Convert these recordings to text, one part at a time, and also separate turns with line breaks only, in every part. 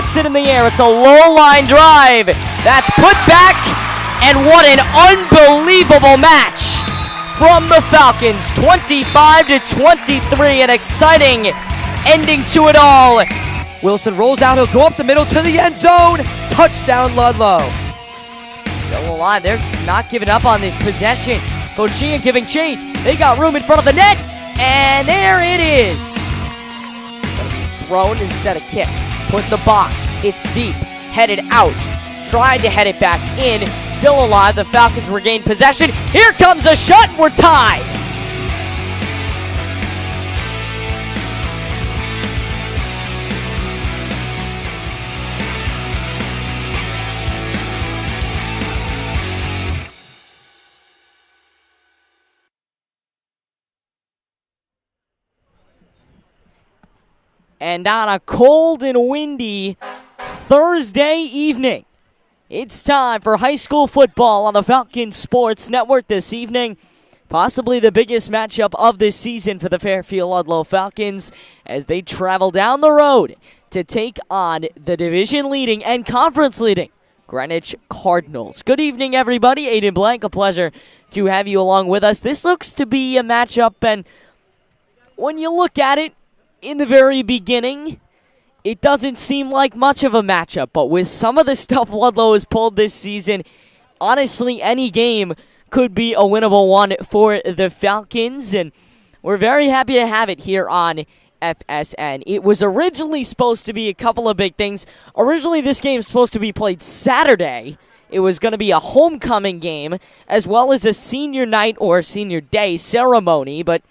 puts it in the air. It's a low line drive. That's put back, and what an unbelievable match from the Falcons. 25-23, an exciting ending to it all.
Wilson rolls out. He'll go up the middle to the end zone. Touchdown, Ludlowe.
Still alive. They're not giving up on this possession. Cochia giving chase. They got room in front of the net, and there it is. Gonna be thrown instead of kicked. Put in the box. It's deep. Headed out. Tried to head it back in. Still alive. The Falcons regain possession. Here comes a shot. We're tied. And on a cold and windy Thursday evening, it's time for high school football on the Falcons Sports Network this evening. Possibly the biggest matchup of this season for the Fairfield Ludlowe Falcons as they travel down the road to take on the division-leading and conference-leading Greenwich Cardinals. Good evening, everybody. Aiden Blank, a pleasure to have you along with us. This looks to be a matchup, and when you look at it, in the very beginning, it doesn't seem like much of a matchup, but with some of the stuff Ludlowe has pulled this season, honestly, any game could be a winnable one for the Falcons, and we're very happy to have it here on FSN. It was originally supposed to be a couple of big things. Originally, this game was supposed to be played Saturday. It was going to be a homecoming game, as well as a senior night or senior day ceremony, but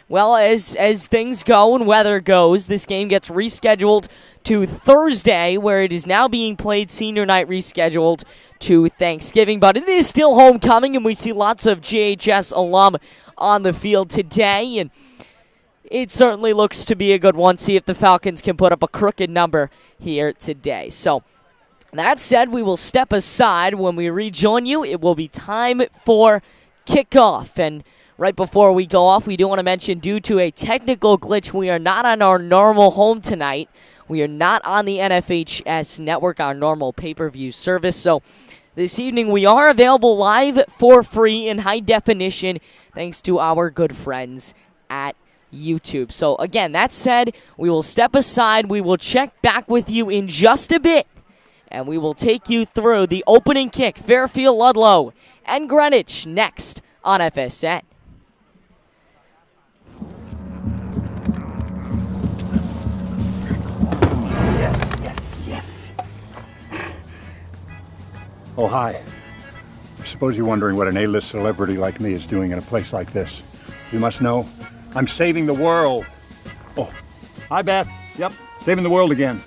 well, as things go and weather goes, this game gets rescheduled to Thursday, where it is now being played senior night, rescheduled to Thanksgiving. But it is still homecoming, and we see lots of GHS alum on the field today, and it certainly looks to be a good one. See if the Falcons can put up a crooked number here today. So, that said, we will step aside. When we rejoin you, it will be time for kickoff. And right before we go off, we do want to mention, due to a technical glitch, we are not on our normal home tonight. We are not on the NFHS network, our normal pay-per-view service. So this evening, we are available live for free in high definition, thanks to our good friends at YouTube. So again, that said, we will step aside. We will check back with you in just a bit, and we will take you through the opening kick, Fairfield, Ludlowe, and Greenwich next on FSN.
Oh, hi. I suppose you're wondering what an A-list celebrity like me is doing in a place like this. You must know, I'm saving the world. Oh, hi, Beth. Yep, saving the world again.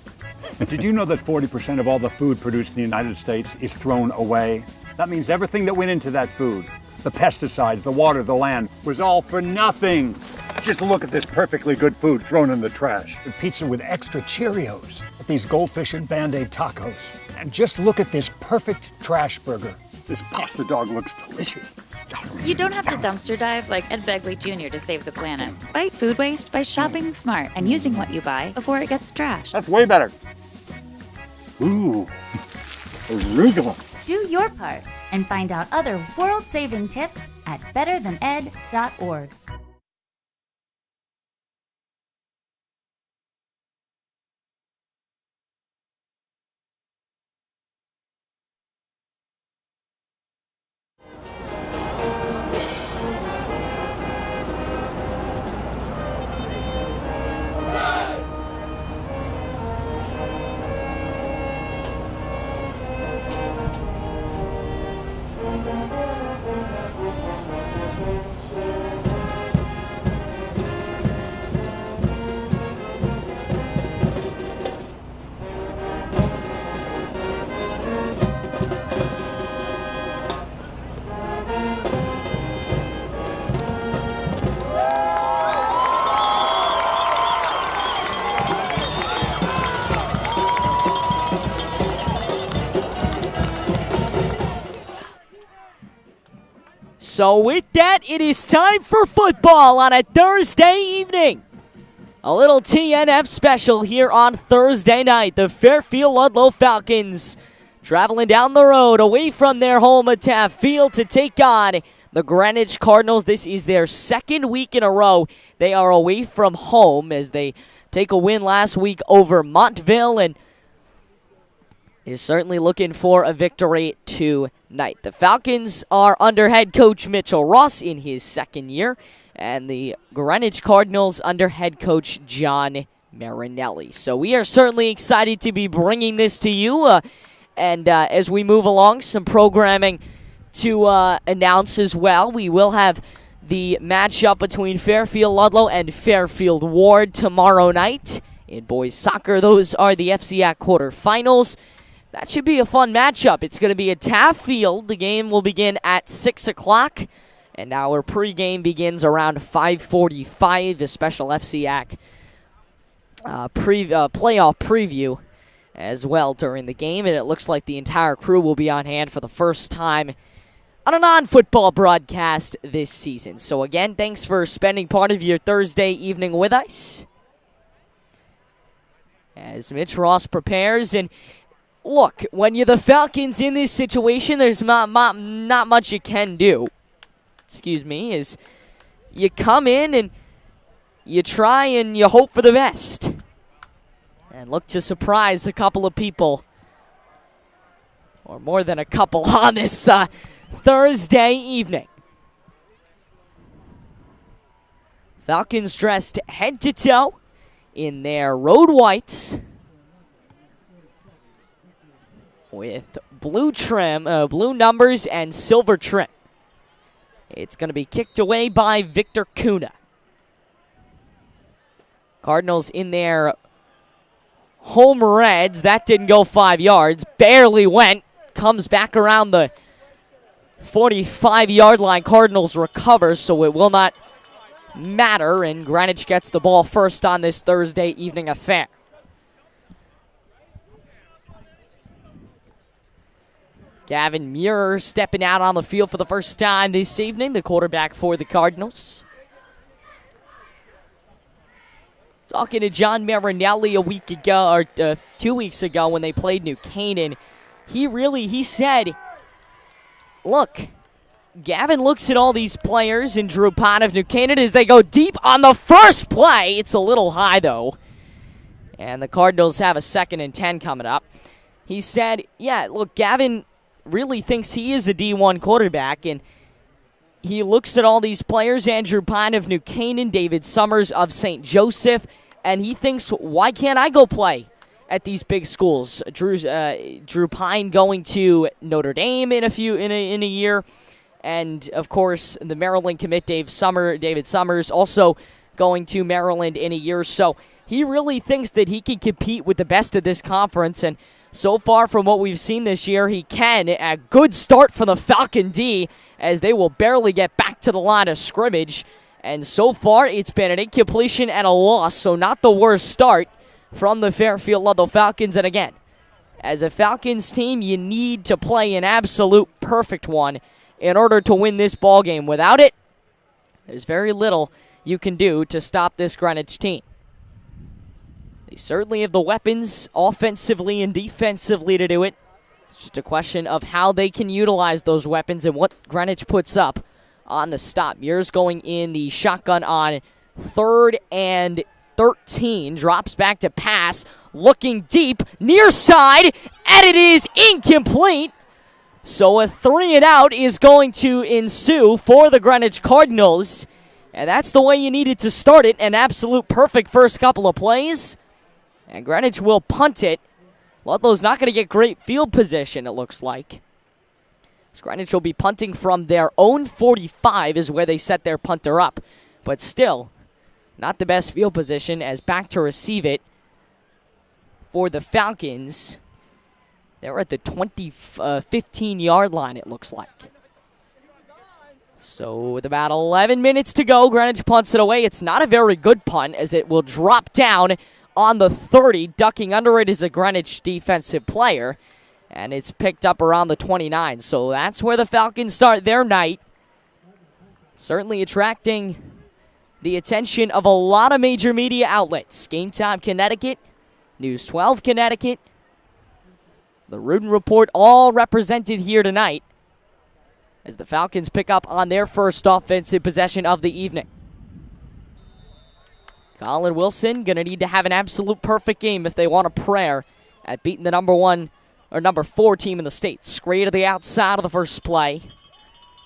Did you know that 40% of all the food produced in the United States is thrown away? That means everything that went into that food, the pesticides, the water, the land, was all for nothing. Just look at this perfectly good food thrown in the trash. The pizza with extra Cheerios, at these goldfish and Band-Aid tacos. And just look at this perfect trash burger. This pasta dog looks delicious.
You don't have to dumpster dive like Ed Begley Jr. to save the planet. Fight food waste by shopping smart and using what you buy before it gets trashed.
That's way better. Ooh, arugula.
Do your part and find out other world-saving tips at betterthaned.org.
So with that, it is time for football on a Thursday evening. A little TNF special here on Thursday night. The Fairfield Ludlowe Falcons traveling down the road away from their home at Taft Field to take on the Greenwich Cardinals. This is their second week in a row they are away from home as they take a win last week over Montville and is certainly looking for a victory tonight. The Falcons are under head coach Mitchell Ross in his second year, and the Greenwich Cardinals under head coach John Marinelli. So we are certainly excited to be bringing this to you. And as we move along, some programming to announce as well. We will have the matchup between Fairfield Ludlowe and Fairfield Ward tomorrow night in boys soccer. Those are the FCAC quarterfinals. That should be a fun matchup. It's going to be at Taft Field. The game will begin at 6 o'clock. And our pregame begins around 5:45, a special FCAC playoff preview as well during the game. And it looks like the entire crew will be on hand for the first time on a non-football broadcast this season. So again, thanks for spending part of your Thursday evening with us as Mitch Ross prepares. And look, when you're the Falcons in this situation, there's not much you can do. Is you come in and you try and you hope for the best. And look to surprise a couple of people, or more than a couple, on this Thursday evening. Falcons dressed head to toe in their road whites with blue trim, blue numbers and silver trim. It's going to be kicked away by Victor Cunha. Cardinals in their home reds. That didn't go 5 yards. Barely went. Comes back around the 45-yard line. Cardinals recover, so it will not matter. And Greenwich gets the ball first on this Thursday evening affair. Gavin Muir stepping out on the field for the first time this evening, the quarterback for the Cardinals. Talking to John Marinelli a week ago, or 2 weeks ago when they played New Canaan, he said, look, Gavin looks at all these players and Drew Pine of New Canaan as they go deep on the first play. It's a little high, though. And the Cardinals have a 2nd and 10 coming up. He said, yeah, look, Gavin really thinks he is a D1 quarterback, and he looks at all these players, Andrew Pine of New Canaan, David Summers of St. Joseph, and he thinks, why can't I go play at these big schools? Drew Pine going to Notre Dame in a year, and of course the Maryland commit David Summers also going to Maryland in a year. So he really thinks that he can compete with the best of this conference, and so far from what we've seen this year, he can. A good start for the Falcon D as they will barely get back to the line of scrimmage. And so far, it's been an incompletion and a loss, so not the worst start from the Fairfield Ludlowe Falcons. And again, as a Falcons team, you need to play an absolute perfect one in order to win this ballgame. Without it, there's very little you can do to stop this Greenwich team. They certainly have the weapons offensively and defensively to do it. It's just a question of how they can utilize those weapons and what Greenwich puts up on the stop. Muir's going in the shotgun on 3rd and 13. Drops back to pass. Looking deep. Near side. And it is incomplete. So a 3 and out is going to ensue for the Greenwich Cardinals. And that's the way you needed to start it. An absolute perfect first couple of plays. And Greenwich will punt it. Ludlow's not going to get great field position, it looks like. So Greenwich will be punting from their own 45 is where they set their punter up. But still, not the best field position as back to receive it for the Falcons. They're at the 15-yard line, it looks like. So with about 11 minutes to go, Greenwich punts it away. It's not a very good punt as it will drop down on the 30. Ducking under it is a Greenwich defensive player. And it's picked up around the 29. So that's where the Falcons start their night. Certainly attracting the attention of a lot of major media outlets. Game Time Connecticut, News 12 Connecticut, the Rudin Report, all represented here tonight as the Falcons pick up on their first offensive possession of the evening. Colin Wilson going to need to have an absolute perfect game if they want a prayer at beating the number 4 team in the state. Scree to the outside of the first play.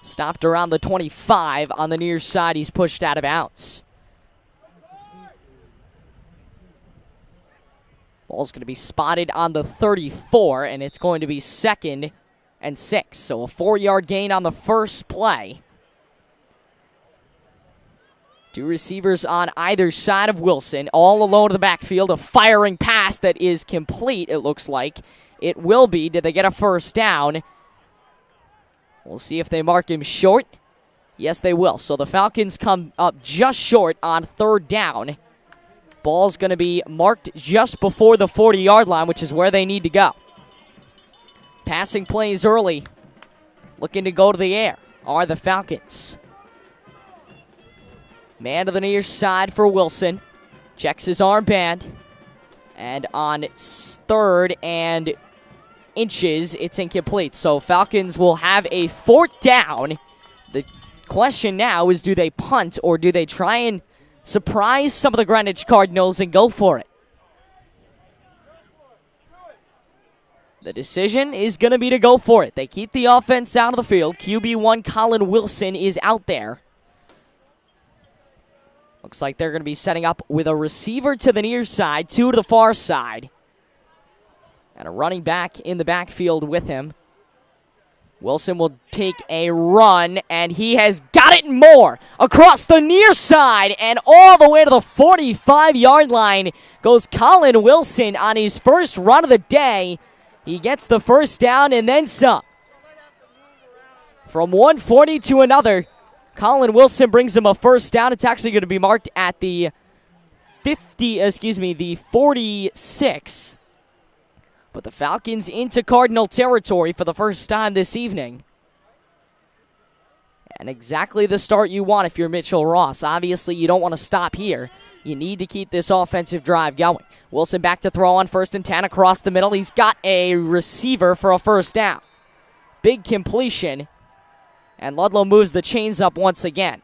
Stopped around the 25 on the near side. He's pushed out of bounds. Ball's going to be spotted on the 34, and it's going to be 2nd and 6. So a 4-yard gain on the first play. 2 receivers on either side of Wilson, all alone in the backfield. A firing pass that is complete, it looks like. It will be. Did they get a first down? We'll see if they mark him short. Yes, they will. So the Falcons come up just short on 3rd down. Ball's going to be marked just before the 40-yard line, which is where they need to go. Passing plays early. Looking to go to the air are the Falcons. Man to the near side for Wilson. Checks his armband. And on 3rd and inches, it's incomplete. So Falcons will have a 4th down. The question now is, do they punt or do they try and surprise some of the Greenwich Cardinals and go for it? The decision is going to be to go for it. They keep the offense out of the field. QB1 Colin Wilson is out there. Looks like they're going to be setting up with a receiver to the near side, 2 to the far side, and a running back in the backfield with him. Wilson will take a run, and he has got it more across the near side, and all the way to the 45-yard line goes Colin Wilson on his first run of the day. He gets the first down and then some. From 140 to another, Colin Wilson brings him a first down. It's actually going to be marked at the 46. But the Falcons into Cardinal territory for the first time this evening. And exactly the start you want if you're Mitchell Ross. Obviously, you don't want to stop here. You need to keep this offensive drive going. Wilson back to throw on 1st and 10 across the middle. He's got a receiver for a first down. Big completion. And Ludlowe moves the chains up once again.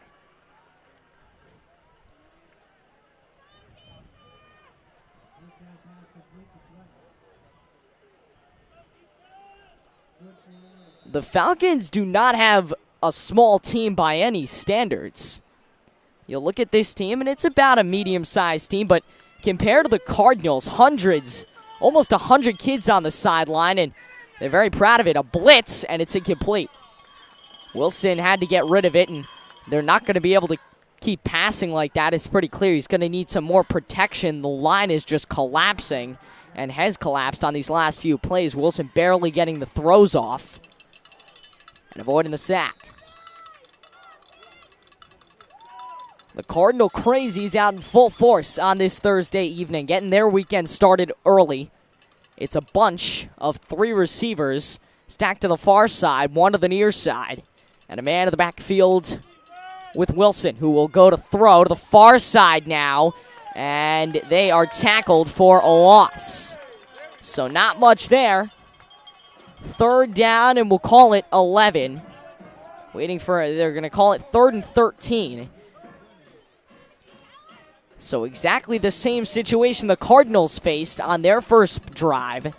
The Falcons do not have a small team by any standards. You look at this team, and it's about a medium-sized team, but compared to the Cardinals, hundreds, almost 100 kids on the sideline, and they're very proud of it. A blitz, and it's incomplete. Wilson had to get rid of it, and they're not going to be able to keep passing like that. It's pretty clear he's going to need some more protection. The line is just collapsing and has collapsed on these last few plays. Wilson barely getting the throws off and avoiding the sack. The Cardinal Crazies out in full force on this Thursday evening, getting their weekend started early. It's a bunch of 3 receivers stacked to the far side, 1 to the near side, and a man in the backfield with Wilson, who will go to throw to the far side now, and they are tackled for a loss. So not much there. 3rd down, and we'll call it 11. They're going to call it 3rd and 13. So exactly the same situation the Cardinals faced on their first drive.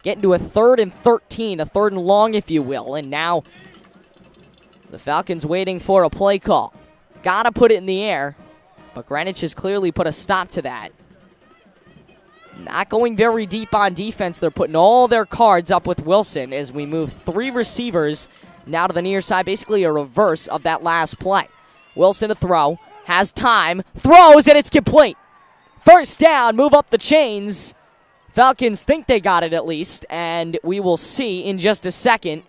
Getting to a 3rd and 13, a 3rd and long, if you will. And now the Falcons waiting for a play call. Gotta put it in the air, but Greenwich has clearly put a stop to that. Not going very deep on defense. They're putting all their cards up with Wilson as we move 3 receivers now to the near side. Basically a reverse of that last play. Wilson to throw. Has time. Throws, and it's complete. First down. Move up the chains. Falcons think they got it at least, and we will see in just a second.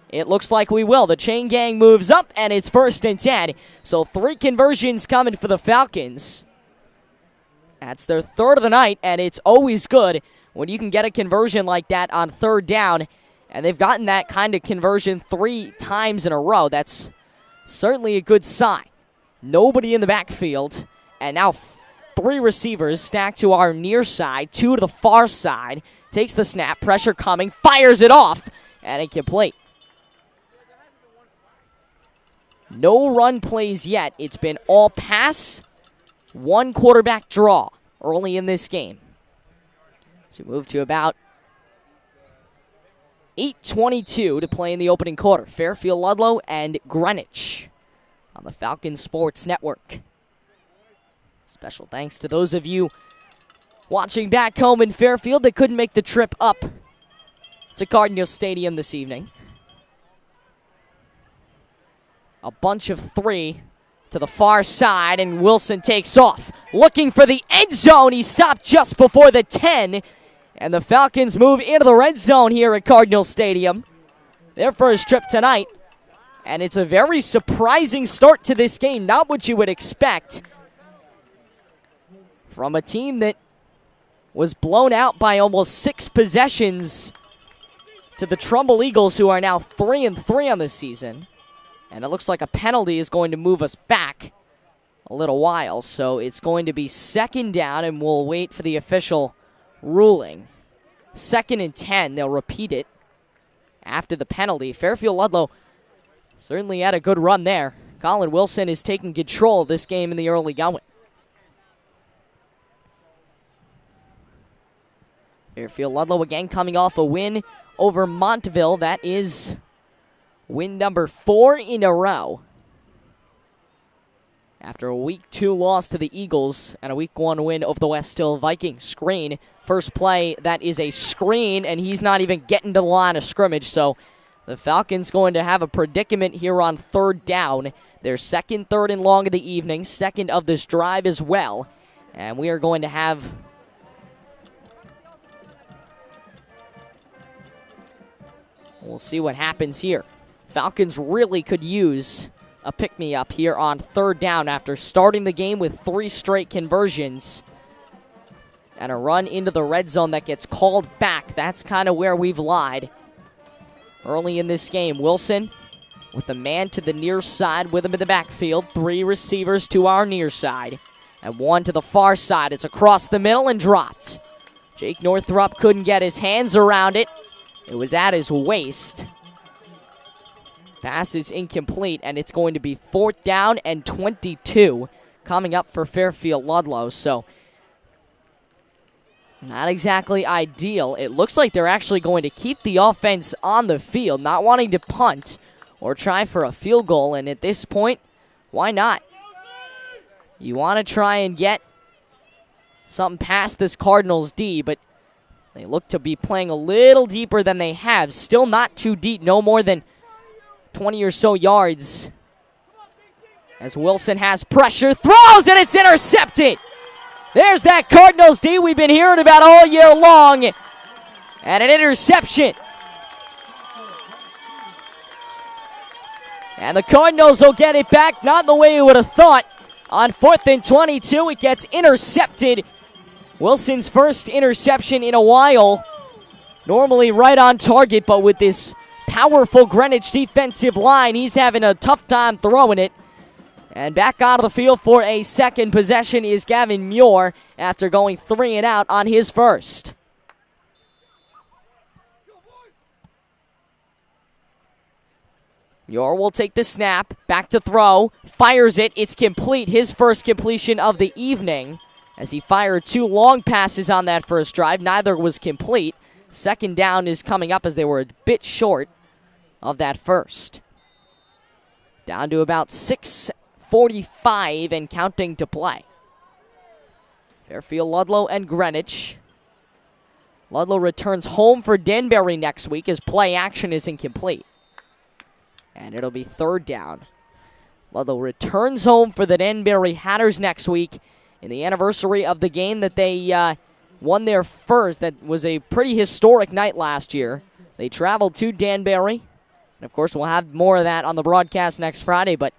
It looks like we will. The chain gang moves up, and it's 1st and 10. So 3 conversions coming for the Falcons. That's their 3rd of the night, and it's always good when you can get a conversion like that on 3rd down. And they've gotten that kind of conversion 3 times in a row. That's certainly a good sign. Nobody in the backfield. And now 3 receivers stacked to our near side, 2 to the far side. Takes the snap, pressure coming, fires it off, and incomplete. No run plays yet. It's been all pass, 1 quarterback draw early in this game. So we move to about 8:22 to play in the opening quarter. Fairfield, Ludlowe, and Greenwich on the Falcons Sports Network. Special thanks to those of you watching back home in Fairfield that couldn't make the trip up to Cardinals Stadium this evening. A bunch of 3 to the far side, and Wilson takes off. Looking for the end zone. He stopped just before the 10, and the Falcons move into the red zone here at Cardinals Stadium. Their first trip tonight, and it's a very surprising start to this game. Not what you would expect from a team that was blown out by almost 6 possessions to the Trumbull Eagles, who are now 3-3 on this season. And it looks like a penalty is going to move us back a little while. So it's going to be 2nd down, and we'll wait for the official ruling. 2nd and 10, they'll repeat it after the penalty. Fairfield Ludlowe certainly had a good run there. Colin Wilson is taking control of this game in the early going. Fairfield Ludlowe again coming off a win over Montville. That is win number 4 in a row. After a Week 2 loss to the Eagles and a Week 1 win over the West Hill Vikings. Screen, first play, that is a screen, and he's not even getting to the line of scrimmage. So the Falcons going to have a predicament here on 3rd down. Their 2nd, 3rd, and long of the evening, 2nd of this drive as well. And we are going to have we'll see what happens here. Falcons really could use a pick-me-up here on 3rd down after starting the game with 3 straight conversions and a run into the red zone that gets called back. That's kind of where we've lied early in this game. Wilson with a man to the near side with him in the backfield. 3 receivers to our near side and 1 to the far side. It's across the middle and dropped. Jake Northrup couldn't get his hands around it. It was at his waist. Pass is incomplete, and it's going to be 4th down and 22 coming up for Fairfield Ludlowe. So, not exactly ideal. It looks like they're actually going to keep the offense on the field, not wanting to punt or try for a field goal. And at this point, why not? You want to try and get something past this Cardinals D, but they look to be playing a little deeper than they have. Still not too deep, no more than 20 or so yards. As Wilson has pressure, throws, and it's intercepted. There's that Cardinals D we've been hearing about all year long. And an interception. And the Cardinals will get it back, not the way you would have thought. On 4th and 22, it gets intercepted. Wilson's first interception in a while. Normally right on target, but with this powerful Greenwich defensive line, he's having a tough time throwing it. And back onto the field for a second possession is Gavin Muir after going 3 and out on his first. Muir will take the snap, back to throw, fires it, it's complete. His first completion of the evening, as he fired 2 long passes on that first drive. Neither was complete. 2nd down is coming up as they were a bit short of that first. Down to about 6:45 and counting to play. Fairfield, Ludlowe, and Greenwich. Ludlowe returns home for Danbury next week as play action is incomplete. And it'll be 3rd down. Ludlowe returns home for the Danbury Hatters next week in the anniversary of the game that they won their first. That was a pretty historic night last year. They traveled to Danbury. And, of course, we'll have more of that on the broadcast next Friday. But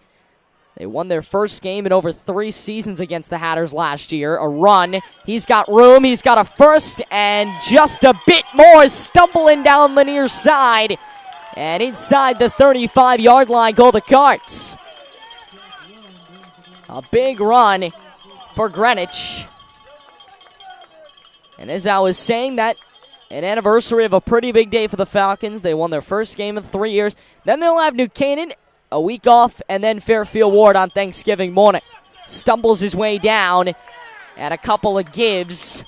they won their first game in over 3 seasons against the Hatters last year. A run. He's got room. He's got a first and just a bit more, stumbling down the near side. And inside the 35-yard line go the Cards. A big run for Greenwich. And as I was saying, that an anniversary of a pretty big day for the Falcons. They won their first game in 3 years. Then they'll have New Canaan, a week off, and then Fairfield Ward on Thanksgiving morning. Stumbles his way down, and a couple of gives.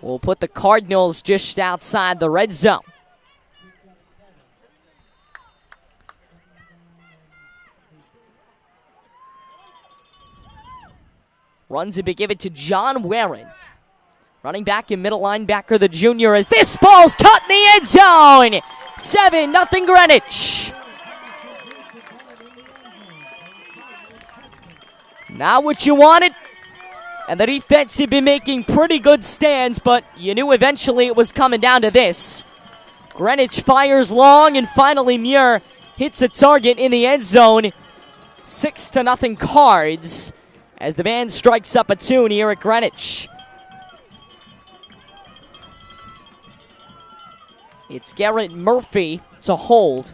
We'll put the Cardinals just outside the red zone. Runs it, but give it to John Warren. Running back and middle linebacker, the junior, as this ball's cut in the end zone. 7-0 Greenwich. Not what you wanted. And the defense had been making pretty good stands, but you knew eventually it was coming down to this. Greenwich fires long, and finally Muir hits a target in the end zone. 6-0 Cards, as the band strikes up a tune here at Greenwich. It's Garrett Murphy to hold.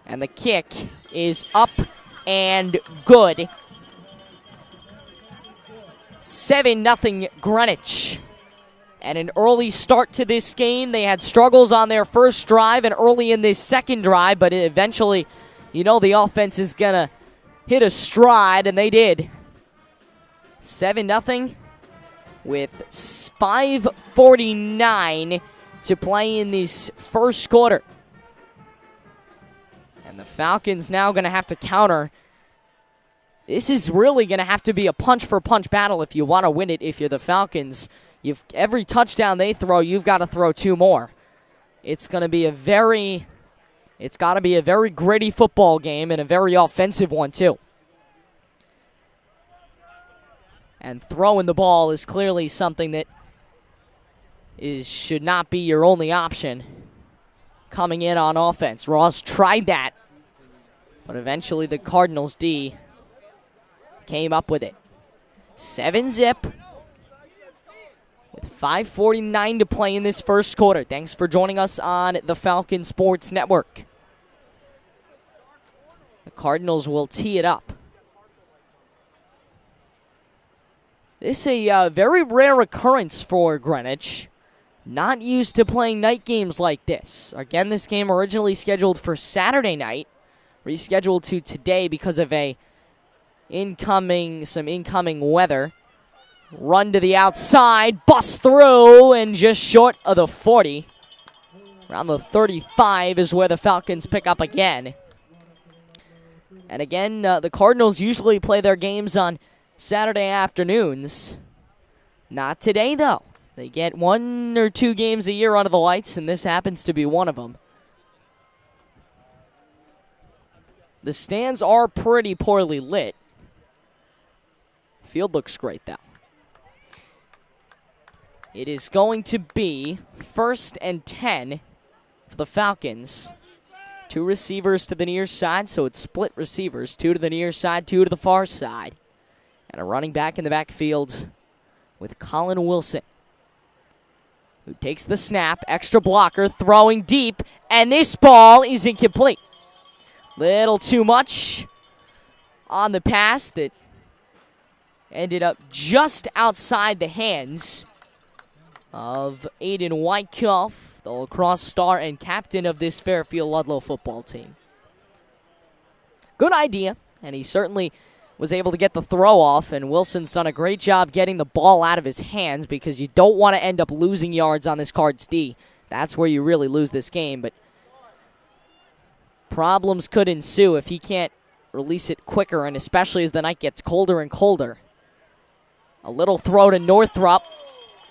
And the kick is up and good. 7-0 Greenwich. And an early start to this game. They had struggles on their first drive and early in this second drive, but eventually, you know, the offense is going to hit a stride, and they did. 7-0 with 5:49 to play in this first quarter. And the Falcons now going to have to counter. This is really going to have to be a punch-for-punch battle if you want to win it. If you're the Falcons, every touchdown they throw, you've got to throw two more. It's going to be it's got to be a very gritty football game and a very offensive one, too. And throwing the ball is clearly something that should not be your only option coming in on offense. Ross tried that, but eventually the Cardinals D came up with it. 7-zip with 5:49 to play in this first quarter. Thanks for joining us on the Falcon Sports Network. The Cardinals will tee it up. This is a very rare occurrence for Greenwich. Not used to playing night games like this. Again, this game originally scheduled for Saturday night, rescheduled to today because of some incoming weather. Run to the outside, bust through, and just short of the 40. Around the 35 is where the Falcons pick up again. And again, the Cardinals usually play their games on Saturday afternoons. Not today, though. They get 1 or 2 games a year under the lights, and this happens to be one of them. The stands are pretty poorly lit. Field looks great, though. It is going to be 1st and 10 for the Falcons. 2 receivers to the near side, so it's split receivers. 2 to the near side, 2 to the far side. And a running back in the backfield with Colin Wilson, who takes the snap, extra blocker, throwing deep, and this ball is incomplete. Little too much on the pass that ended up just outside the hands of Aiden Whitecuff, the lacrosse star and captain of this Fairfield Ludlowe football team. Good idea, and he certainly was able to get the throw off, and Wilson's done a great job getting the ball out of his hands because you don't want to end up losing yards on this Cards D. That's where you really lose this game, but problems could ensue if he can't release it quicker, and especially as the night gets colder and colder. A little throw to Northrup.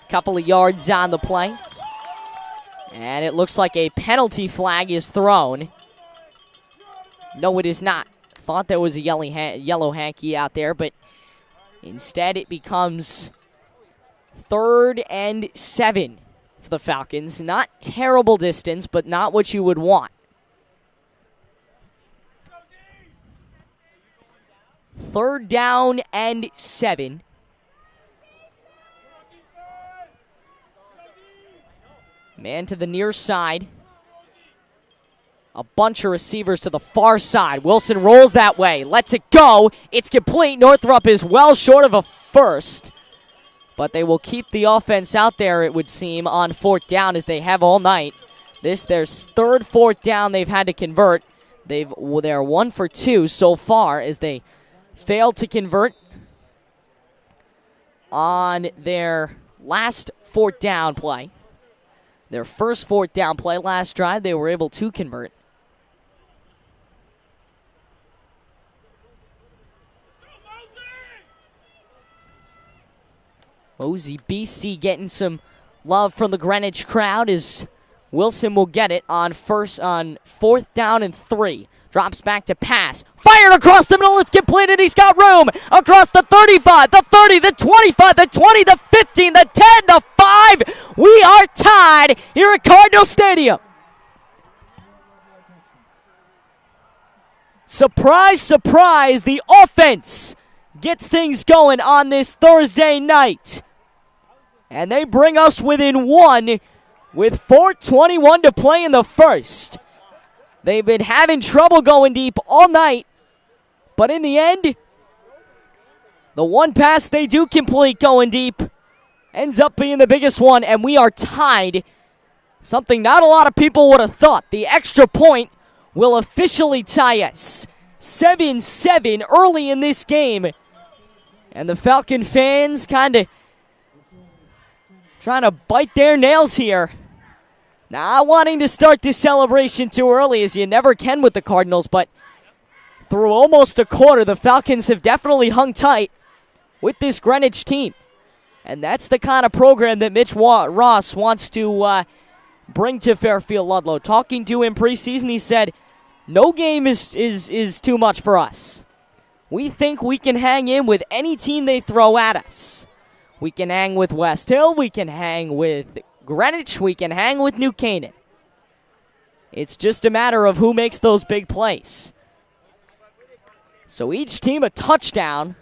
Couple of yards on the play. And it looks like a penalty flag is thrown. No, it is not. Thought there was a yellow hanky out there, but instead it becomes 3rd and 7 for the Falcons. Not terrible distance, but not what you would want. 3rd down and 7. Man to the near side. A bunch of receivers to the far side. Wilson rolls that way, lets it go. It's complete. Northrop is well short of a first. But they will keep the offense out there, it would seem, on fourth down as they have all night. This their third fourth down they've had to convert. They're 1 for 2 so far as they failed to convert on their last fourth down play. Their first fourth down play last drive, they were able to convert. Mosey BC getting some love from the Greenwich crowd as Wilson will get it on fourth down and 3. Drops back to pass. Fired across the middle. It's completed. He's got room. Across the 35, the 30, the 25, the 20, the 15, the 10, the 5. We are tied here at Cardinal Stadium. Surprise, surprise. The offense gets things going on this Thursday night. And they bring us within 1 with 4:21 to play in the first. They've been having trouble going deep all night. But in the end, the one pass they do complete going deep ends up being the biggest one, and we are tied. Something not a lot of people would have thought. The extra point will officially tie us. 7-7 early in this game. And the Falcon fans kind of trying to bite their nails here. Not wanting to start this celebration too early, as you never can with the Cardinals, but through almost a quarter, the Falcons have definitely hung tight with this Greenwich team. And that's the kind of program that Mitch Ross wants to bring to Fairfield Ludlowe. Talking to him preseason, he said, no game is too much for us. We think we can hang in with any team they throw at us. We can hang with West Hill. We can hang with Greenwich. We can hang with New Canaan. It's just a matter of who makes those big plays. So each team a touchdown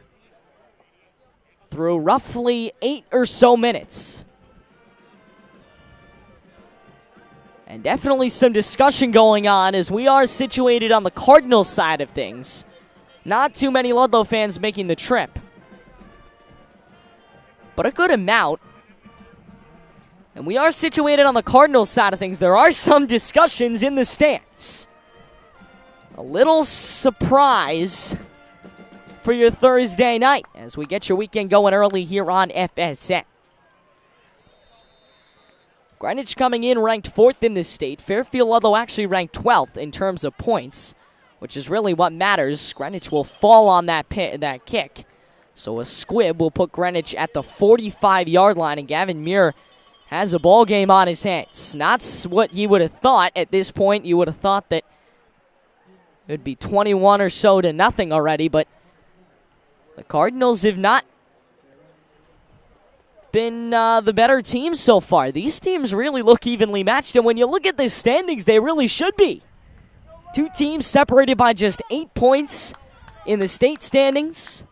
through roughly 8 or so minutes. And definitely some discussion going on as we are situated on the Cardinals side of things. Not too many Ludlowe fans making the trip, but a good amount. And we are situated on the Cardinals side of things. There are some discussions in the stands. A little surprise for your Thursday night as we get your weekend going early here on FSN. Greenwich coming in ranked 4th in this state. Fairfield Ludlowe actually ranked 12th in terms of points, which is really what matters. Greenwich will fall on that kick. So a squib will put Greenwich at the 45-yard line, and Gavin Muir has a ball game on his hands. Not what you would have thought at this point. You would have thought that it would be 21 or so to nothing already, but the Cardinals have not been the better team so far. These teams really look evenly matched, and when you look at the standings, they really should be. Two teams separated by just 8 points in the state standings.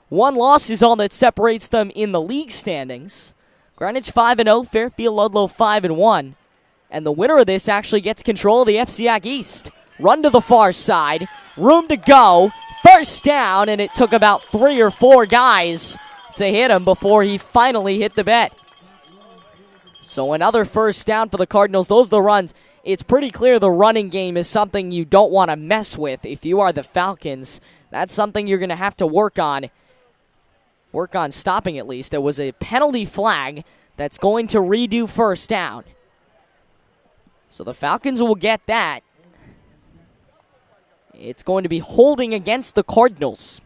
One loss is all that separates them in the league standings. Greenwich 5-0, Fairfield Ludlowe 5-1. And the winner of this actually gets control of the FCAC East. Run to the far side, room to go, first down, and it took about 3 or 4 guys to hit him before he finally hit the bed. So another first down for the Cardinals. Those are the runs. It's pretty clear the running game is something you don't want to mess with if you are the Falcons. That's something you're going to have to work on. Work on stopping at least. There was a penalty flag that's going to redo first down. So the Falcons will get that. It's going to be holding against the Cardinals.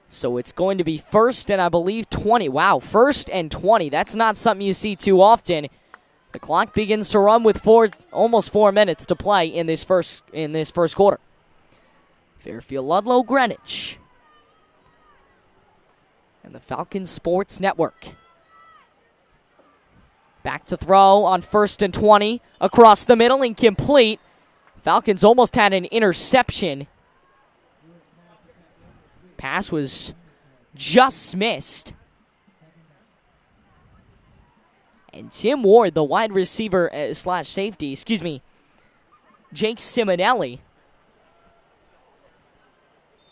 So it's going to be first and I believe 20. Wow, first and 20. That's not something you see too often. The clock begins to run with almost 4 minutes to play in this first quarter. Fairfield Ludlowe, Greenwich. And the Falcons Sports Network. Back to throw on first and 20. Across the middle, incomplete. Falcons almost had an interception. Pass was just missed. And Tim Ward, the wide receiver / safety, Jake Simonelli,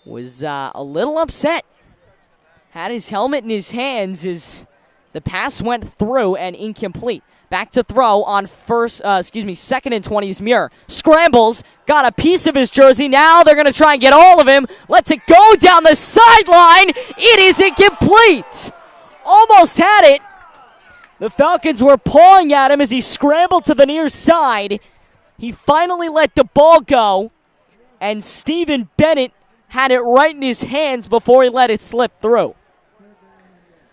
was a little upset. Had his helmet in his hands as the pass went through and incomplete. Back to throw on second and 20's Muir. Scrambles, got a piece of his jersey. Now they're going to try and get all of him. Lets it go down the sideline. It is incomplete. Almost had it. The Falcons were pawing at him as he scrambled to the near side. He finally let the ball go, and Stephen Bennett had it right in his hands before he let it slip through.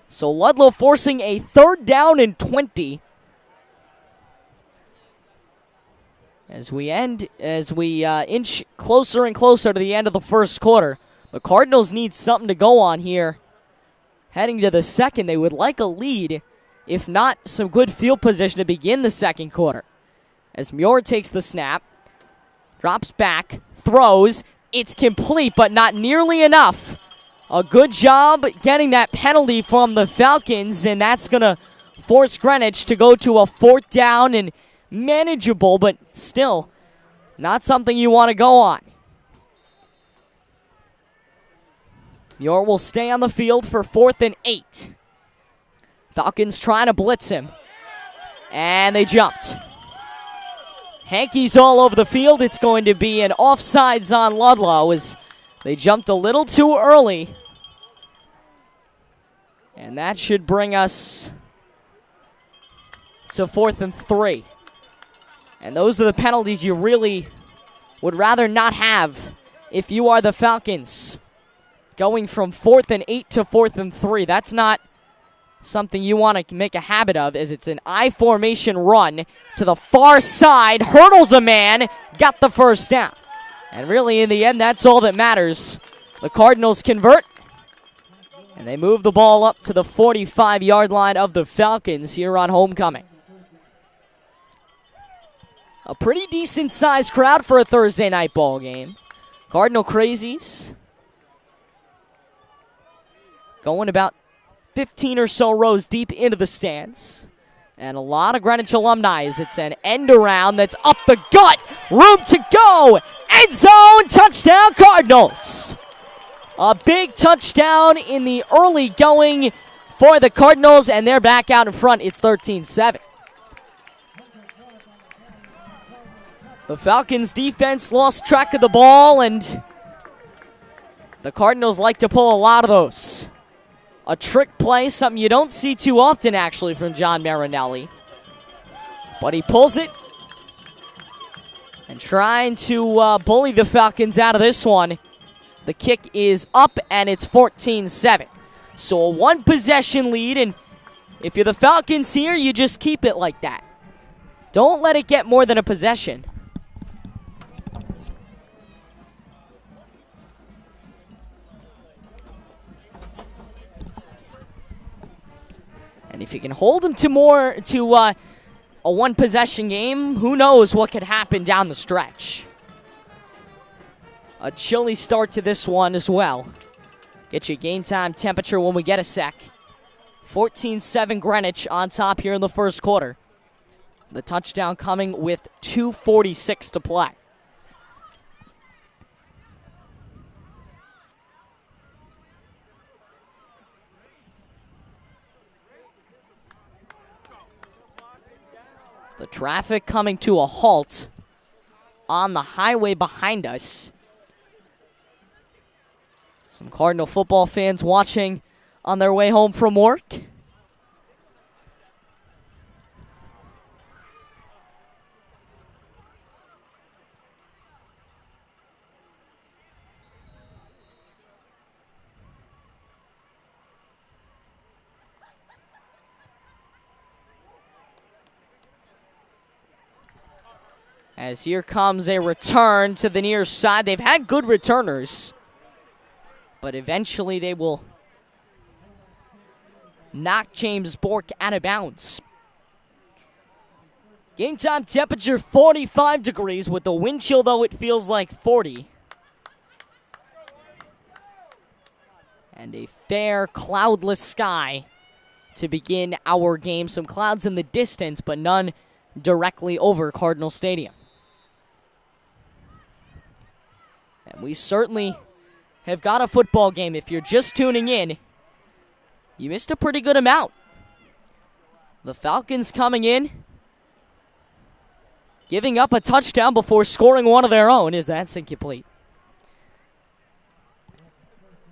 So Ludlowe forcing a 3rd down and 20. As we inch closer and closer to the end of the first quarter, the Cardinals need something to go on here. Heading to the second, they would like a lead, if not some good field position to begin the second quarter. As Muir takes the snap, drops back, throws, it's complete, but not nearly enough. A good job getting that penalty from the Falcons, and that's going to force Greenwich to go to a 4th down and manageable, but still not something you want to go on. Muir will stay on the field for 4th and 8. Falcons trying to blitz him, and they jumped. Hankey's all over the field. It's going to be an offsides on Ludlowe as they jumped a little too early. And that should bring us to 4th and 3. And those are the penalties you really would rather not have if you are the Falcons. Going from 4th and 8 to 4th and 3. That's not something you want to make a habit of, as it's an I formation run to the far side, hurdles a man, got the first down. And really, in the end, that's all that matters. The Cardinals convert, and they move the ball up to the 45-yard line of the Falcons here on homecoming. A pretty decent-sized crowd for a Thursday night ball game. Cardinal crazies going about 15 or so rows deep into the stands. And a lot of Greenwich alumni as it's an end around that's up the gut. Room to go. End zone. Touchdown Cardinals. A big touchdown in the early going for the Cardinals, and they're back out in front. It's 13-7. The Falcons defense lost track of the ball, and the Cardinals like to pull a lot of those. A trick play, something you don't see too often, actually, from John Marinelli. But he pulls it. And trying to bully the Falcons out of this one. The kick is up, and it's 14-7. So a one-possession lead, and if you're the Falcons here, you just keep it like that. Don't let it get more than a possession. And if you can hold them to a one-possession game, who knows what could happen down the stretch. A chilly start to this one as well. Get your game time temperature when we get a sec. 14-7 Greenwich on top here in the first quarter. The touchdown coming with 2:46 to play. The traffic coming to a halt on the highway behind us. Some Cardinal football fans watching on their way home from work. As here comes a return to the near side. They've had good returners, but eventually they will knock James Bork out of bounds. Game time temperature 45 degrees. With the wind chill, though, it feels like 40. And a fair cloudless sky to begin our game. Some clouds in the distance, but none directly over Cardinal Stadium. And we certainly have got a football game. If you're just tuning in, you missed a pretty good amount. The Falcons coming in, giving up a touchdown before scoring one of their own, as that's incomplete.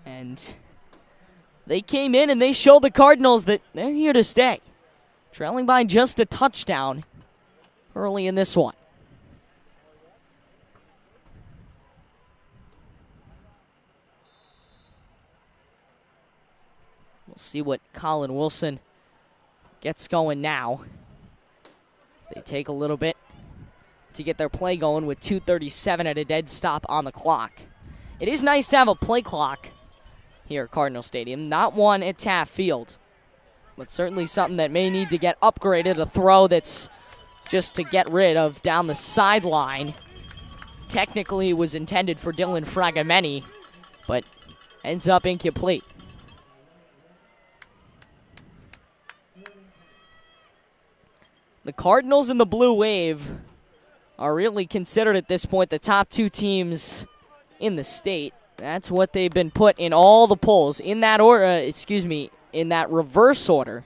And they came in and they showed the Cardinals that they're here to stay. Trailing by just a touchdown early in this one. We'll see what Colin Wilson gets going now. They take a little bit to get their play going with 2:37 at a dead stop on the clock. It is nice to have a play clock here at Cardinal Stadium. Not one at Taft Field, but certainly something that may need to get upgraded. A throw that's just to get rid of down the sideline. Technically was intended for Dylan Fragamenti, but ends up incomplete. The Cardinals and the Blue Wave are really considered at this point the top two teams in the state. That's what they've been put in all the polls. In that order, in that reverse order.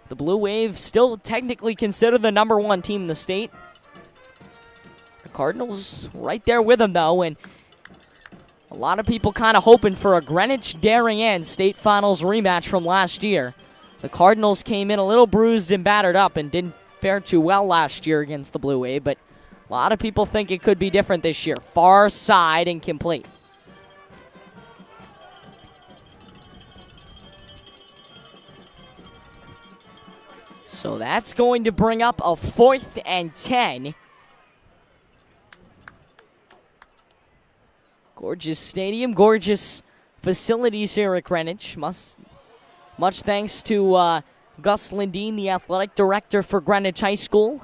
The Blue Wave still technically considered the number one team in the state. The Cardinals right there with them, though, and a lot of people kind of hoping for a Greenwich-Darien state finals rematch from last year. The Cardinals came in a little bruised and battered up and didn't fare too well last year against the Blue Wave, but a lot of people think it could be different this year. Far side incomplete. So that's going to bring up a 4th and 10. Gorgeous stadium, gorgeous facilities here at Greenwich. Much thanks to Gus Lindeen, the athletic director for Greenwich High School.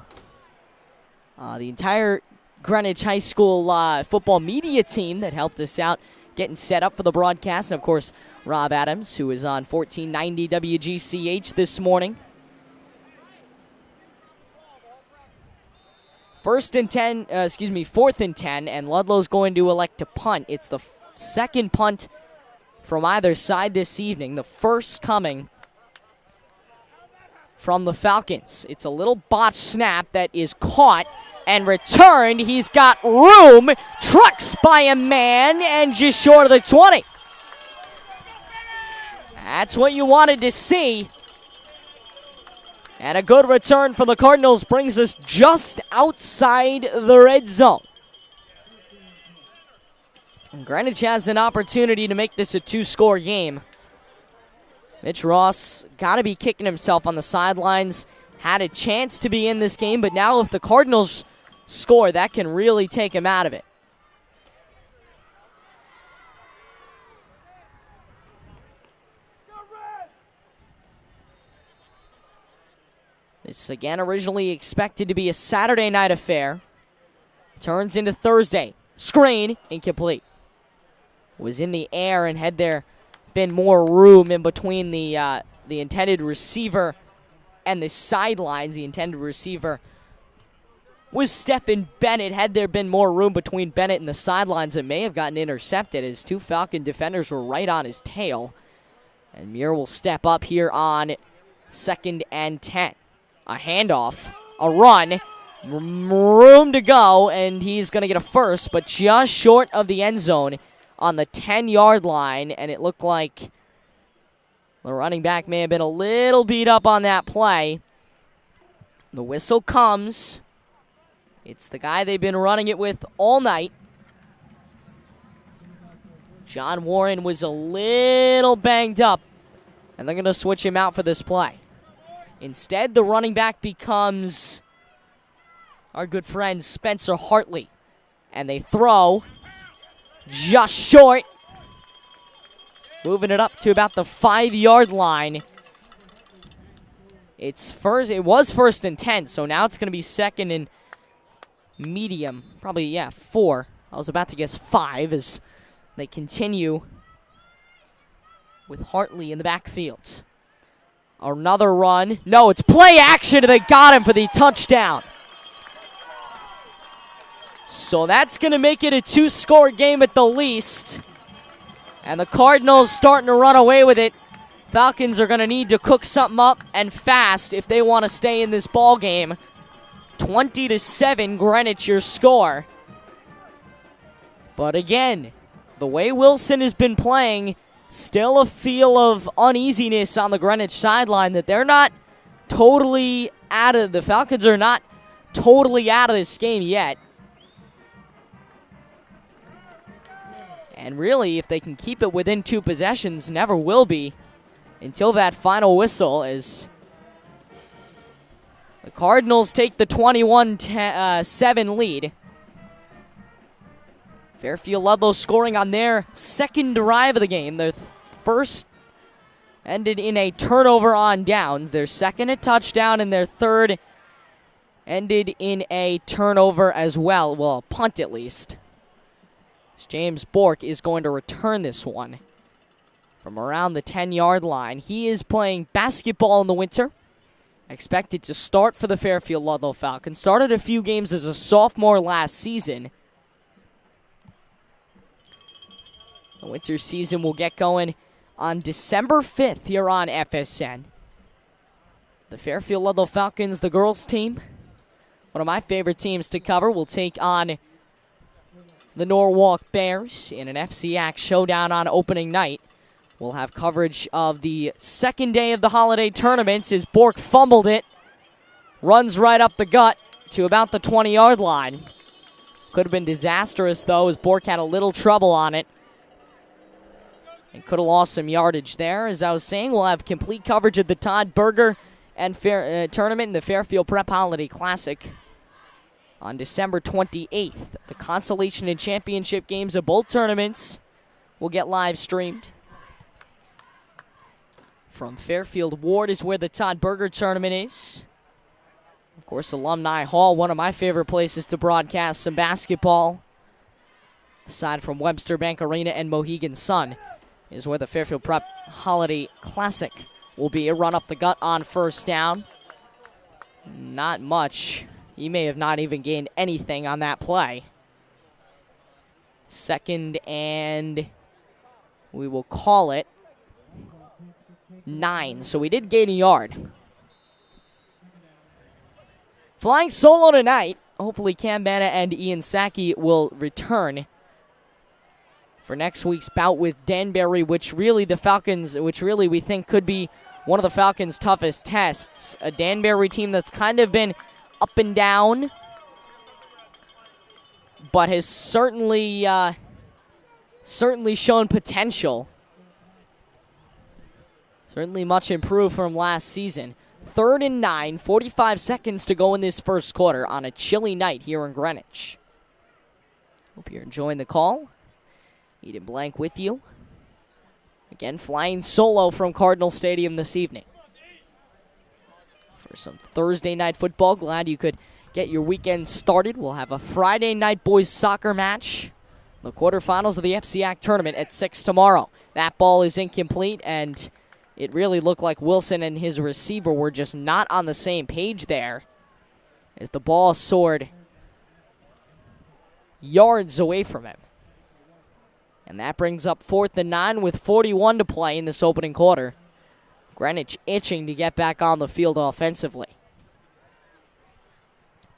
The entire Greenwich High School football media team that helped us out getting set up for the broadcast. And, of course, Rob Adams, who is on 1490 WGCH this morning. 4th and 10, and Ludlow's going to elect to punt. It's the second punt from either side this evening. The first coming from the Falcons. It's a little botched snap that is caught and returned. He's got room, trucks by a man, and just short of the 20. That's what you wanted to see. And a good return for the Cardinals brings us just outside the red zone. And Greenwich has an opportunity to make this a 2-score game. Mitch Ross got to be kicking himself on the sidelines. Had a chance to be in this game, but now if the Cardinals score, that can really take him out of it. This, again, originally expected to be a Saturday night affair. Turns into Thursday. Screen, incomplete. Was in the air, and had there been more room in between the intended receiver and the sidelines, the intended receiver was Stephen Bennett. Had there been more room between Bennett and the sidelines, it may have gotten intercepted as two Falcon defenders were right on his tail. And Muir will step up here on 2nd and 10. A handoff, a run, room to go, and he's going to get a first, but just short of the end zone on the 10-yard line, and it looked like the running back may have been a little beat up on that play. The whistle comes. It's the guy they've been running it with all night. John Warren was a little banged up, and they're going to switch him out for this play. Instead, the running back becomes our good friend Spencer Hartley. And they throw just short. Moving it up to about the 5-yard line. It was 1st and 10, so now it's going to be 2nd and medium. Probably, 4. I was about to guess 5 as they continue with Hartley in the backfield. Another run. No, it's play action, and they got him for the touchdown. So that's going to make it a 2-score game at the least. And the Cardinals starting to run away with it. Falcons are going to need to cook something up and fast if they want to stay in this ball game. 20-7, Greenwich your score. But again, the way Wilson has been playing, still a feel of uneasiness on the Greenwich sideline that they're not totally out of, the Falcons are not totally out of this game yet. And really, if they can keep it within 2 possessions, never will be until that final whistle, as the Cardinals take the 21-7 lead. Fairfield Ludlowe scoring on their second drive of the game. Their first ended in a turnover on downs. Their second a touchdown, and their third ended in a turnover as well. Well, a punt at least. James Bork is going to return this one from around the 10-yard line. He is playing basketball in the winter. Expected to start for the Fairfield Ludlowe Falcons. Started a few games as a sophomore last season. The winter season will get going on December 5th here on FSN. The Fairfield Ludlowe Falcons, the girls team, one of my favorite teams to cover, will take on the Norwalk Bears in an FCAC showdown on opening night. We'll have coverage of the second day of the holiday tournaments as Bork fumbled it. Runs right up the gut to about the 20-yard line. Could have been disastrous, though, as Bork had a little trouble on it. And could have lost some yardage there. As I was saying, we'll have complete coverage of the Todd Berger and tournament in the Fairfield Prep Holiday Classic on December 28th. The consolation and championship games of both tournaments will get live streamed. From Fairfield Ward is where the Todd Berger tournament is. Of course, Alumni Hall, one of my favorite places to broadcast some basketball, aside from Webster Bank Arena and Mohegan Sun, is where the Fairfield Prep Holiday Classic will be. A run up the gut on first down. Not much. He may have not even gained anything on that play. Second and we will call it 9. So we did gain a yard. Flying solo tonight. Hopefully Cam Bana and Ian Sackey will return for next week's bout with Danbury, which really we think could be one of the Falcons' toughest tests. A Danbury team that's kind of been up and down, but has certainly shown potential. Certainly much improved from last season. 3rd and 9, 45 seconds to go in this first quarter on a chilly night here in Greenwich. Hope you're enjoying the call. Eden Blank with you. Again, flying solo from Cardinal Stadium this evening. For some Thursday night football, glad you could get your weekend started. We'll have a Friday night boys soccer match. The quarterfinals of the FCAC tournament at 6 tomorrow. That ball is incomplete, and it really looked like Wilson and his receiver were just not on the same page there, as the ball soared yards away from him. And that brings up 4th and 9 with 41 to play in this opening quarter. Greenwich itching to get back on the field offensively.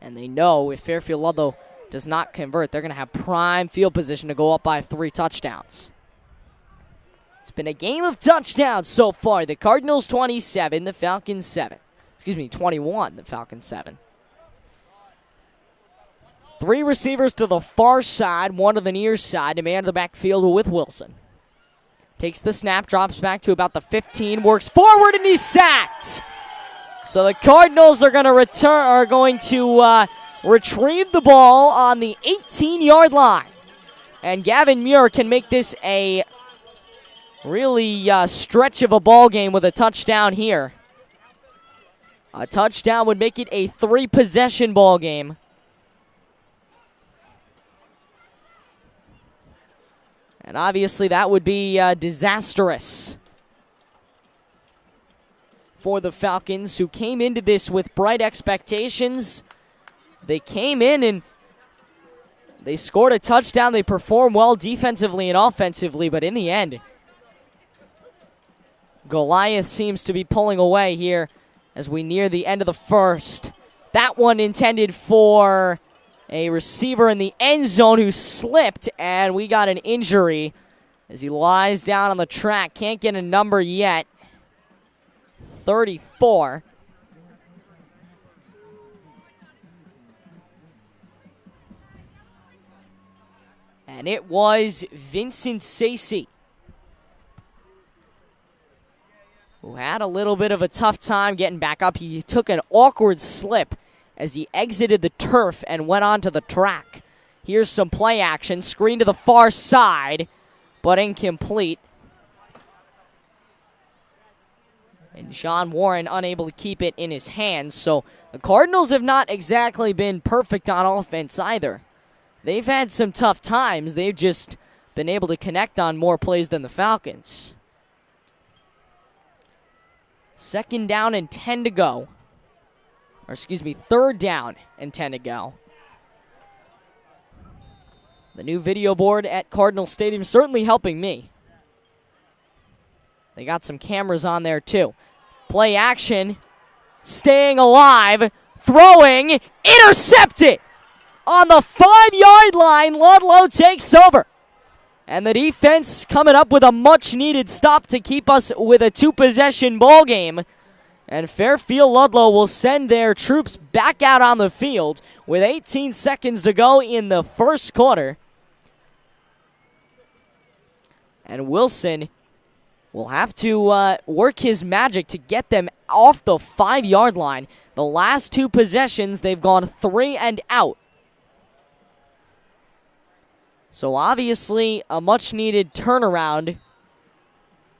And they know if Fairfield Ludlowe does not convert, they're going to have prime field position to go up by 3 touchdowns. It's been a game of touchdowns so far. The Cardinals 27, the Falcons 7. 21, the Falcons 7. 3 receivers to the far side, 1 to the near side to man the backfield with Wilson. Takes the snap, drops back to about the 15, works forward, and he's sacked. So the Cardinals are going to retrieve the ball on the 18-yard line. And Gavin Muir can make this a really stretch of a ball game with a touchdown here. A touchdown would make it a 3-possession ball game. And obviously that would be disastrous for the Falcons, who came into this with bright expectations. They came in and They scored a touchdown. They performed well defensively and offensively, but in the end, Goliath seems to be pulling away here as we near the end of the first. That one intended for a receiver in the end zone who slipped, and we got an injury as he lies down on the track. Can't get a number yet. 34. And it was Vincent Sacy, who had a little bit of a tough time getting back up. He took an awkward slip as he exited the turf and went onto the track. Here's some play action. Screen to the far side, but incomplete. And Sean Warren unable to keep it in his hands. So the Cardinals have not exactly been perfect on offense either. They've had some tough times. They've just been able to connect on more plays than the Falcons. 2nd down and 10 to go. Or excuse me, 3rd down and 10 to go. The new video board at Cardinal Stadium certainly helping me. They got some cameras on there too. Play action. Staying alive. Throwing. Intercepted! On the 5-yard line, Ludlowe takes over. And the defense coming up with a much-needed stop to keep us with a 2-possession ball game. And Fairfield Ludlowe will send their troops back out on the field with 18 seconds to go in the first quarter. And Wilson will have to work his magic to get them off the 5-yard line. The last 2 possessions, they've gone 3 and out. So obviously, a much-needed turnaround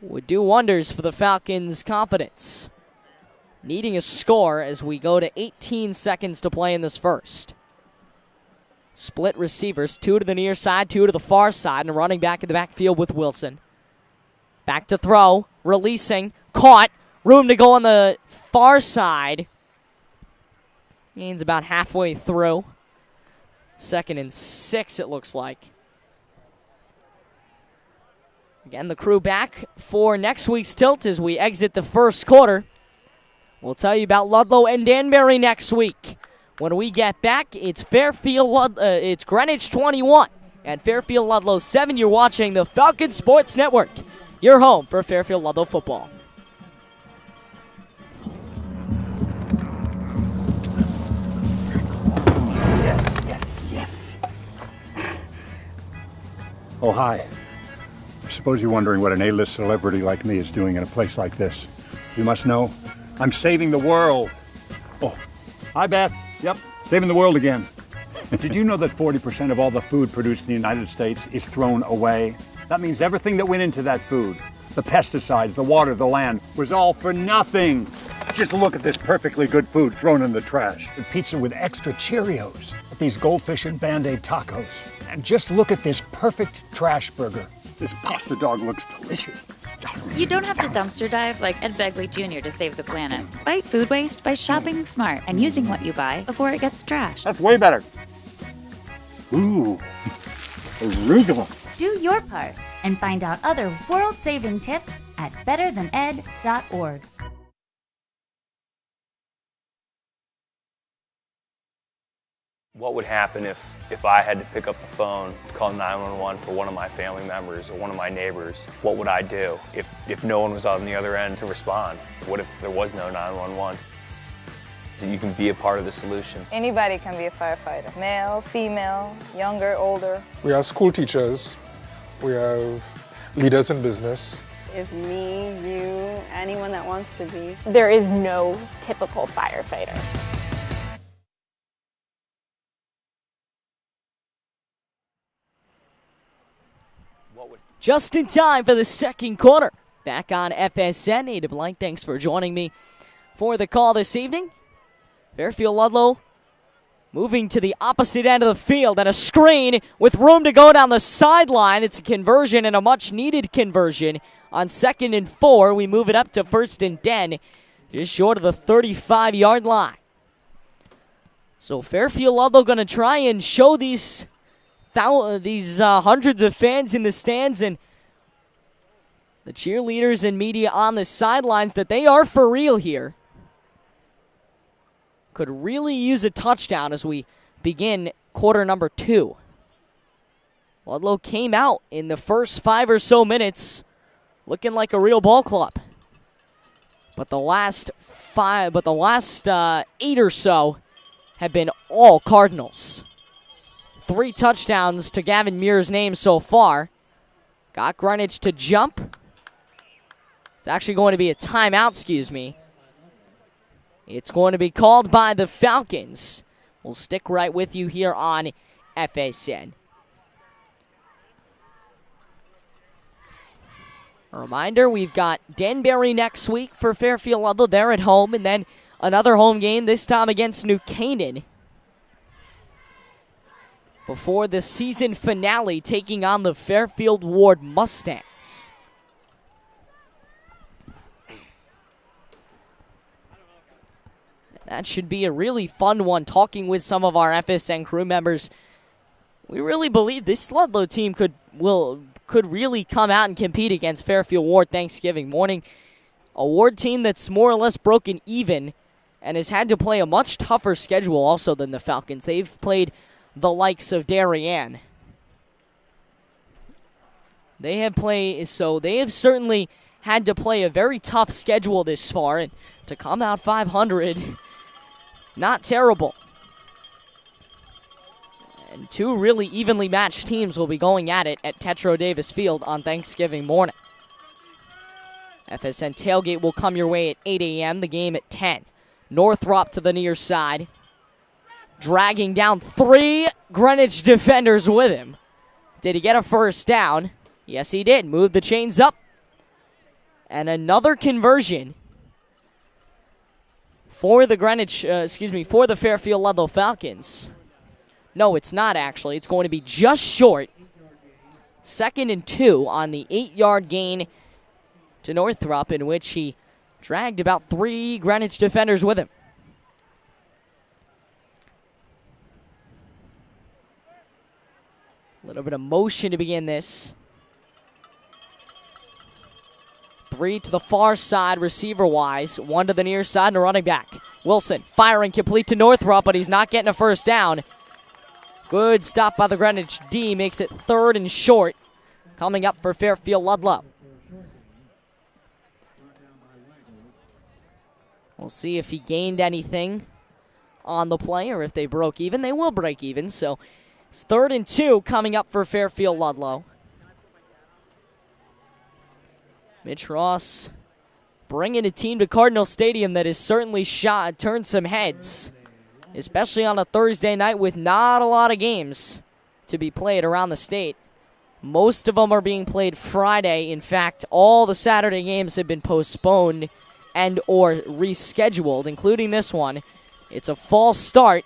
would do wonders for the Falcons' confidence. Needing a score as we go to 18 seconds to play in this first. Split receivers, 2 to the near side, 2 to the far side, and running back in the backfield with Wilson. Back to throw, releasing, caught, room to go on the far side. Gains about halfway through. 2nd and 6, it looks like. Again, the crew back for next week's tilt as we exit the first quarter. We'll tell you about Ludlowe and Danbury next week. When we get back, it's it's Greenwich 21 and Fairfield Ludlowe 7. You're watching the Falcons Sports Network, your home for Fairfield Ludlowe football.
Yes. Oh, hi. I suppose you're wondering what an A-list celebrity like me is doing in a place like this. You must know, I'm saving the world. Oh, hi, Beth. Yep, saving the world again. Did you know that 40% of all the food produced in the United States is thrown away? That means everything that went into that food, the pesticides, the water, the land, was all for nothing. Just look at this perfectly good food thrown in the trash.
The pizza with extra Cheerios, these goldfish and Band-Aid tacos. And just look at this perfect trash burger.
This pasta dog looks delicious.
You don't have to dumpster dive like Ed Begley Jr. to save the planet. Fight food waste by shopping smart and using what you buy before it gets trashed.
That's way better. Ooh, arugula.
Do your part and find out other world-saving tips at betterthaned.org.
What would happen if I had to pick up the phone, call 911 for one of my family members or one of my neighbors? What would I do if no one was on the other end to respond? What if there was no 911? So you can be a part of the solution.
Anybody can be a firefighter. Male, female, younger, older.
We have school teachers. We have leaders in business.
Is me, you, anyone that wants to be.
There is no typical firefighter.
Just in time for the second quarter. Back on FSN. Ada Blank, thanks for joining me for the call this evening. Fairfield Ludlowe moving to the opposite end of the field and a screen with room to go down the sideline. It's a conversion and a much-needed conversion. On 2nd and 4, we move it up to 1st and 10, just short of the 35-yard line. So Fairfield Ludlowe going to try and show these hundreds of fans in the stands and the cheerleaders and media on the sidelines that they are for real here. Could really use a touchdown as we begin quarter number 2. Ludlowe came out in the first 5 or so minutes looking like a real ball club. But the last 8 or so have been all Cardinals. 3 touchdowns to Gavin Muir's name so far. Got Greenwich to jump. It's actually going to be a timeout, excuse me. It's going to be called by the Falcons. We'll stick right with you here on FSN. A reminder, we've got Danbury next week for Fairfield Ludlowe. They're at home, and then another home game, this time against New Canaan, before the season finale, taking on the Fairfield Ward Mustangs. That should be a really fun one. Talking with some of our FSN crew members, we really believe this Ludlowe team could really come out and compete against Fairfield Ward Thanksgiving morning. A Ward team that's more or less broken even and has had to play a much tougher schedule also than the Falcons. They've played the likes of Darien. They have certainly had to play a very tough schedule this far, and to come out 500, not terrible. And 2 really evenly matched teams will be going at it at Tetro Davis Field on Thanksgiving morning. FSN Tailgate will come your way at 8 a.m., the game at 10. Northrop to the near side, dragging down 3 Greenwich defenders with him. Did he get a first down? Yes, he did. Moved the chains up. And another conversion for the for the Fairfield Ludlowe Falcons. No, it's not actually. It's going to be just short. 2nd and 2 on the 8-yard gain to Northrop, in which he dragged about 3 Greenwich defenders with him. A little bit of motion to begin this. 3 to the far side, receiver-wise. 1 to the near side and a running back. Wilson firing complete to Northrop, but he's not getting a first down. Good stop by the Greenwich D. Makes it 3rd and short. Coming up for Fairfield Ludlowe. We'll see if he gained anything on the play or if they broke even. They will break even, so it's 3rd and 2 coming up for Fairfield Ludlowe. Mitch Ross bringing a team to Cardinal Stadium that has certainly turned some heads, especially on a Thursday night with not a lot of games to be played around the state. Most of them are being played Friday. In fact, all the Saturday games have been postponed and or rescheduled, including this one. It's a false start.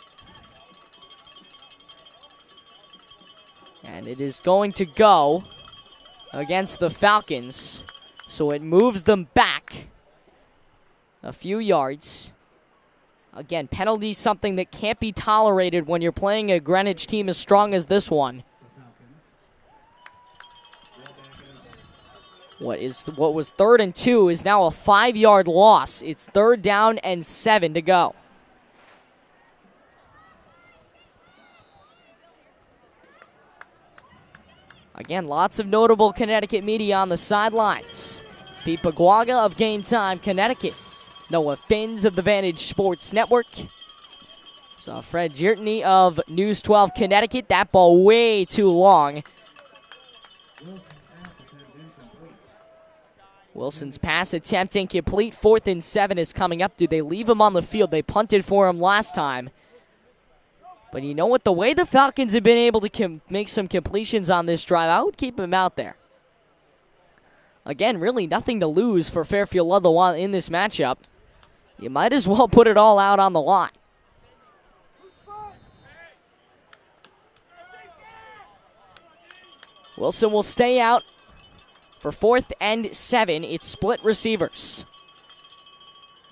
And it is going to go against the Falcons. So it moves them back a few yards. Again, penalty, something that can't be tolerated when you're playing a Greenwich team as strong as this one. What was 3rd and 2 is now a 5-yard loss. It's 3rd down and 7 to go. Again, lots of notable Connecticut media on the sidelines. Pete Paguaga of Game Time Connecticut. Noah Fins of the Vantage Sports Network. So Fred Jertney of News 12 Connecticut. That ball way too long. Wilson's pass attempt incomplete. 4th and 7 is coming up. Do they leave him on the field? They punted for him last time. But you know what? The way the Falcons have been able to make some completions on this drive, I would keep him out there. Again, really nothing to lose for Fairfield Ludlowe in this matchup. You might as well put it all out on the line. Wilson will stay out for 4th and 7. It's split receivers.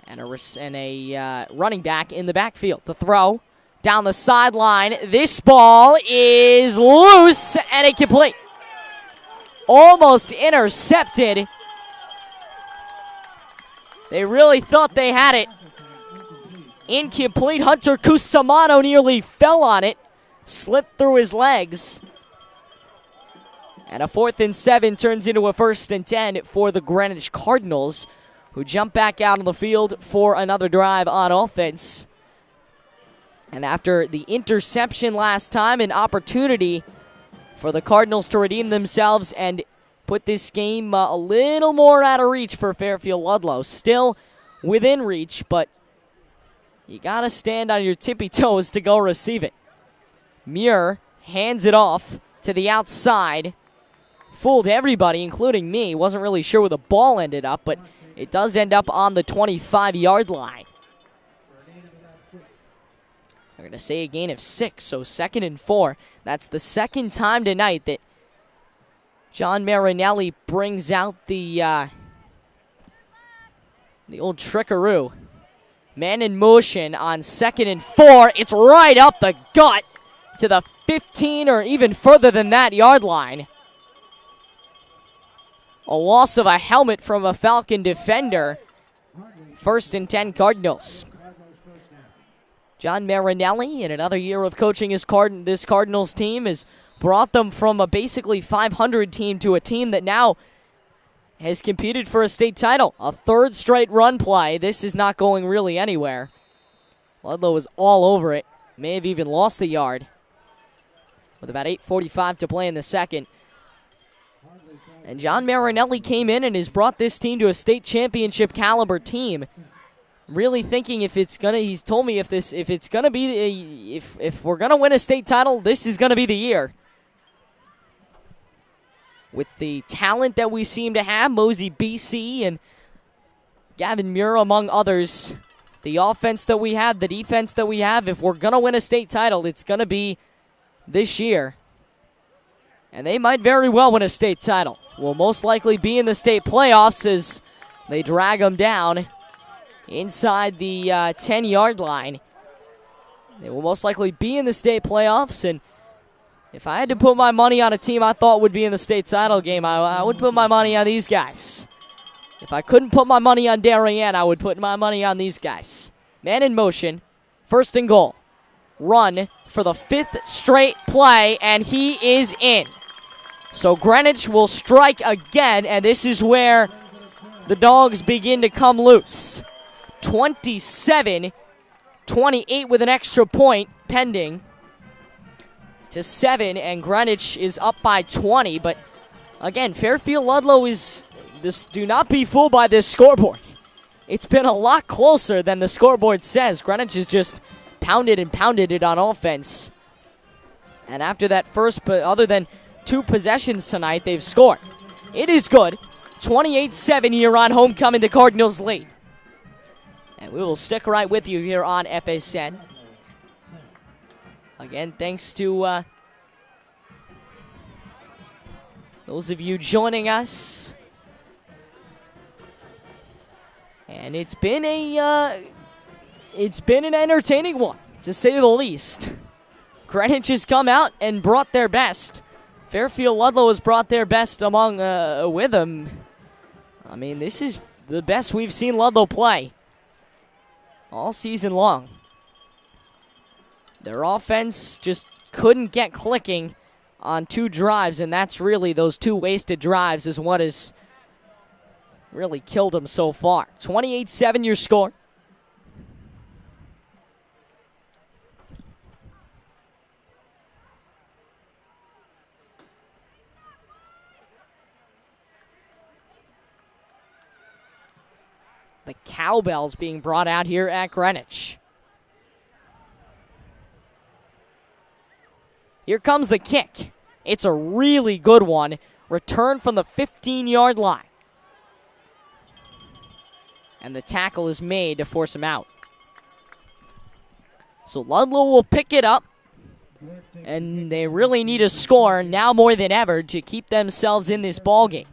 And a running back in the backfield to throw. down the sideline. This ball is loose and incomplete. Almost intercepted. They really thought they had it. Incomplete. Hunter Cusimano nearly fell on it. Slipped through his legs. And a 4th and 7 turns into a 1st and 10 for the Greenwich Cardinals, who jump back out on the field for another drive on offense. And after the interception last time, an opportunity for the Cardinals to redeem themselves and put this game a little more out of reach for Fairfield Ludlowe. Still within reach, but you got to stand on your tippy toes to go receive it. Muir hands it off to the outside. Fooled everybody, including me. Wasn't really sure where the ball ended up, but it does end up on the 25-yard line. They're going to say a gain of 6, so 2nd and 4. That's the second time tonight that John Marinelli brings out the old trickaroo. Man in motion on 2nd and 4. It's right up the gut to the 15 or even further than that yard line. A loss of a helmet from a Falcon defender. 1st and 10 Cardinals. John Marinelli, in another year of coaching this Cardinals team, has brought them from a basically 500 team to a team that now has competed for a state title. A 3rd straight run play. This is not going really anywhere. Ludlowe was all over it. May have even lost the yard. With about 8:45 to play in the second. And John Marinelli came in and has brought this team to a state championship caliber team. Really thinking he's told me if we're gonna win a state title, this is gonna be the year. With the talent that we seem to have, Mosey BC and Gavin Muir among others, the offense that we have, the defense that we have, if we're gonna win a state title, it's gonna be this year. And they might very well win a state title. Will most likely be in the state playoffs as they drag them down inside the 10-yard line. They will most likely be in the state playoffs, and if I had to put my money on a team I thought would be in the state title game, I would put my money on these guys. If I couldn't put my money on Darien, I would put my money on these guys. Man in motion, 1st and goal. Run for the 5th straight play, and he is in. So Greenwich will strike again, and this is where the dogs begin to come loose. 27-28 with an extra point pending to 7, and Greenwich is up by 20. But again, Fairfield Ludlowe is this. Do not be fooled by this scoreboard. It's been a lot closer than the scoreboard says. Greenwich has just pounded and pounded it on offense. And after that first, but other than 2 possessions tonight, they've scored. It is good. 28-7 here on homecoming. The Cardinals lead. And we will stick right with you here on FSN. Again, thanks to those of you joining us. And it's been an entertaining one, to say the least. Greenwich has come out and brought their best. Fairfield Ludlowe has brought their best along with them. I mean, this is the best we've seen Ludlowe play all season long. Their offense just couldn't get clicking on 2 drives, and that's really those 2 wasted drives is what has really killed them so far. 28-7 your score. The cowbells being brought out here at Greenwich. Here comes the kick. It's a really good one. Return from the 15-yard line. And the tackle is made to force him out. So Ludlowe will pick it up. And they really need a score now more than ever to keep themselves in this ballgame.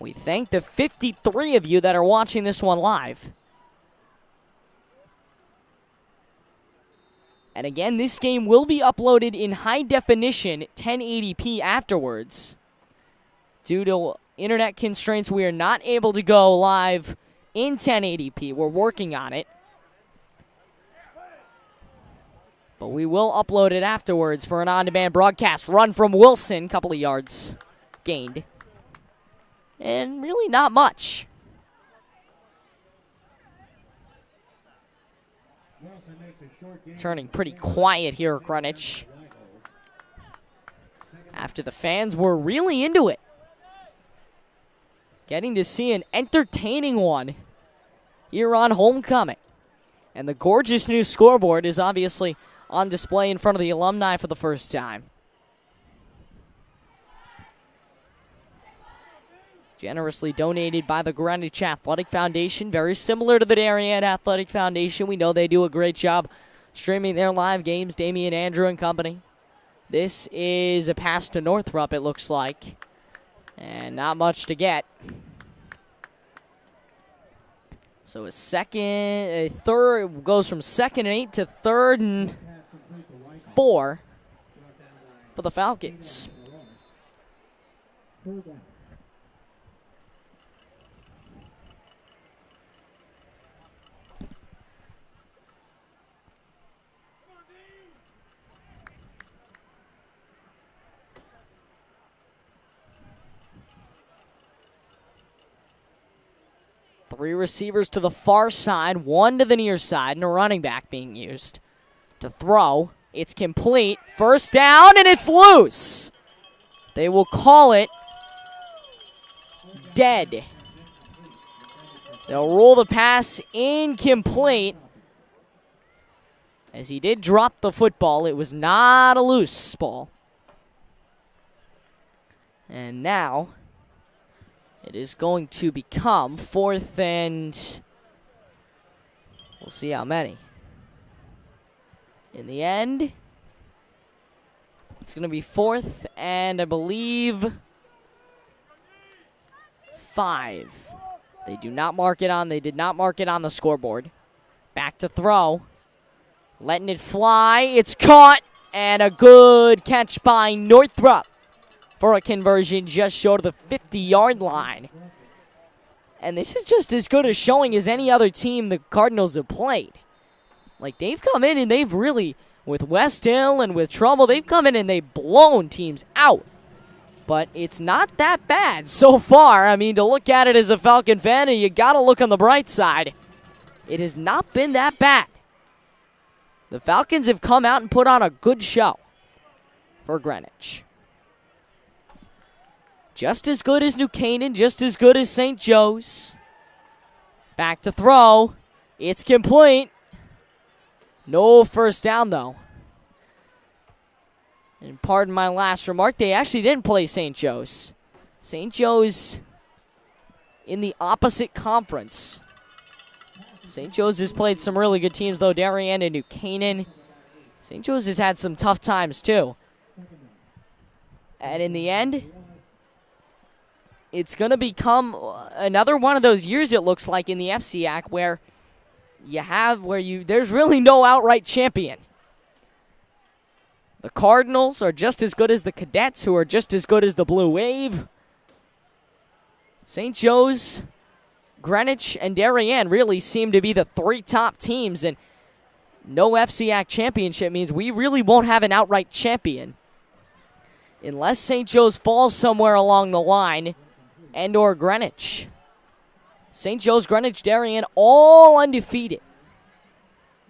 We thank the 53 of you that are watching this one live. And again, this game will be uploaded in high definition 1080p afterwards. Due to internet constraints, we are not able to go live in 1080p. We're working on it. But we will upload it afterwards for an on-demand broadcast. Run from Wilson, couple of yards gained. And really not much. Turning pretty quiet here at Greenwich. After the fans were really into it. Getting to see an entertaining one here on homecoming. And the gorgeous new scoreboard is obviously on display in front of the alumni for the first time. Generously donated by the Greenwich Athletic Foundation. Very similar to the Darien Athletic Foundation. We know they do a great job streaming their live games. Damian, Andrew, and company. This is a pass to Northrop, it looks like. And not much to get. So a third goes from 2nd and 8 to 3rd and 4 for the Falcons. Three receivers to the far side, one to the near side, and a running back being used to throw. It's complete. First down, and it's loose. They will call it dead. They'll roll the pass incomplete. As he did drop the football, it was not a loose ball. And now it is going to become 4th and we'll see how many. In the end, it's going to be 4th and I believe 5. They do not mark it on. They did not mark it on the scoreboard. Back to throw. Letting it fly. It's caught. And a good catch by Northrop for a conversion just short of the 50-yard line. And this is just as good a showing as any other team the Cardinals have played. Like, they've come in and they've really, with West Hill and with Trouble, they've come in and they've blown teams out. But it's not that bad so far. I mean, to look at it as a Falcon fan, you got to look on the bright side. It has not been that bad. The Falcons have come out and put on a good show for Greenwich. Just as good as New Canaan, just as good as St. Joe's. Back to throw. It's complete. No first down, though. And pardon my last remark, they actually didn't play St. Joe's. St. Joe's in the opposite conference. St. Joe's has played some really good teams, though. Darien and New Canaan. St. Joe's has had some tough times, too. And in the end, it's going to become another one of those years, it looks like, in the FCAC where there's really no outright champion. The Cardinals are just as good as the Cadets, who are just as good as the Blue Wave. St. Joe's, Greenwich, and Darien really seem to be the 3 top teams, and no FCAC championship means we really won't have an outright champion unless St. Joe's falls somewhere along the line and or Greenwich. St. Joe's, Greenwich, Darien, all undefeated.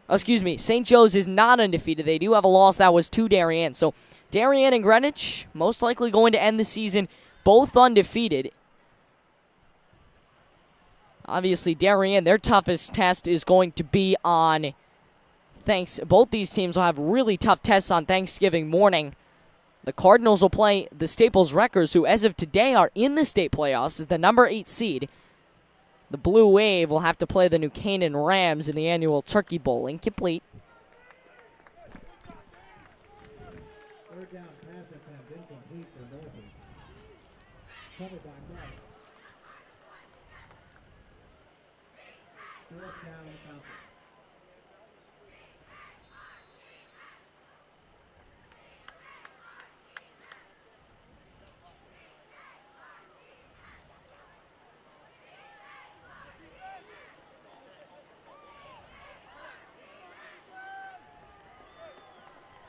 Excuse me, St. Joe's is not undefeated. They do have a loss that was to Darien. So Darien and Greenwich most likely going to end the season both undefeated. Obviously, Darien, their toughest test is going to be on both these teams will have really tough tests on Thanksgiving morning. The Cardinals will play the Staples Wreckers, who as of today are in the state playoffs as the number 8 seed. The Blue Wave will have to play the New Canaan Rams in the annual Turkey Bowl. Incomplete.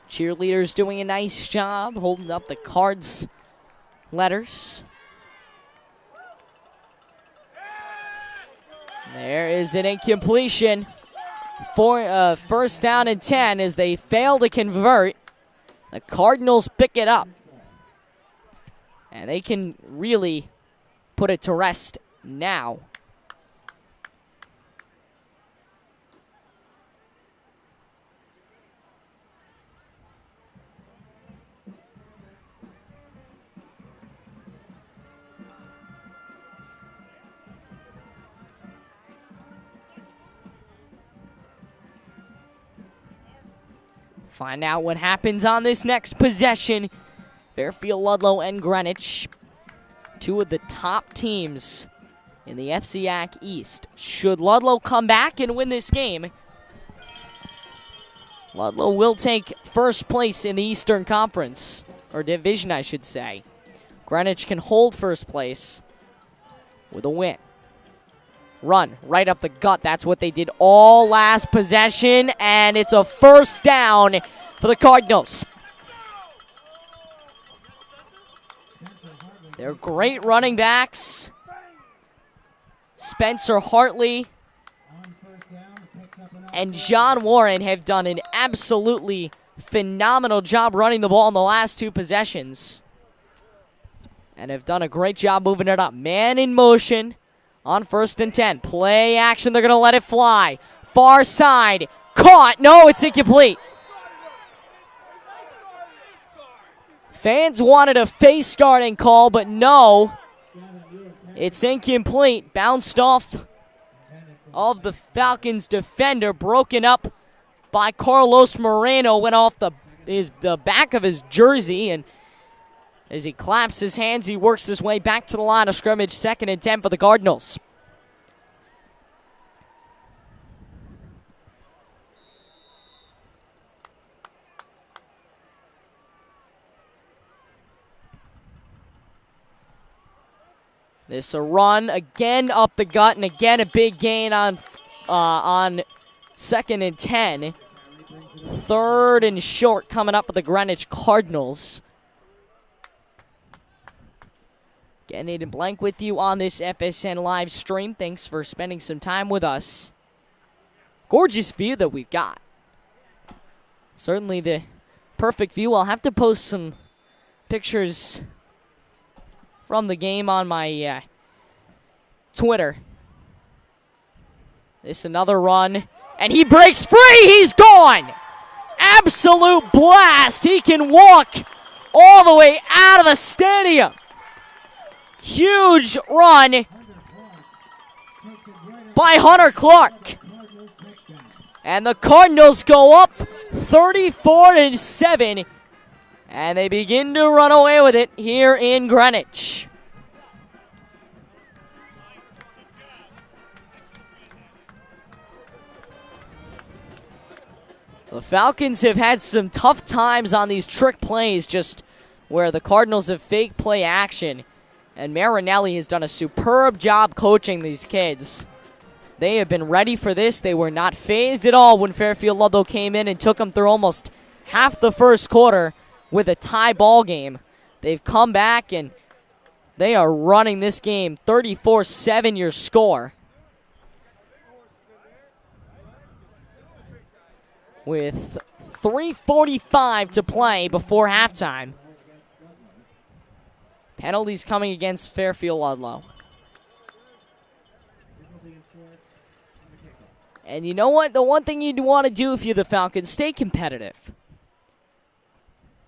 Cheerleaders doing a nice job holding up the Cards letters. There is an incompletion for first down and 10 as they fail to convert. The Cardinals pick it up. And they can really put it to rest now. Find out what happens on this next possession. Fairfield, Ludlowe, and Greenwich, two of the top teams in the FCAC East. Should Ludlowe come back and win this game, Ludlowe will take first place in the Eastern Conference, or division, I should say. Greenwich can hold first place with a win. Run right up the gut. That's what they did all last possession, and it's a first down for the Cardinals. They're great running backs. Spencer Hartley and John Warren have done an absolutely phenomenal job running the ball in the last two possessions, and have done a great job moving it up. Man in motion. On first and 10, play action, they're going to let it fly. Far side, caught, no, it's incomplete. Fans wanted a face guarding call, but no, it's incomplete. Bounced off of the Falcons defender, broken up by Carlos Moreno, went off the back of his jersey, and as he claps his hands, he works his way back to the line of scrimmage. 2nd and 10 for the Cardinals. This a run, again up the gut, and again a big gain on 2nd and 10. 3rd and short coming up for the Greenwich Cardinals. Getting it in blank with you on this FSN live stream. Thanks for spending some time with us. Gorgeous view that we've got. Certainly the perfect view. I'll have to post some pictures from the game on my Twitter. This another run, and he breaks free. He's gone. Absolute blast. He can walk all the way out of the stadium. Huge run by Hunter Clark. And the Cardinals go up 34-7. And they begin to run away with it here in Greenwich. The Falcons have had some tough times on these trick plays, just where the Cardinals have fake play action. And Marinelli has done a superb job coaching these kids. They have been ready for this. They were not fazed at all when Fairfield Ludlowe came in and took them through almost half the first quarter with a tie ball game. They've come back and they are running this game 34-7 your score. With 3:45 to play before halftime. Penalties coming against Fairfield Ludlowe. And you know what? The one thing you'd want to do if you're the Falcons, stay competitive.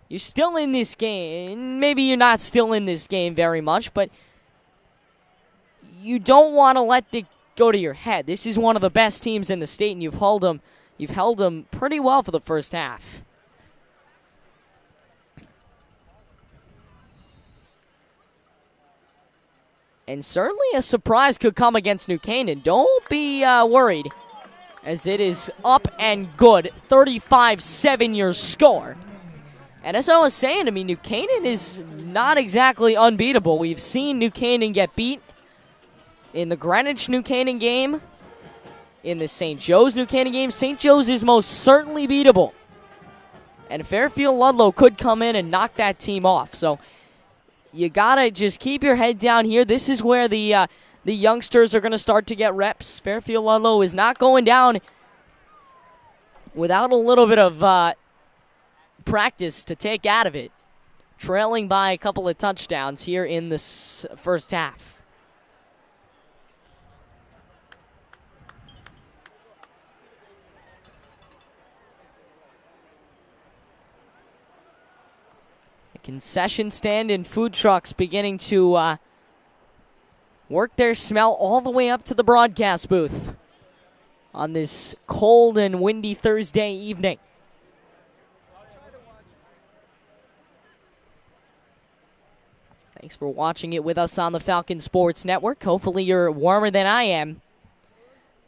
You're still in this game. Maybe you're not still in this game very much, but you don't want to let it go to your head. This is one of the best teams in the state, and you've held them pretty well for the first half. And certainly a surprise could come against New Canaan. Don't be worried, as it is up and good. 35-7 your score. And as I was saying, I mean, New Canaan is not exactly unbeatable. We've seen New Canaan get beat in the Greenwich New Canaan game, in the St. Joe's New Canaan game. St. Joe's is most certainly beatable. And Fairfield Ludlowe could come in and knock that team off. So you got to just keep your head down here. This is where the youngsters are going to start to get reps. Fairfield Ludlowe is not going down without a little bit of practice to take out of it, trailing by a couple of touchdowns here in this first half. The concession stand and food trucks beginning to work their smell all the way up to the broadcast booth on this cold and windy Thursday evening. Thanks for watching it with us on the Falcons Sports Network. Hopefully you're warmer than I am.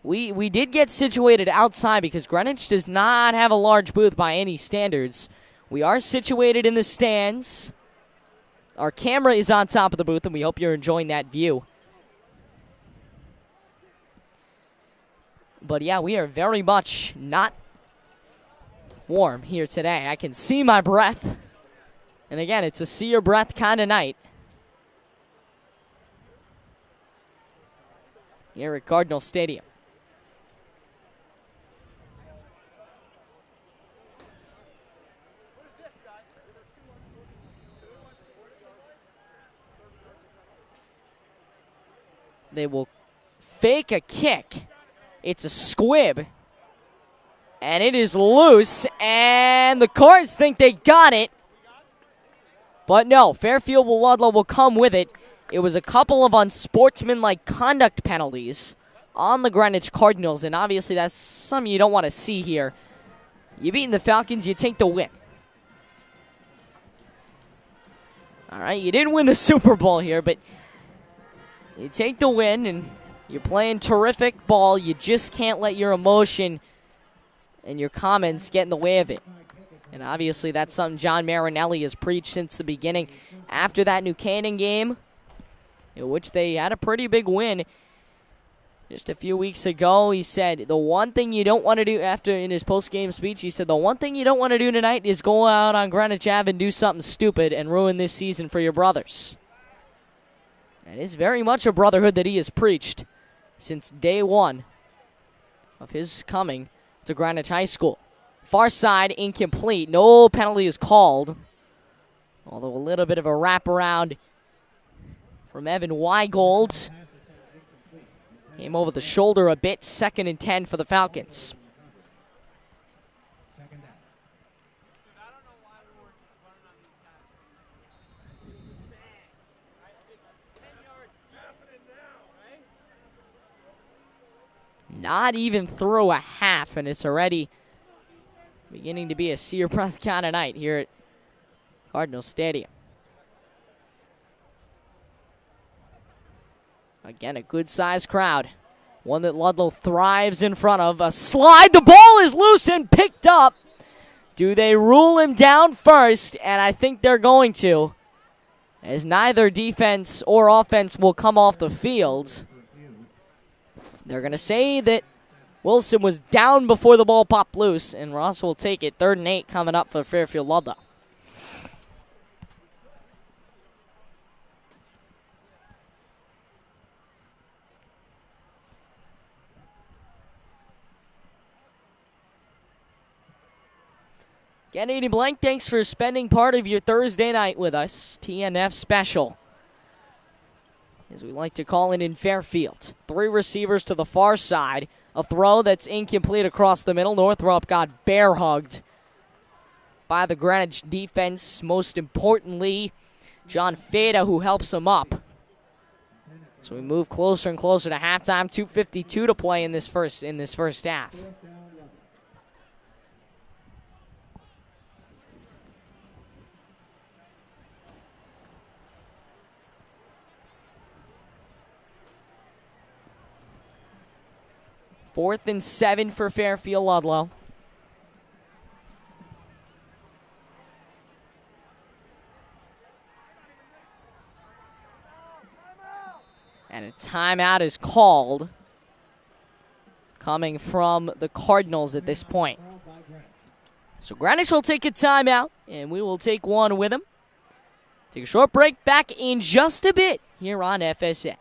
We did get situated outside because Greenwich does not have a large booth by any standards. We are situated in the stands. Our camera is on top of the booth, and we hope you're enjoying that view. But yeah, we are very much not warm here today. I can see my breath. And again, it's a see your breath kind of night here at Cardinals Stadium. They will fake a kick. It's a squib. And it is loose. And the Cards think they got it. But no, Fairfield Ludlowe will come with it. It was a couple of unsportsmanlike conduct penalties on the Greenwich Cardinals. And obviously that's something you don't want to see here. You're beating the Falcons, you take the win. All right, you didn't win the Super Bowl here, but you take the win, and you're playing terrific ball. You just can't let your emotion and your comments get in the way of it. And obviously that's something John Marinelli has preached since the beginning. After that New Canaan game, in which they had a pretty big win just a few weeks ago, he said the one thing you don't want to do in his post-game speech, he said the one thing you don't want to do tonight is go out on Greenwich Ave and do something stupid and ruin this season for your brothers. And it's very much a brotherhood that he has preached since day one of his coming to Greenwich High School. Far side, incomplete. No penalty is called. Although a little bit of a wraparound from Evan Weigold. Came over the shoulder a bit. 2nd and 10 for the Falcons. Not even through a half, and it's already beginning to be a see your breath kind of night here at Cardinals Stadium. Again, a good-sized crowd. One that Ludlowe thrives in front of. A slide. The ball is loose and picked up. Do they rule him down first? And I think they're going to, as neither defense or offense will come off the field. They're going to say that Wilson was down before the ball popped loose, and Ross will take it. 3rd and 8 coming up for Fairfield Ludlowe. Kennedy Blank, thanks for spending part of your Thursday night with us. TNF special, as we like to call it in Fairfield. 3 receivers to the far side. A throw that's incomplete across the middle. Northrop got bear hugged by the Greenwich defense. Most importantly, John Feda, who helps him up. So we move closer and closer to halftime. 2:52 to play in this first half. 4th and 7 for Fairfield Ludlowe. And a timeout is called, coming from the Cardinals at this point. So Greenwich will take a timeout, and we will take one with him. Take a short break, back in just a bit here on FSN.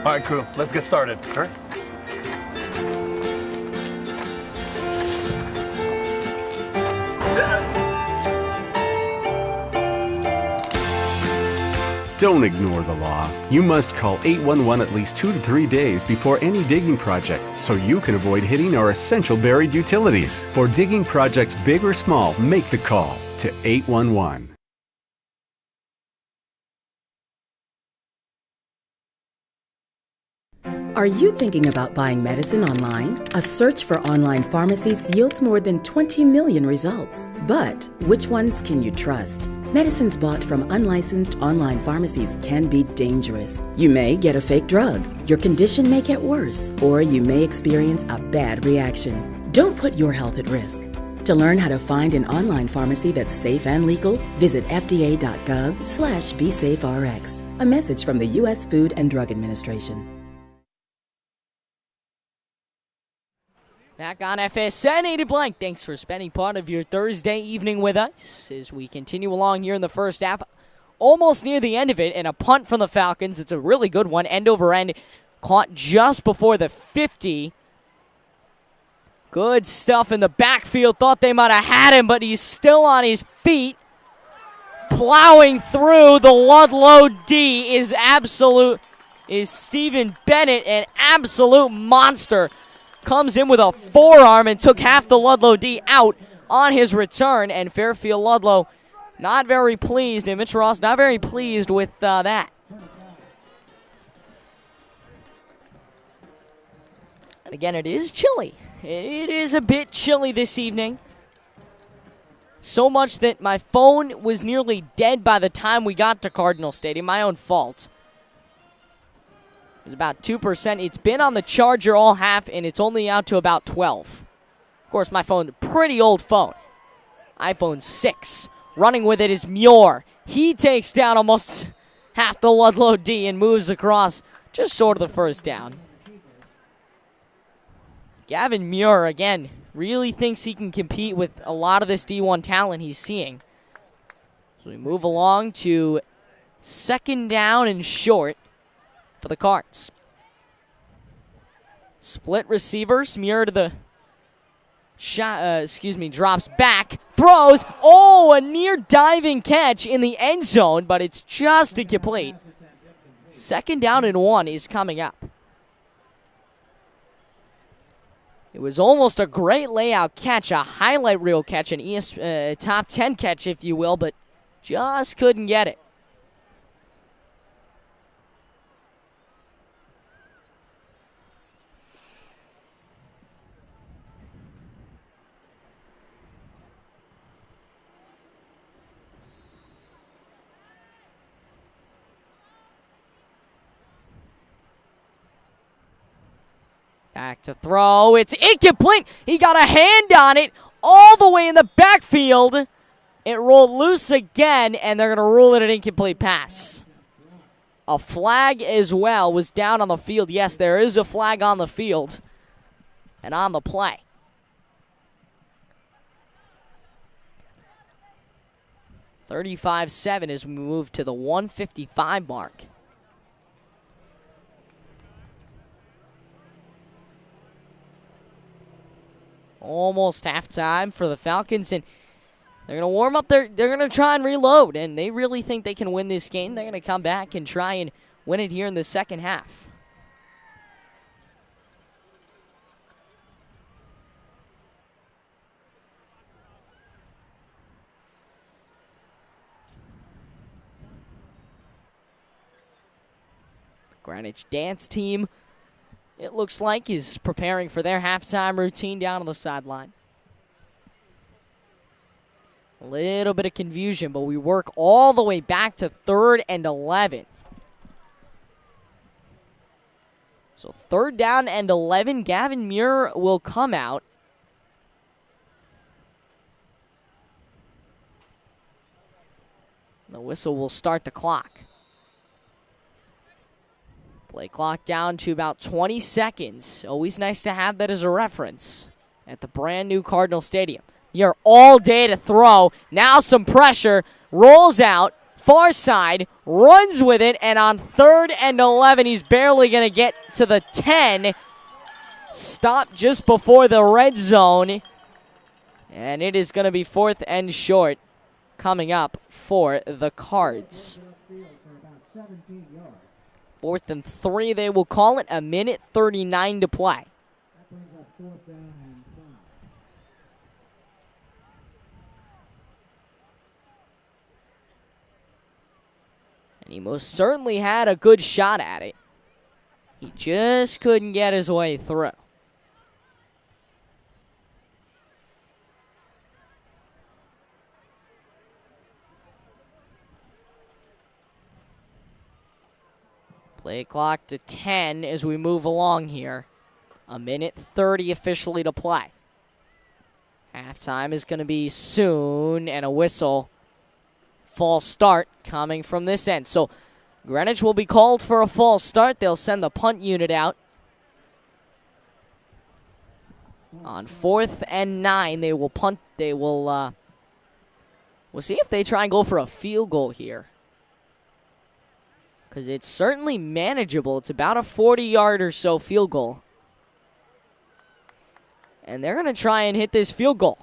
All right, crew, let's get started. All right.
Don't ignore the law. You must call 811 at least 2 to 3 days before any digging project so you can avoid hitting our essential buried utilities. For digging projects big or small, make the call to 811.
Are you thinking about buying medicine online? A search for online pharmacies yields more than 20 million results. But which ones can you trust? Medicines bought from unlicensed online pharmacies can be dangerous. You may get a fake drug, your condition may get worse, or you may experience a bad reaction. Don't put your health at risk. To learn how to find an online pharmacy that's safe and legal, visit fda.gov/BeSafeRx. A message from the U.S. Food and Drug Administration.
Back on FSN, Aiden Blank. Thanks for spending part of your Thursday evening with us as we continue along here in the first half. Almost near the end of it, and a punt from the Falcons. It's a really good one, end over end, caught just before the 50. Good stuff in the backfield. Thought they might have had him, but he's still on his feet. Plowing through the Ludlowe D is Stephen Bennett, an absolute monster. Comes in with a forearm and took half the Ludlowe D out on his return, and Fairfield Ludlowe not very pleased, and Mitch Ross not very pleased with that. And again, it is chilly. It is a bit chilly this evening. So much that my phone was nearly dead by the time we got to Cardinal Stadium. My own fault. It was about 2%. It's been on the charger all half, and it's only out to about 12. Of course, my phone, pretty old phone. iPhone 6. Running with it is Muir. He takes down almost half the Ludlowe D and moves across just short of the first down. Gavin Muir, again, really thinks he can compete with a lot of this D1 talent he's seeing. So we move along to 2nd down and short for the Cards. Split receivers. Muir to the drops back, throws. Oh, a near diving catch in the end zone, but it's just incomplete. 2nd down and 1 is coming up. It was almost a great layout catch, a highlight reel catch, an top 10 catch, if you will, but just couldn't get it. Back to throw. It's incomplete. He got a hand on it all the way in the backfield. It rolled loose again, and they're going to rule it an incomplete pass. A flag as well was down on the field. Yes, there is a flag on the field and on the play. (35-7) as we move to the 155 mark. Almost halftime for the Falcons, and they're going to warm up. They're going to try and reload, and they really think they can win this game. They're going to come back and try and win it here in the second half. The Greenwich dance team, it looks like, is preparing for their halftime routine down on the sideline. A A little bit of confusion, but we work all the way back to 3rd and 11. So 3rd down and 11. Gavin Muir will come out. The whistle will start the clock. Play clock down to about 20 seconds. Always nice to have that as a reference at the brand new Cardinal Stadium. You're all day to throw. Now some pressure. Rolls out. Far side. Runs with it. And on 3rd and 11, he's barely going to get to the 10. Stopped just before the red zone. And it is going to be 4th and short coming up for the Cards. 4th and 3, they will call it. 1:39 to play. And he most certainly had a good shot at it. He just couldn't get his way through. Play clock to 10 as we move along here. 1:30 officially to play. Halftime is going to be soon, and a whistle. False start coming from this end. So Greenwich will be called for a false start. They'll send the punt unit out. On 4th and 9, they will punt. They will, we'll see if they try and go for a field goal here, because it's certainly manageable. It's about a 40-yard or so field goal. And they're going to try and hit this field goal.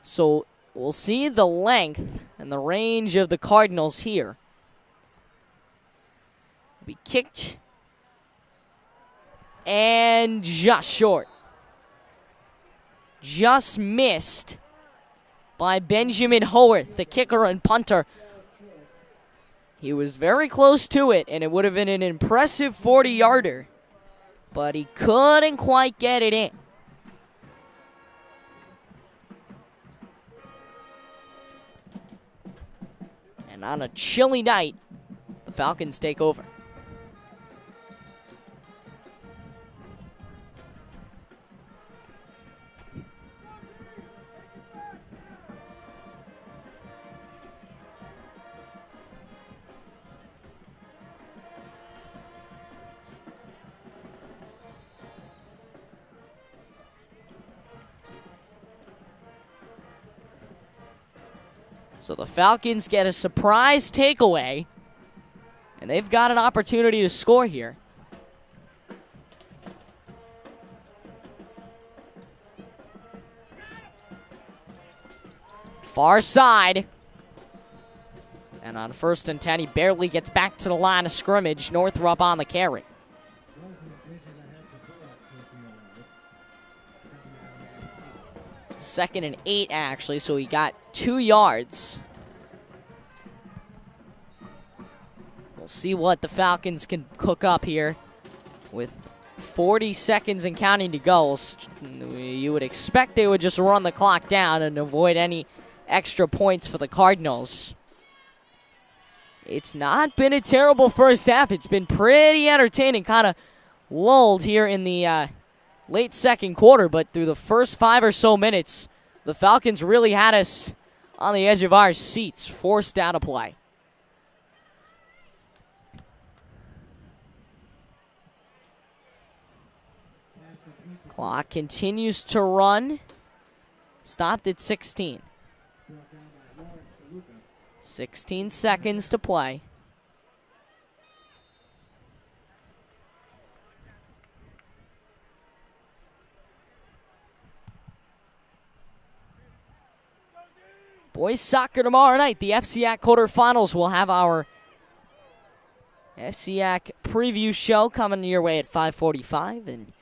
So we'll see the length and the range of the Cardinals here. Be kicked. And just short. Just missed by Benjamin Howarth, the kicker and punter. He was very close to it, and it would have been an impressive 40-yarder. But he couldn't quite get it in. And on a chilly night, the Falcons take over. So the Falcons get a surprise takeaway, and they've got an opportunity to score here. Far side. And on 1st and 10, he barely gets back to the line of scrimmage. Northrup on the carry. Second and 8, actually, so he got 2 yards. We'll see what the Falcons can cook up here with 40 seconds and counting to go. You would expect they would just run the clock down and avoid any extra points for the Cardinals. It's not been a terrible first half. It's been pretty entertaining, kind of lulled here in the late second quarter, but through the first 5 or so minutes, the Falcons really had us on the edge of our seats, forced out of play. Clock continues to run. Stopped at 16. 16 seconds to play. Boys soccer tomorrow night. The FCAC quarterfinals will have our FCAC preview show coming your way at 5:45 and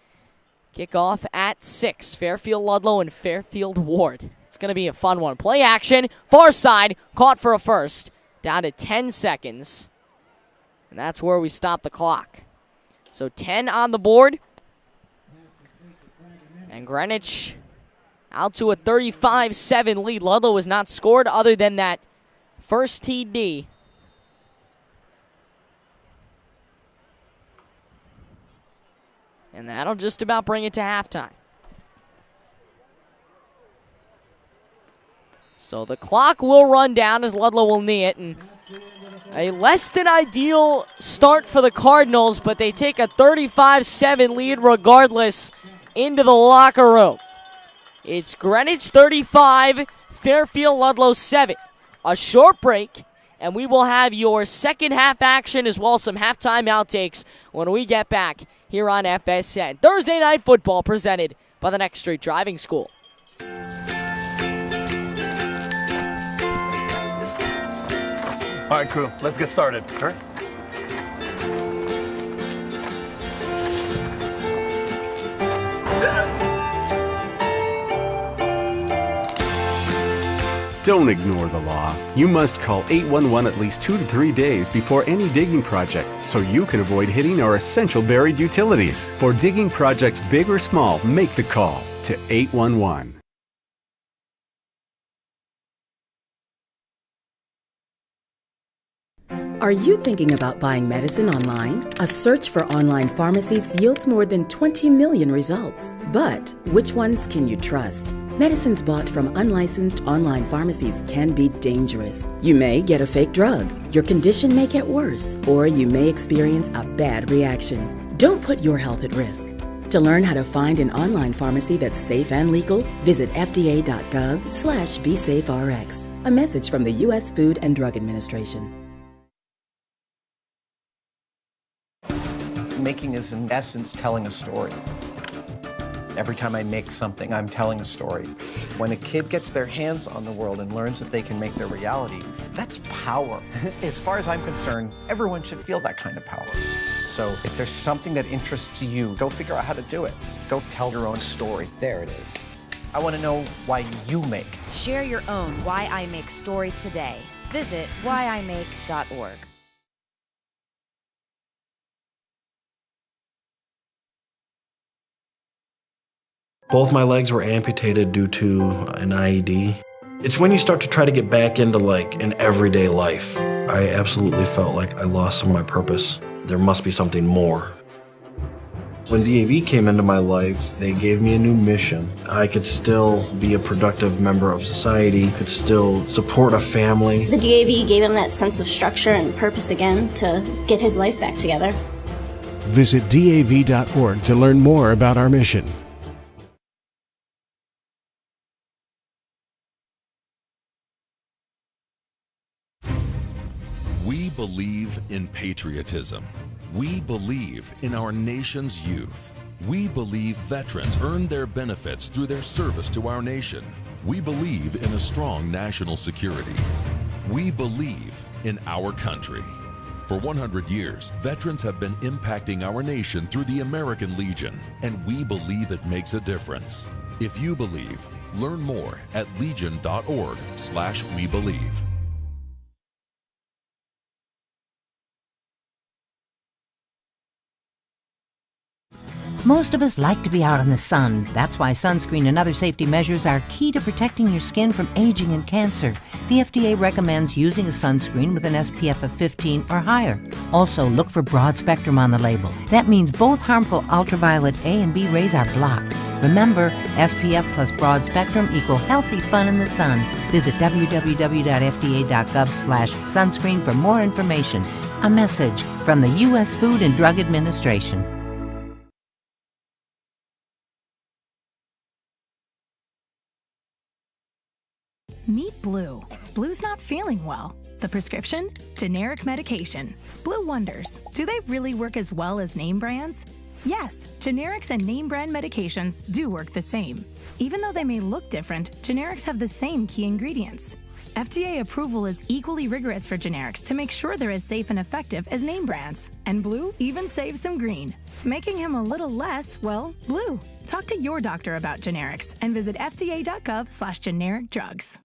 kickoff at 6. Fairfield, Ludlowe, and Fairfield Ward. It's going to be a fun one. Play action. Far side. Caught for a first. Down to 10 seconds. And that's where we stop the clock. So 10 on the board. And Greenwich out to a 35-7 lead. Ludlow has not scored other than that first TD. And that'll just about bring it to halftime. So the clock will run down as Ludlowe will knee it. And a less than ideal start for the Cardinals, but they take a 35-7 lead regardless into the locker room. It's Greenwich 35, Fairfield Ludlowe 7. A short break, and we will have your second half action as well as some halftime outtakes when we get back here on FSN. Thursday Night Football presented by the Next Street Driving School.
All right, crew, let's get started. All right.
Don't ignore the law. You must call 811 at least 2 to 3 days before any digging project so you can avoid hitting our essential buried utilities. For digging projects big or small, make the call to 811.
Are you thinking about buying medicine online? A search for online pharmacies yields more than 20 million results. But which ones can you trust? Medicines bought from unlicensed online pharmacies can be dangerous. You may get a fake drug, your condition may get worse, or you may experience a bad reaction. Don't put your health at risk. To learn how to find an online pharmacy that's safe and legal, visit fda.gov/BeSafeRx. A message from the U.S. Food and Drug Administration.
Making is, in essence, telling a story. Every time I make something, I'm telling a story. When a kid gets their hands on the world and learns that they can make their reality, that's power. As far as I'm concerned, everyone should feel that kind of power. So if there's something that interests you, go figure out how to do it. Go tell your own story. There it is. I want to know why you make.
Share your own Why I Make story today. Visit whyimake.org.
Both my legs were amputated due to an IED. It's when you start to try to get back into an everyday life. I absolutely felt like I lost some of my purpose. There must be something more. When DAV came into my life, they gave me a new mission. I could still be a productive member of society, could still support a family.
The DAV gave him that sense of structure and purpose again to get his life back together.
Visit DAV.org to learn more about our mission.
We believe in patriotism. We believe in our nation's youth. We believe veterans earn their benefits through their service to our nation. We believe in a strong national security. We believe in our country. For 100 years, veterans have been impacting our nation through the American Legion, and we believe it makes a difference. If you believe, learn more at legion.org/webelieve.
Most of us like to be out in the sun. That's why sunscreen and other safety measures are key to protecting your skin from aging and cancer. The FDA recommends using a sunscreen with an SPF of 15 or higher. Also, look for broad spectrum on the label. That means both harmful ultraviolet A and B rays are blocked. Remember, SPF plus broad spectrum equal healthy fun in the sun. Visit www.fda.gov/sunscreen for more information. A message from the U.S. Food and Drug Administration.
Meet Blue. Blue's not feeling well. The prescription? Generic medication. Blue wonders, do they really work as well as name brands? Yes, generics and name brand medications do work the same. Even though they may look different, generics have the same key ingredients. FDA approval is equally rigorous for generics to make sure they're as safe and effective as name brands. And Blue even saves some green, making him a little less, well, blue. Talk to your doctor about generics and visit fda.gov/generic drugs.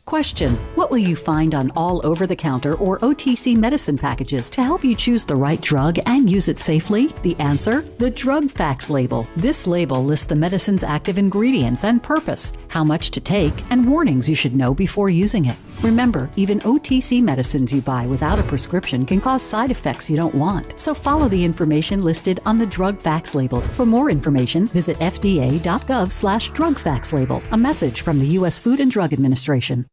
Question: what will you find on all over-the-counter or OTC medicine packages to help you choose the right drug and use it safely? The answer: the Drug Facts label. This label lists the medicine's active ingredients and purpose, how much to take, and warnings you should know before using it. Remember, even OTC medicines you buy without a prescription can cause side effects you don't want. So follow the information listed on the drug facts label. For more information, visit fda.gov/drug facts label. A message from the U.S. Food and Drug Administration.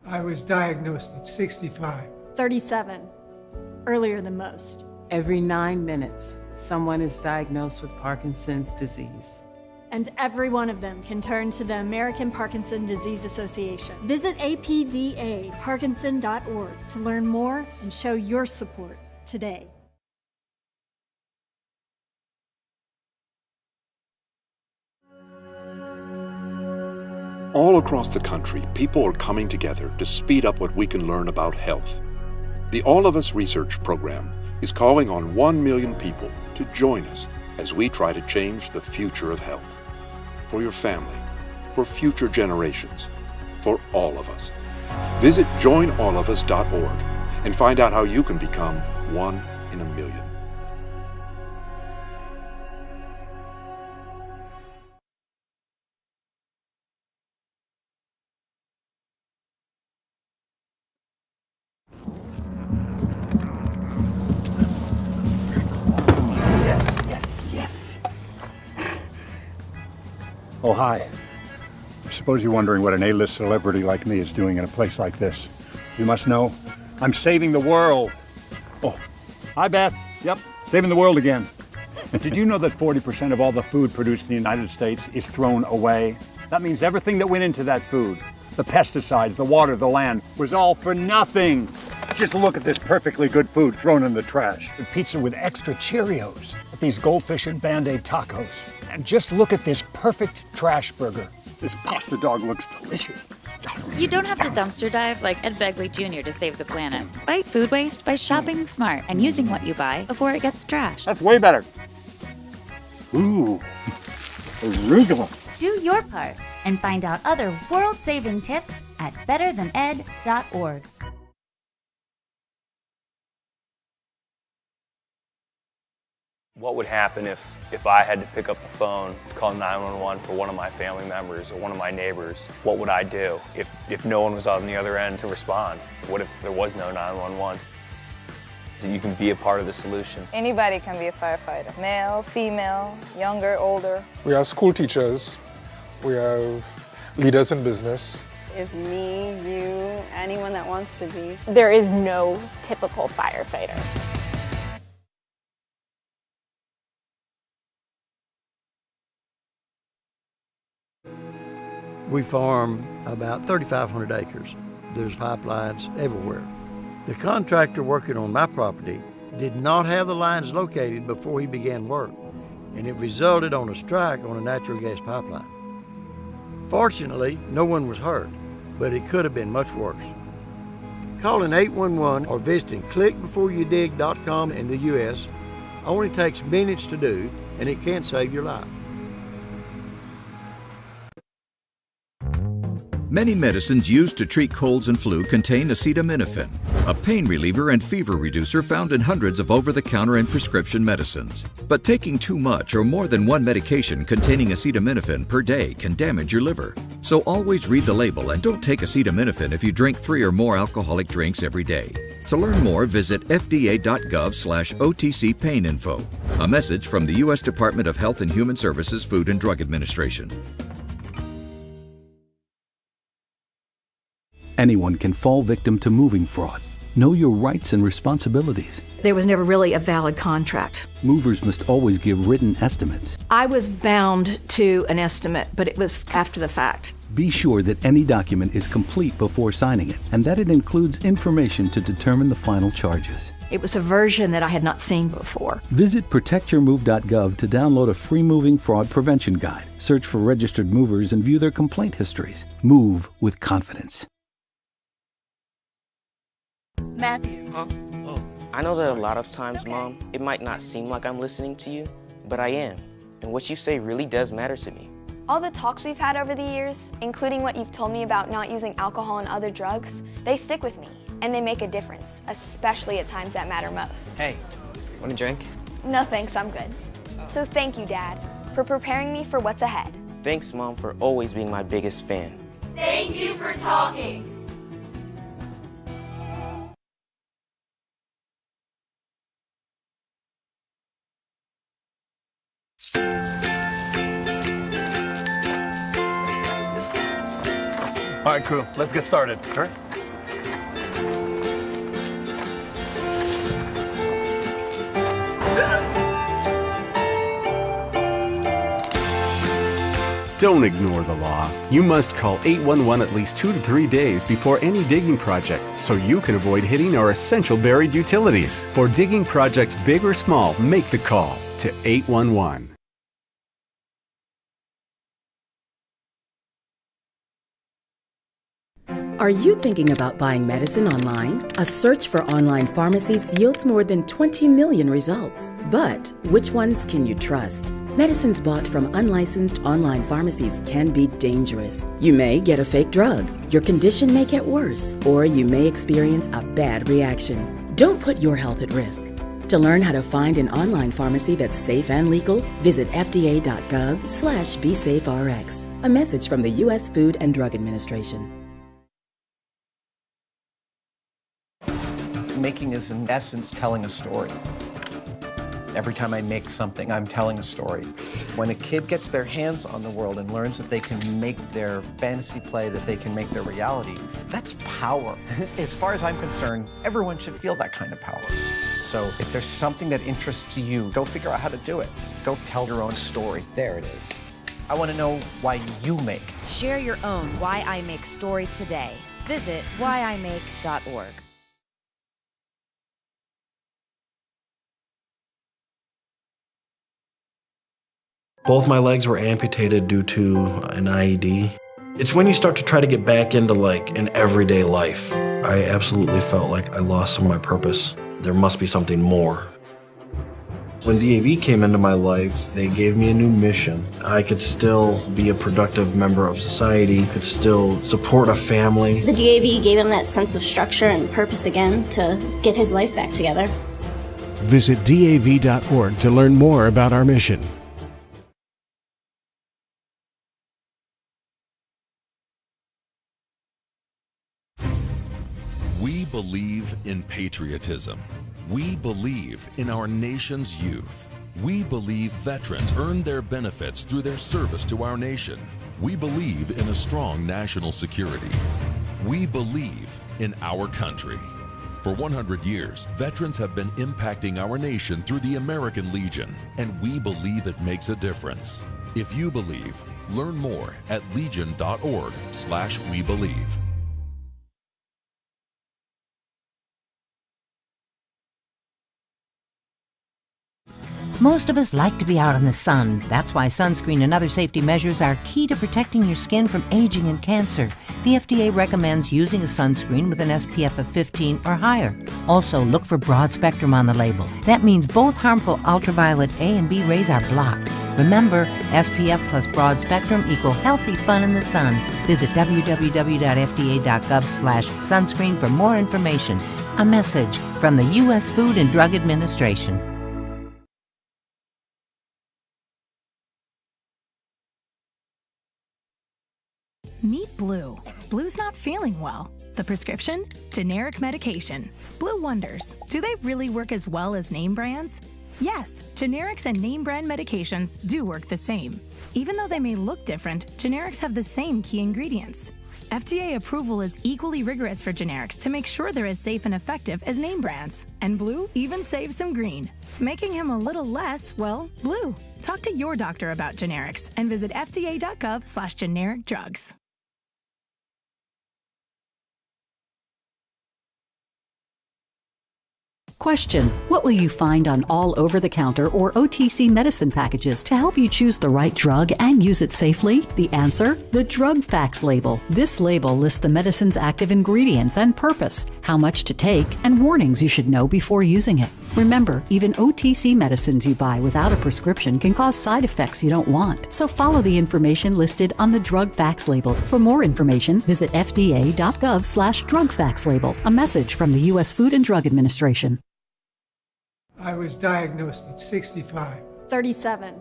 I was diagnosed at 65.
37. Earlier than most.
Every 9 minutes, someone is diagnosed with Parkinson's disease.
And every one of them can turn to the American Parkinson Disease Association. Visit apdaparkinson.org to learn more and show your support today.
All across the country, people are coming together to speed up what we can learn about health. The All of Us Research Program is calling on 1 million people to join us as we try to change the future of health. For your family, for future generations, for all of us. Visit joinallofus.org and find out how you can become 1 in a million.
Oh, hi. I suppose you're wondering what an A-list celebrity like me is doing in a place like this. You must know, I'm saving the world. Oh, hi, Beth. Yep, saving the world again. Did you know that 40% of all the food produced in the United States is thrown away? That means everything that went into that food, the pesticides, the water, the land, was all for nothing. Just look at this perfectly good food thrown in the trash. The pizza with extra Cheerios, these goldfish and Band-Aid tacos. And just look at this perfect trash burger. This pasta dog looks delicious.
You don't have to dumpster dive like Ed Begley Jr. to save the planet. Fight food waste by shopping smart and using what you buy before it gets trashed.
That's way better. Ooh, arugula.
Do your part and find out other world-saving tips at betterthaned.org.
What would happen if I had to pick up the phone, call 911 for one of my family members or one of my neighbors? What would I do if no one was on the other end to respond? What if there was no 911? So you can be a part of the solution.
Anybody can be a firefighter. Male, female, younger, older.
We have school teachers. We have leaders in business.
Is me, you, anyone that wants to be.
There is no typical firefighter.
We farm about 3,500 acres. There's pipelines everywhere. The contractor working on my property did not have the lines located before he began work, and it resulted on a strike on a natural gas pipeline. Fortunately, no one was hurt, but it could have been much worse. Calling 811 or visiting clickbeforeyoudig.com in the U.S. only takes minutes to do, and it can save your life.
Many medicines used to treat colds and flu contain acetaminophen, a pain reliever and fever reducer found in hundreds of over-the-counter and prescription medicines. But taking too much or more than one medication containing acetaminophen per day can damage your liver. So always read the label and don't take acetaminophen if you drink 3 or more alcoholic drinks every day. To learn more, visit fda.gov/OTC pain info. A message from the U.S. Department of Health and Human Services Food and Drug Administration.
Anyone can fall victim to moving fraud. Know your rights and responsibilities.
There was never really a valid contract.
Movers must always give written estimates.
I was bound to an estimate, but it was after the fact.
Be sure that any document is complete before signing it, and that it includes information to determine the final charges.
It was a version that I had not seen before.
Visit protectyourmove.gov to download a free moving fraud prevention guide. Search for registered movers and view their complaint histories. Move with confidence.
Matthew.
I know that a lot of times, Mom, it might not seem like I'm listening to you, but I am. And what you say really does matter to me.
All the talks we've had over the years, including what you've told me about not using alcohol and other drugs, they stick with me, and they make a difference, especially at times that matter most.
Hey, want a drink?
No thanks, I'm good. So thank you, Dad, for preparing me for what's ahead.
Thanks, Mom, for always being my biggest fan.
Thank you for talking.
right, crew, let's get started. Sure.
Don't ignore the law. You must call 811 at least 2 to 3 days before any digging project so you can avoid hitting our essential buried utilities. For digging projects big or small, make the call to 811.
Are you thinking about buying medicine online? A search for online pharmacies yields more than 20 million results. But which ones can you trust? Medicines bought from unlicensed online pharmacies can be dangerous. You may get a fake drug, your condition may get worse, or you may experience a bad reaction. Don't put your health at risk. To learn how to find an online pharmacy that's safe and legal, visit fda.gov/BeSafeRx. A message from the U.S. Food and Drug Administration.
Making is in essence telling a story. Every time I make something, I'm telling a story. When a kid gets their hands on the world and learns that they can make their fantasy play, that they can make their reality, that's power. As far as I'm concerned, everyone should feel that kind of power. So if there's something that interests you, go figure out how to do it. Go tell your own story. There it is. I want to know why you make.
Share your own Why I Make story today. Visit whyimake.org.
Both my legs were amputated due to an IED. It's when you start to try to get back into like an everyday life. I absolutely felt like I lost some of my purpose. There must be something more. When DAV came into my life, they gave me a new mission. I could still be a productive member of society, could still support a family.
The DAV gave him that sense of structure and purpose again to get his life back together.
Visit DAV.org to learn more about our mission.
We believe in patriotism. We believe in our nation's youth. We believe veterans earn their benefits through their service to our nation. We believe in a strong national security. We believe in our country. For 100 years, veterans have been impacting our nation through the American Legion, and we believe it makes a difference. If you believe, learn more at legion.org/webelieve.
Most of us like to be out in the sun. That's why sunscreen and other safety measures are key to protecting your skin from aging and cancer. The FDA recommends using a sunscreen with an SPF of 15 or higher. Also, look for broad spectrum on the label. That means both harmful ultraviolet A and B rays are blocked. Remember, SPF plus broad spectrum equal healthy fun in the sun. Visit www.fda.gov/sunscreen for more information. A message from the U.S. Food and Drug Administration.
Meet Blue. Blue's not feeling well. The prescription? Generic medication. Blue wonders, do they really work as well as name brands? Yes, generics and name brand medications do work the same. Even though they may look different, generics have the same key ingredients. FDA approval is equally rigorous for generics to make sure they're as safe and effective as name brands. And Blue even saves some green, making him a little less, well, blue. Talk to your doctor about generics and visit fda.gov/generic drugs.
Question: what will you find on all over-the-counter or OTC medicine packages to help you choose the right drug and use it safely? The answer? The drug facts label. This label lists the medicine's active ingredients and purpose, how much to take, and warnings you should know before using it. Remember, even OTC medicines you buy without a prescription can cause side effects you don't want. So follow the information listed on the drug facts label. For more information, visit fda.gov/drug facts label. A message from the U.S. Food and Drug Administration.
I was diagnosed at 65.
37.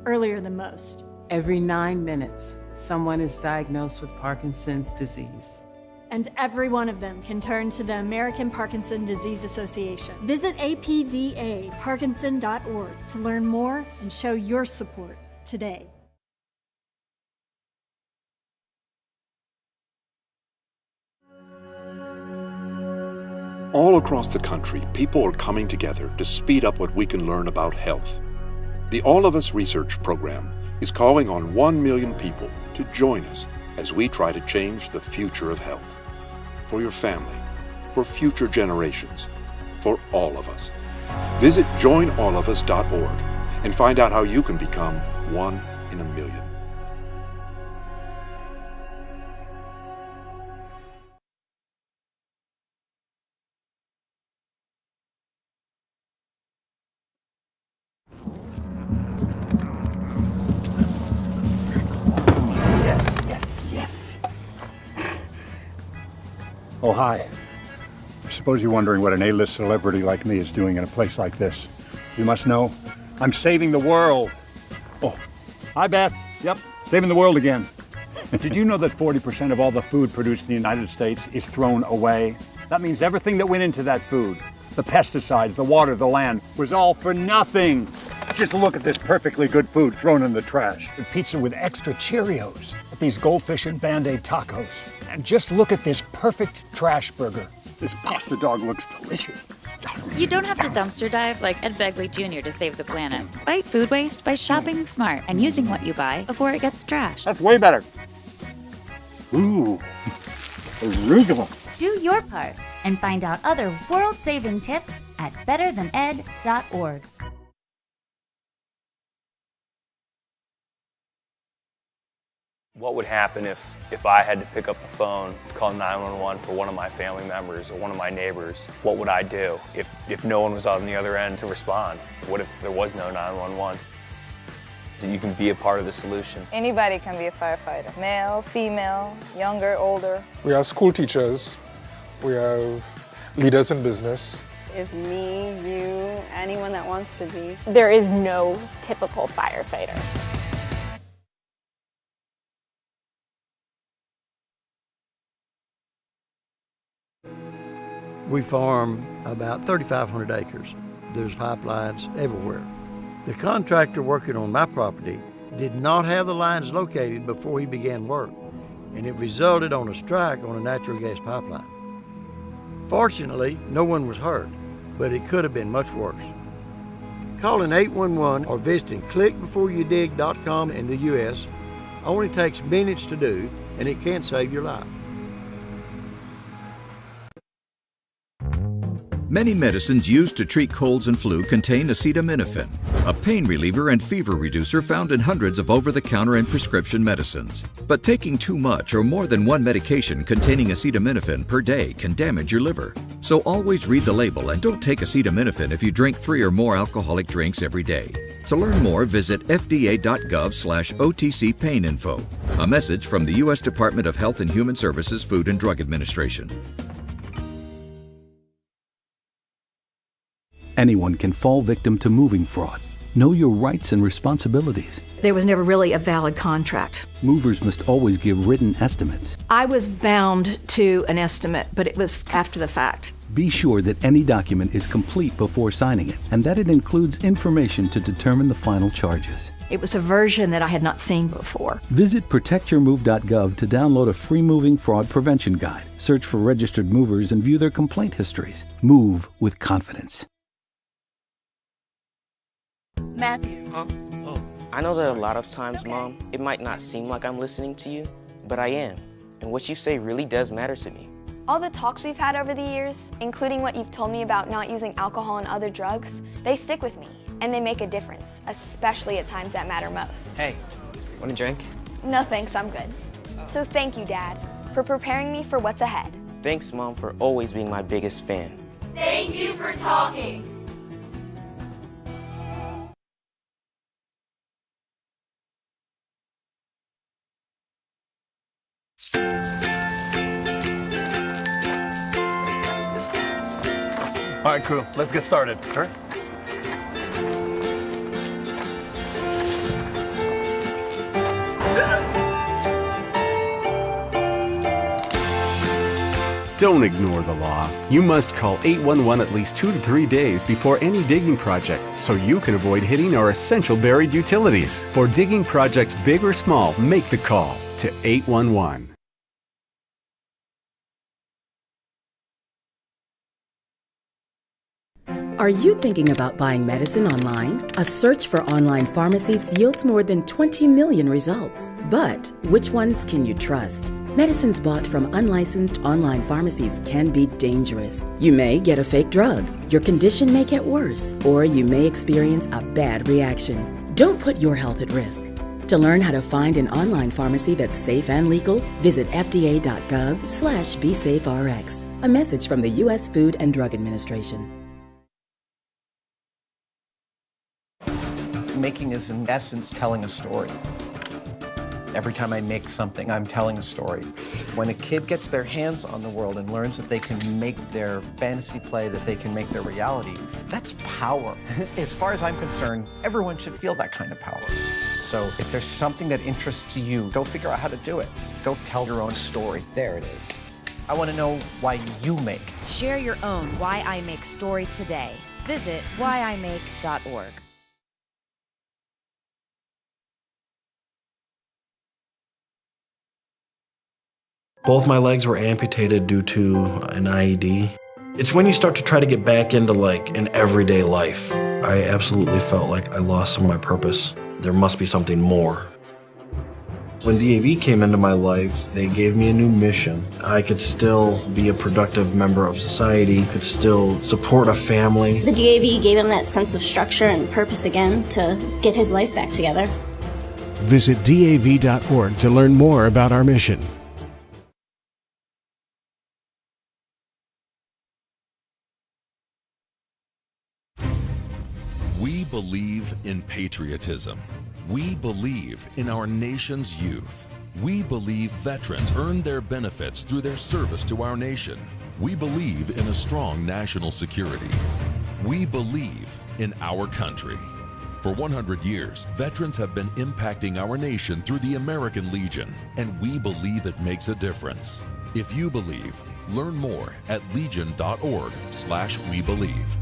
Earlier than most.
Every 9 minutes, someone is diagnosed with Parkinson's disease.
And every one of them can turn to the American Parkinson Disease Association. Visit apdaparkinson.org to learn more and show your support today.
All across the country, people are coming together to speed up what we can learn about health. The All of Us Research Program is calling on 1 million people to join us as we try to change the future of health. For your family, for future generations, for all of us. Visit joinallofus.org and find out how you can become 1 in a million.
Oh, hi. I suppose you're wondering what an A-list celebrity like me is doing in a place like this. You must know, I'm saving the world. Oh, hi, Beth. Yep, saving the world again. Did you know that 40% of all the food produced in the United States is thrown away? That means everything that went into that food, the pesticides, the water, the land, was all for nothing. Just look at this perfectly good food thrown in the trash. The pizza with extra Cheerios, these goldfish and Band-Aid tacos. And just look at this perfect trash burger. This pasta dog looks delicious.
You don't have to dumpster dive like Ed Begley Jr. to save the planet. Fight food waste by shopping smart and using what you buy before it gets trashed.
That's way better. Ooh, arugula.
Do your part and find out other world-saving tips at betterthaned.org.
What would happen if I had to pick up the phone, call 911 for one of my family members or one of my neighbors? What would I do if no one was on the other end to respond? What if there was no 911? So you can be a part of the solution.
Anybody can be a firefighter. Male, female, younger, older.
We have school teachers. We have leaders in business.
Is me, you, anyone that wants to be.
There is no typical firefighter.
We farm about 3,500 acres. There's pipelines everywhere. The contractor working on my property did not have the lines located before he began work, and it resulted on a strike on a natural gas pipeline. Fortunately, no one was hurt, but it could have been much worse. Calling 811 or visiting clickbeforeyoudig.com in the U.S. only takes minutes to do, and it can save your life.
Many medicines used to treat colds and flu contain acetaminophen, a pain reliever and fever reducer found in hundreds of over-the-counter and prescription medicines. But taking too much or more than one medication containing acetaminophen per day can damage your liver. So always read the label and don't take acetaminophen if you drink 3 or more alcoholic drinks every day. To learn more, visit fda.gov/OTC pain info. A message from the U.S. Department of Health and Human Services Food and Drug Administration.
Anyone can fall victim to moving fraud. Know your rights and responsibilities.
There was never really a valid contract.
Movers must always give written estimates.
I was bound to an estimate, but it was after the fact.
Be sure that any document is complete before signing it, and that it includes information to determine the final charges.
It was a version that I had not seen before.
Visit protectyourmove.gov to download a free moving fraud prevention guide. Search for registered movers and view their complaint histories. Move with confidence.
Matthew.
I know that a lot of times, Mom, it might not seem like I'm listening to you, but I am. And what you say really does matter to me.
All the talks we've had over the years, including what you've told me about not using alcohol and other drugs, they stick with me, and they make a difference, especially at times that matter most.
Hey, want a drink?
No thanks, I'm good. So thank you, Dad, for preparing me for what's ahead.
Thanks, Mom, for always being my biggest fan.
Thank you for talking.
All right, crew, let's get started. Sure.
Don't ignore the law. You must call 811 at least 2 to 3 days before any digging project so you can avoid hitting our essential buried utilities. For digging projects big or small, make the call to 811.
Are you thinking about buying medicine online? A search for online pharmacies yields more than 20 million results. But which ones can you trust? Medicines bought from unlicensed online pharmacies can be dangerous. You may get a fake drug, your condition may get worse, or you may experience a bad reaction. Don't put your health at risk. To learn how to find an online pharmacy that's safe and legal, visit fda.gov/BeSafeRx. A message from the U.S. Food and Drug Administration.
Making is, in essence, telling a story. Every time I make something, I'm telling a story. When a kid gets their hands on the world and learns that they can make their fantasy play, that they can make their reality, that's power. As far as I'm concerned, everyone should feel that kind of power. So if there's something that interests you, go figure out how to do it. Go tell your own story. There it is. I want to know why you make.
Share your own Why I Make story today. Visit whyimake.org.
Both my legs were amputated due to an IED. It's when you start to try to get back into like an everyday life. I absolutely felt like I lost some of my purpose. There must be something more. When DAV came into my life, they gave me a new mission. I could still be a productive member of society, could still support a family.
The DAV gave him that sense of structure and purpose again to get his life back together.
Visit DAV.org to learn more about our mission.
We believe in patriotism. We believe in our nation's youth. We believe veterans earn their benefits through their service to our nation. We believe in a strong national security. We believe in our country. For 100 years, veterans have been impacting our nation through the American Legion, and we believe it makes a difference. If you believe, learn more at legion.org/webelieve.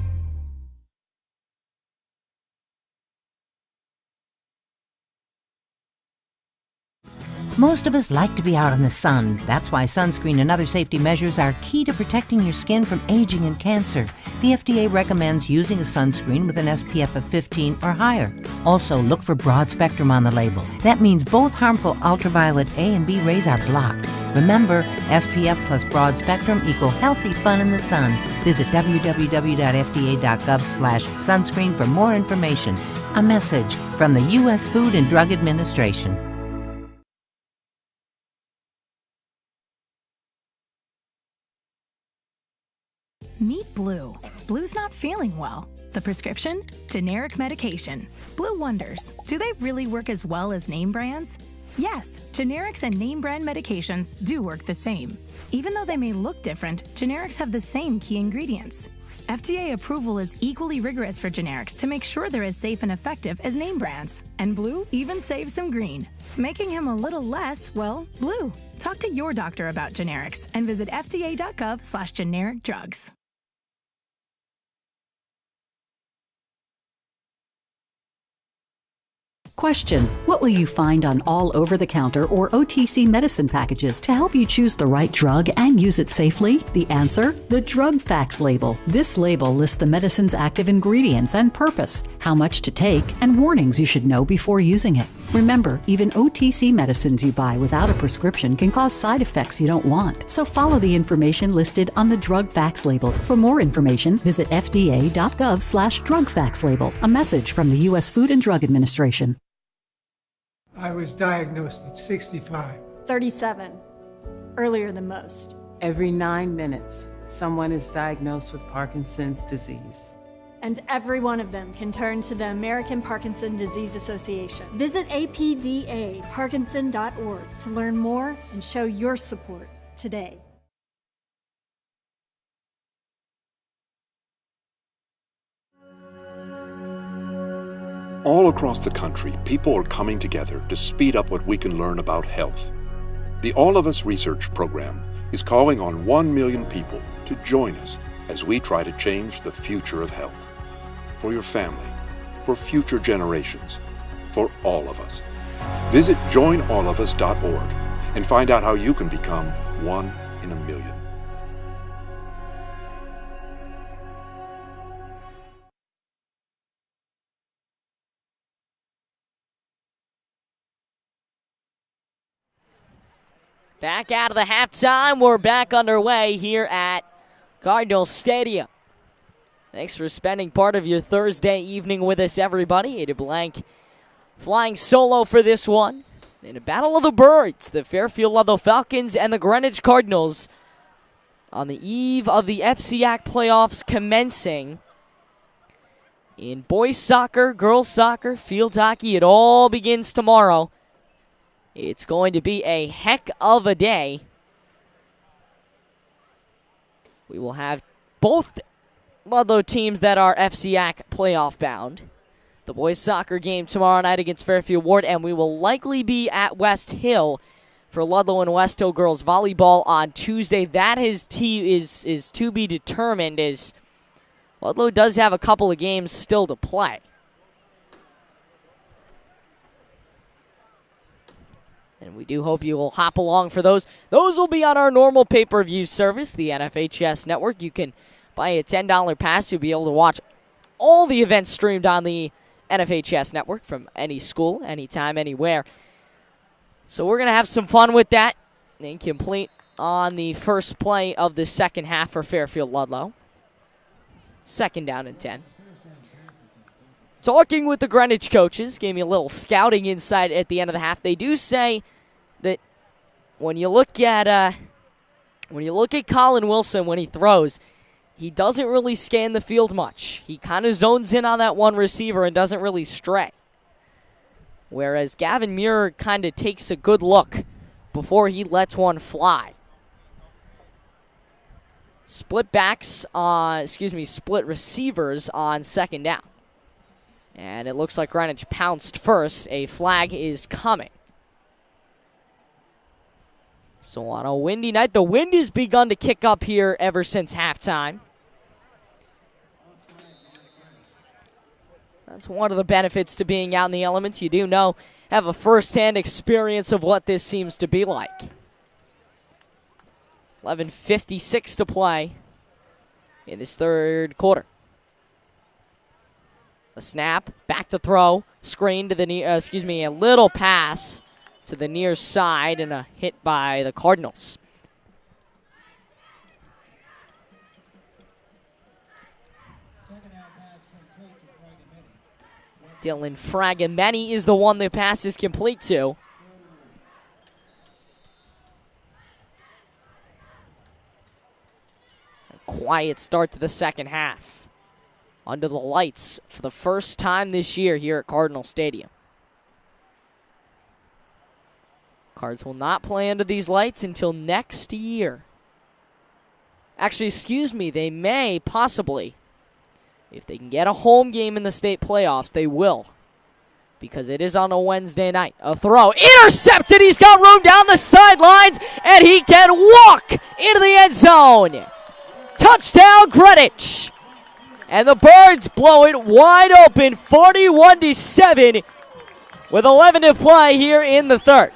Most of us like to be out in the sun. That's why sunscreen and other safety measures are key to protecting your skin from aging and cancer. The FDA recommends using a sunscreen with an SPF of 15 or higher. Also, look for broad spectrum on the label. That means both harmful ultraviolet A and B rays are blocked. Remember, SPF plus broad spectrum equal healthy fun in the sun. Visit www.fda.gov/sunscreen for more information. A message from the U.S. Food and Drug Administration.
Meet Blue. Blue's not feeling well. The prescription? Generic medication. Blue wonders, do they really work as well as name brands? Yes, generics and name brand medications do work the same. Even though they may look different, generics have the same key ingredients. FDA approval is equally rigorous for generics to make sure they're as safe and effective as name brands. And Blue even saves some green, making him a little less, well, blue. Talk to your doctor about generics and visit fda.gov/generic drugs.
Question: what will you find on all over-the-counter or OTC medicine packages to help you choose the right drug and use it safely? The answer? The drug facts label. This label lists the medicine's active ingredients and purpose, how much to take, and warnings you should know before using it. Remember, even OTC medicines you buy without a prescription can cause side effects you don't want. So follow the information listed on the drug facts label. For more information, visit fda.gov/drug facts label. A message from the U.S. Food and Drug Administration.
I was diagnosed at 65.
37. Earlier than most.
Every 9 minutes, someone is diagnosed with Parkinson's disease.
And every one of them can turn to the American Parkinson Disease Association. Visit apdaparkinson.org to learn more and show your support today.
All across the country, people are coming together to speed up what we can learn about health. The All of Us Research Program is calling on 1 million people to join us as we try to change the future of health. For your family, for future generations, for all of us. Visit joinallofus.org and find out how you can become 1 in a million.
Back out of the halftime. We're back underway here at Cardinals Stadium. Thanks for spending part of your Thursday evening with us, everybody. Ada Blank flying solo for this one. In a battle of the birds, the Fairfield Ludlowe Falcons and the Greenwich Cardinals on the eve of the FCAC playoffs commencing. In boys soccer, girls soccer, field hockey, it all begins tomorrow. It's going to be a heck of a day. We will have both Ludlowe teams that are FCAC playoff bound. The boys soccer game tomorrow night against Fairfield Ward, and we will likely be at West Hill for Ludlowe and West Hill girls volleyball on Tuesday. That is to be determined, as Ludlowe does have a couple of games still to play. And we do hope you will hop along for those. Those will be on our normal pay-per-view service, the NFHS Network. You can buy a $10 pass. You'll be able to watch all the events streamed on the NFHS Network from any school, anytime, anywhere. So we're going to have some fun with that. Incomplete on the first play of the second half for Fairfield Ludlowe. 2nd down and 10. Talking with the Greenwich coaches, gave me a little scouting insight at the end of the half. They do say that when you look at Colin Wilson when he throws, he doesn't really scan the field much. He kind of zones in on that one receiver and doesn't really stray. Whereas Gavin Muir kind of takes a good look before he lets one fly. Split receivers on 2nd down. And it looks like Greenwich pounced first. A flag is coming. So on a windy night, the wind has begun to kick up here ever since halftime. That's one of the benefits to being out in the elements. You do have a first-hand experience of what this seems to be like. 11:56 to play in this third quarter. A snap, back to throw, screen to the a little pass to the near side, and a hit by the Cardinals. Dylan Fragamenti is the one the pass is complete to. A quiet start to the second half. Under the lights for the first time this year here at Cardinal Stadium. Cards will not play under these lights until next year. Actually, they may possibly. If they can get a home game in the state playoffs, they will. Because it is on a Wednesday night. A throw. Intercepted! He's got room down the sidelines, and he can walk into the end zone. Touchdown, Greenwich! And the Birds blow it wide open, 41-7, with 11 to play here in the third.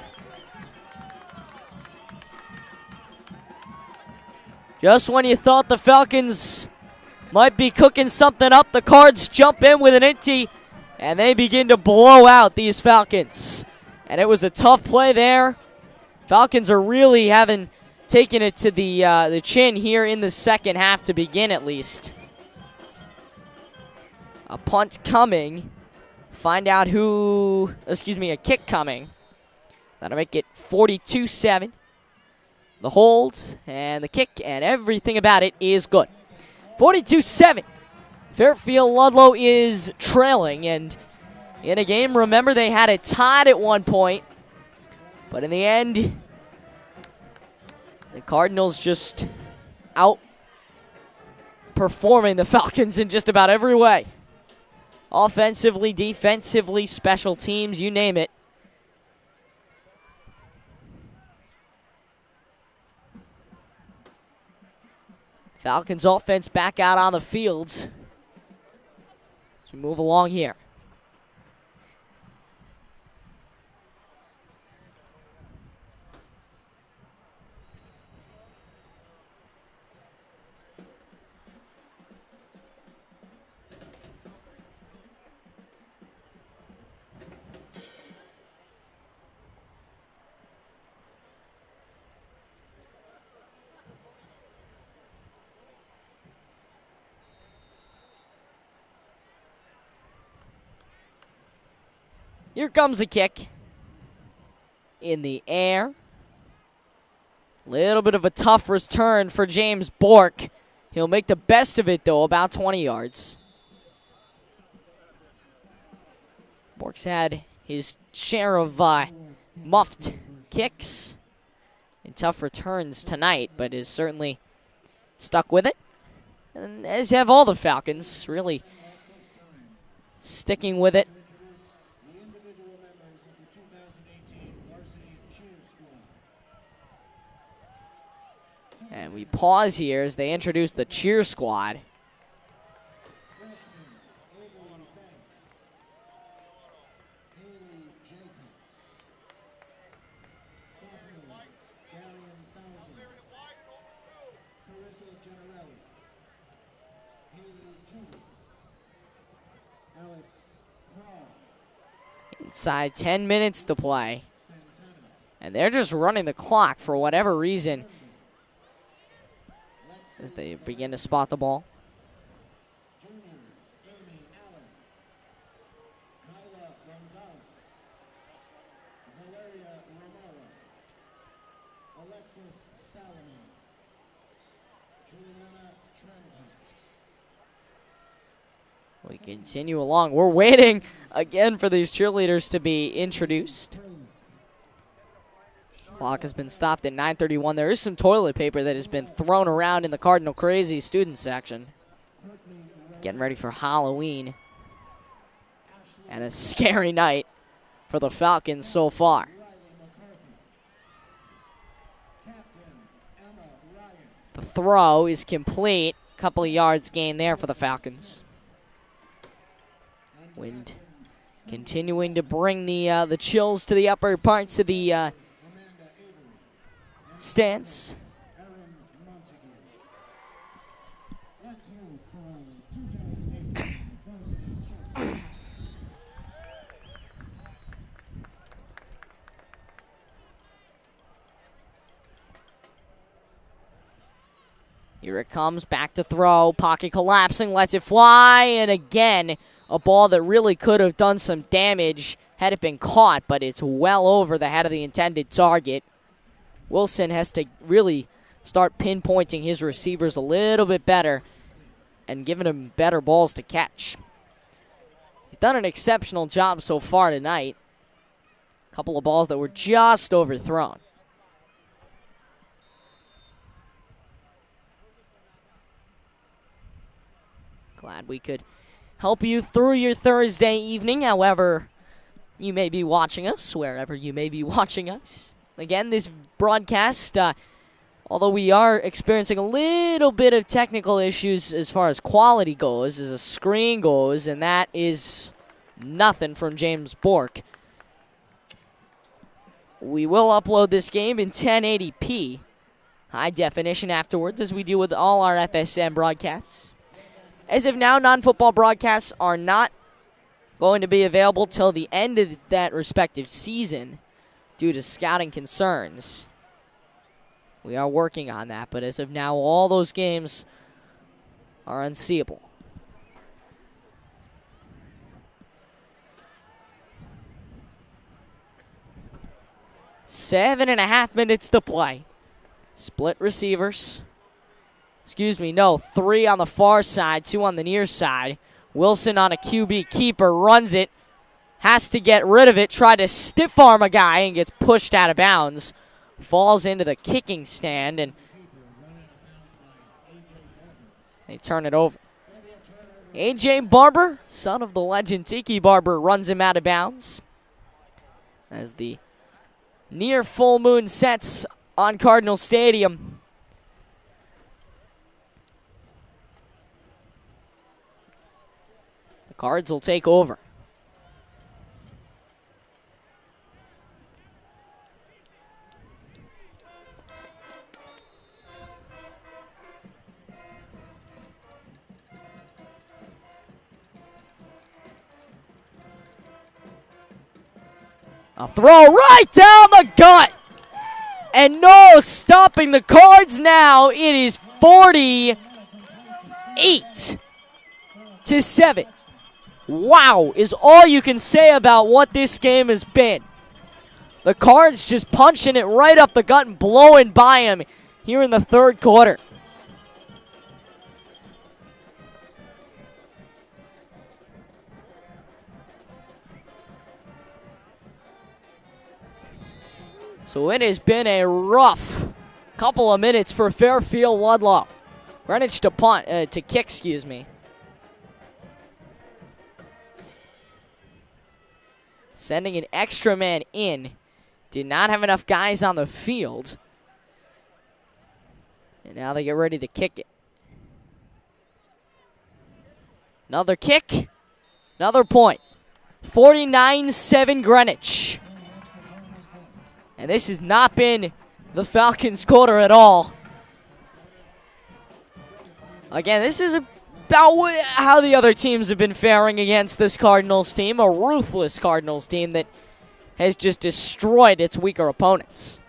Just when you thought the Falcons might be cooking something up, the Cards jump in with an inty, and they begin to blow out these Falcons. And it was a tough play there. Falcons are really taken it to the chin here in the second half to begin, at least. A punt coming. Find out a kick coming. That'll make it 42-7. The hold and the kick and everything about it is good. 42-7. Fairfield Ludlowe is trailing, and in a game, remember, they had it tied at one point. But in the end, the Cardinals just outperforming the Falcons in just about every way. Offensively, defensively, special teams, you name it. Falcons offense back out on the fields as we move along here. Here comes a kick. In the air. Little bit of a tough return for James Bork. He'll make the best of it, though, about 20 yards. Bork's had his share of muffed kicks and tough returns tonight, but is certainly stuck with it. And as have all the Falcons, really sticking with it. And we pause here as they introduce the cheer squad. Inside 10 minutes to play. And they're just running the clock for whatever reason as they begin to spot the ball. We continue along. We're waiting again for these cheerleaders to be introduced. Clock has been stopped at 9:31. There is some toilet paper that has been thrown around in the Cardinal Crazy student section. Getting ready for Halloween. And a scary night for the Falcons so far. The throw is complete. Couple of yards gained there for the Falcons. Wind continuing to bring the chills to the upper parts of the stands. Here it comes, back to throw, pocket collapsing, lets it fly, and again, a ball that really could have done some damage had it been caught, but it's well over the head of the intended target. Wilson has to really start pinpointing his receivers a little bit better and giving them better balls to catch. He's done an exceptional job so far tonight. A couple of balls that were just overthrown. Glad we could help you through your Thursday evening, however you may be watching us, wherever you may be watching us. Again, this broadcast, although we are experiencing a little bit of technical issues as far as quality goes, as a screen goes, and that is nothing from James Bork. We will upload this game in 1080p, high definition afterwards, as we do with all our FSM broadcasts. As of now, non-football broadcasts are not going to be available till the end of that respective season due to scouting concerns. We are working on that, but as of now, all those games are unseeable. Seven and a half minutes to play. Split receivers. Excuse me, no, 3 on the far side, 2 on the near side. Wilson on a QB keeper, runs it, has to get rid of it, try to stiff arm a guy and gets pushed out of bounds. Falls into the kicking stand and they turn it over. A.J. Barber, son of the legend Tiki Barber, runs him out of bounds as the near full moon sets on Cardinal Stadium. The Cards will take over. A throw right down the gut. And no stopping the Cards now. It is 48-7. wow is all you can say about what this game has been. The Cards just punching it right up the gut and blowing by him here in the third quarter. So it has been a rough couple of minutes for Fairfield Ludlowe. Greenwich to kick, excuse me. Sending an extra man in. Did not have enough guys on the field. And now they get ready to kick it. Another kick. Another point. 49-7 Greenwich. And this has not been the Falcons' quarter at all. Again, this is about how the other teams have been faring against this Cardinals team. A ruthless Cardinals team that has just destroyed its weaker opponents.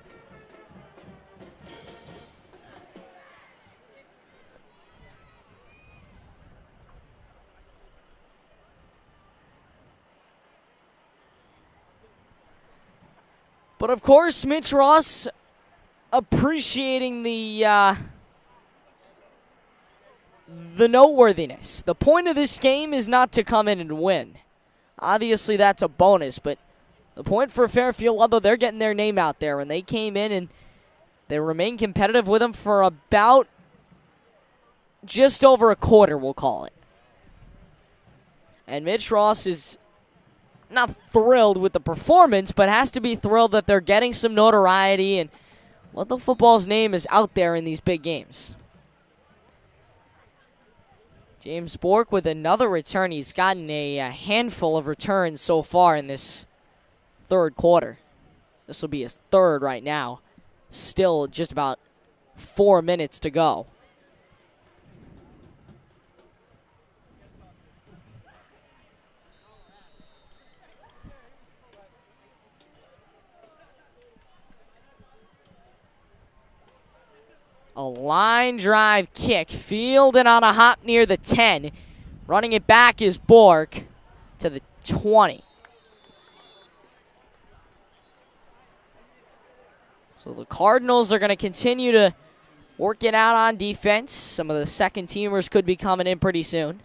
But of course, Mitch Ross appreciating the noteworthiness. The point of this game is not to come in and win. Obviously, that's a bonus, but the point for Fairfield, although they're getting their name out there, and they came in and they remained competitive with them for about just over a quarter, we'll call it. And Mitch Ross is not thrilled with the performance, but has to be thrilled that they're getting some notoriety and Ludlowe football's name is out there in these big games. James Bork with another return. He's gotten a handful of returns so far in this third quarter. This will be his third right now. Still just about 4 minutes to go. A line drive kick, fielded on a hop near the 10. Running it back is Bork to the 20. So the Cardinals are going to continue to work it out on defense. Some of the second teamers could be coming in pretty soon.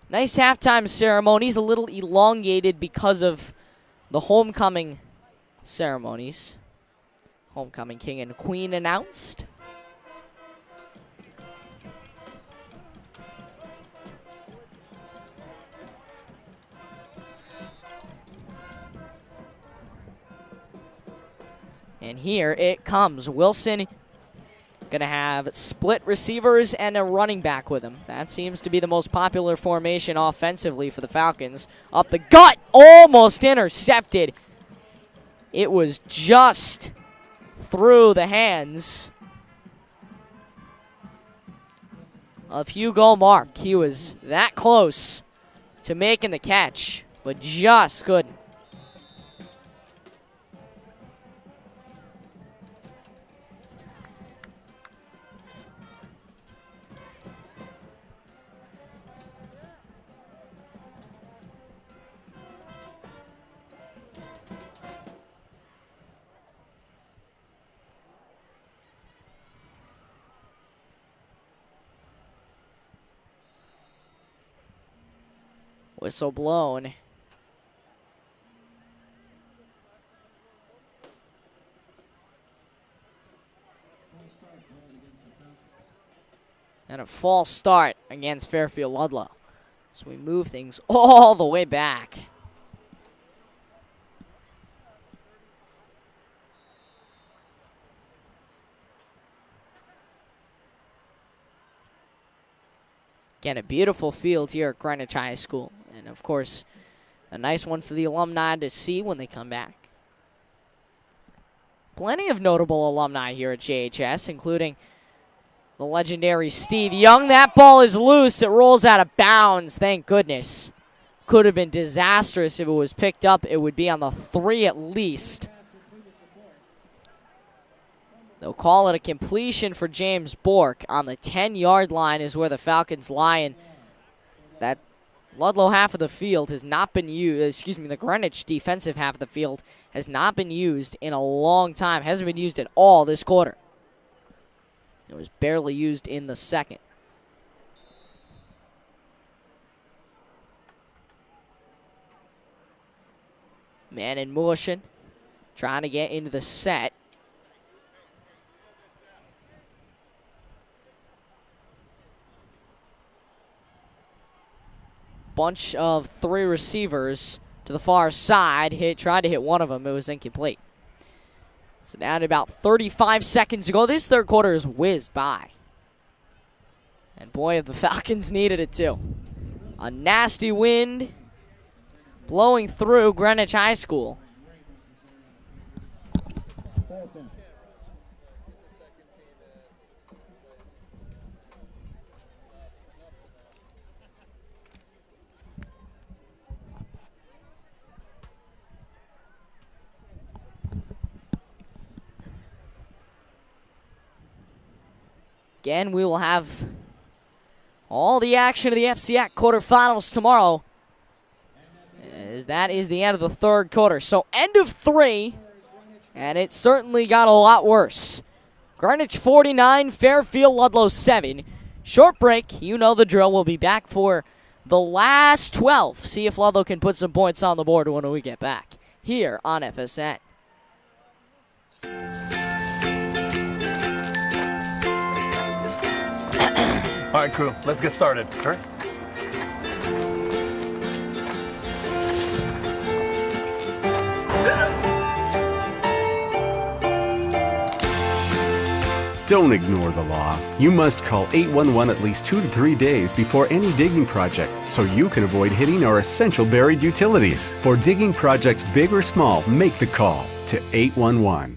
Nice halftime ceremonies, a little elongated because of the homecoming ceremonies. Homecoming king and queen announced. And here it comes. Wilson going to have split receivers and a running back with him. That seems to be the most popular formation offensively for the Falcons. Up the gut, almost intercepted. It was just through the hands of Hugo Mark. He was that close to making the catch, but just couldn't. Whistle blown. And a false start against Fairfield Ludlowe. So we move things all the way back. Again, a beautiful field here at Greenwich High School. And, of course, a nice one for the alumni to see when they come back. Plenty of notable alumni here at JHS, including the legendary Steve Young. That ball is loose. It rolls out of bounds. Thank goodness. Could have been disastrous if it was picked up. It would be on the 3 at least. They'll call it a completion for James Bork. On the 10-yard line is where the Falcons lie, and that Ludlowe half of the field has not been used, the Greenwich defensive half of the field has not been used in a long time. Hasn't been used at all this quarter. It was barely used in the second. Man in motion, trying to get into the set. Bunch of three receivers to the far side. Tried to hit one of them. It was incomplete. So down to about 35 seconds to go. This third quarter is whizzed by. And boy, if the Falcons needed it too. A nasty wind blowing through Greenwich High School. Again, we will have all the action of the FCAC quarterfinals tomorrow, as that is the end of the third quarter. So end of 3, and it certainly got a lot worse. Greenwich 49, Fairfield Ludlowe 7. Short break, you know the drill. We'll be back for the last 12. See if Ludlowe can put some points on the board when we get back here on FSN.
All right, crew, let's get started. Sure.
Don't ignore the law. You must call 811 at least 2 to 3 days before any digging project so you can avoid hitting our essential buried utilities. For digging projects big or small, make the call to 811.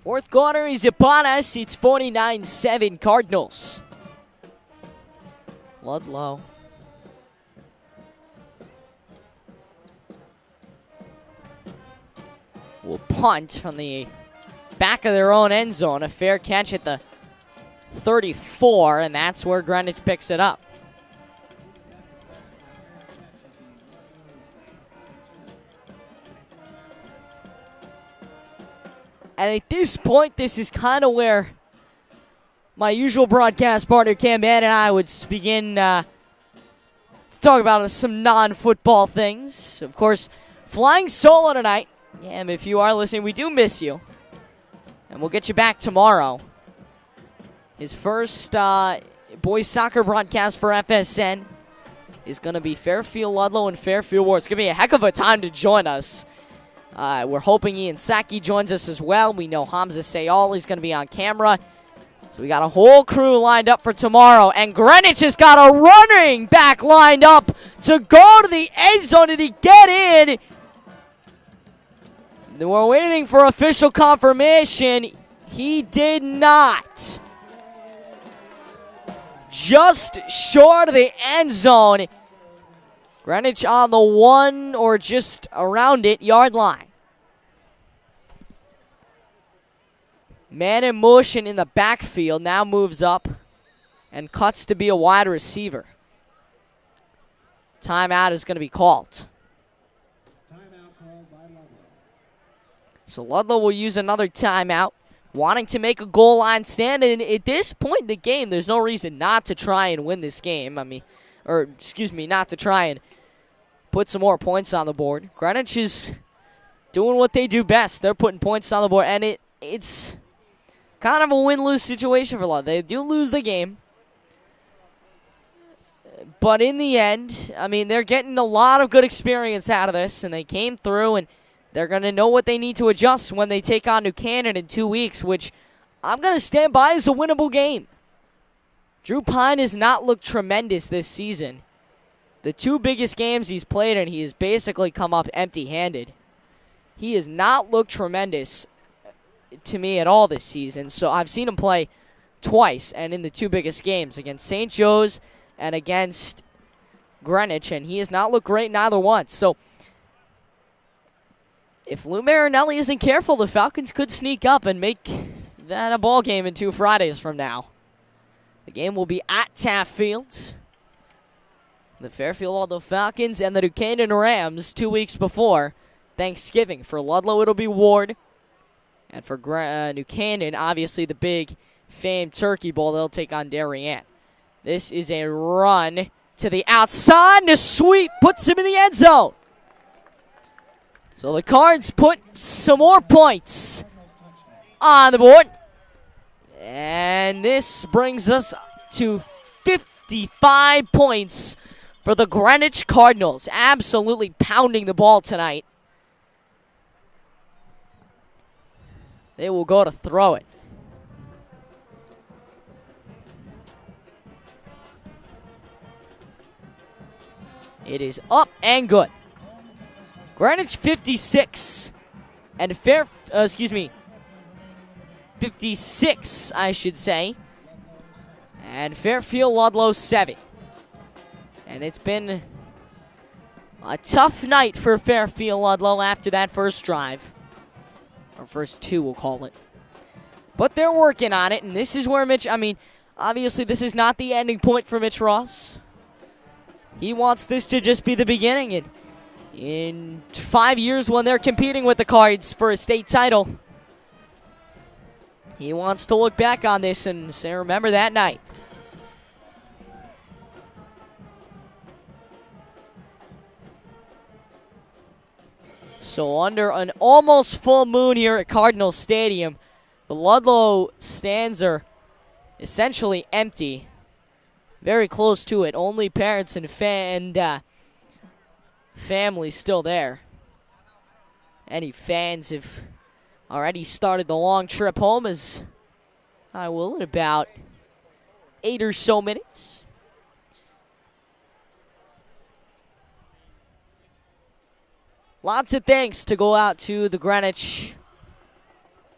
Fourth quarter is upon us. It's 49-7 Cardinals. Ludlowe. Will punt from the back of their own end zone. A fair catch at the 34, and that's where Greenwich picks it up. And at this point, this is kind of where my usual broadcast partner, Cam Mann, and I would begin to talk about some non-football things. Of course, flying solo tonight. Cam, if you are listening, we do miss you. And we'll get you back tomorrow. His first boys soccer broadcast for FSN is going to be Fairfield Ludlowe and Fairfield War. It's going to be a heck of a time to join us. We're hoping Ian Saki joins us as well. We know Hamza Sayal is going to be on camera. So we got a whole crew lined up for tomorrow. And Greenwich has got a running back lined up to go to the end zone. Did he get in? We're waiting for official confirmation. He did not. Just short of the end zone. Greenwich on the 1 or just around it yard line. Man in motion in the backfield now moves up and cuts to be a wide receiver. Timeout is going to be called. So Ludlowe will use another timeout, wanting to make a goal line stand. And at this point in the game, there's no reason not to try and win this game. Not to try and put some more points on the board. Greenwich is doing what they do best. They're putting points on the board, and it's kind of a win-lose situation for Ludlowe. They do lose the game. But in the end, they're getting a lot of good experience out of this, and they came through, and they're going to know what they need to adjust when they take on New Canaan in 2 weeks, which I'm going to stand by as a winnable game. Drew Pine has not looked tremendous this season. The 2 biggest games he's played in, he has basically come up empty-handed. He has not looked tremendous to me at all this season. So I've seen him play twice, and in the 2 biggest games, against St. Joe's and against Greenwich, and he has not looked great in either one. So if Lou Marinelli isn't careful, the Falcons could sneak up and make that a ball game in 2 Fridays from now. The game will be at Taft Fields. The Fairfield Ludlowe Falcons and the New Canaan Rams 2 weeks before Thanksgiving. For Ludlowe, it'll be Ward. And for New Canaan, obviously the big famed Turkey Bowl, they'll take on Darien. This is a run to the outside, and a sweep puts him in the end zone. So the Cards put some more points on the board. And this brings us to 55 points for the Greenwich Cardinals. Absolutely pounding the ball tonight. They will go to throw it. It is up and good. Greenwich 56 and 56, I should say. And Fairfield Ludlowe 7. And it's been a tough night for Fairfield Ludlowe after that first drive. Or first 2, we'll call it. But they're working on it, and this is where obviously this is not the ending point for Mitch Ross. He wants this to just be the beginning, and in 5 years when they're competing with the Cards for a state title, he wants to look back on this and say, remember that night. So under an almost full moon here at Cardinal Stadium, the Ludlowe stands are essentially empty. Very close to it. Only parents and family still there. Any fans have already started the long trip home, as I will in about 8 or so minutes. Lots of thanks to go out to the Greenwich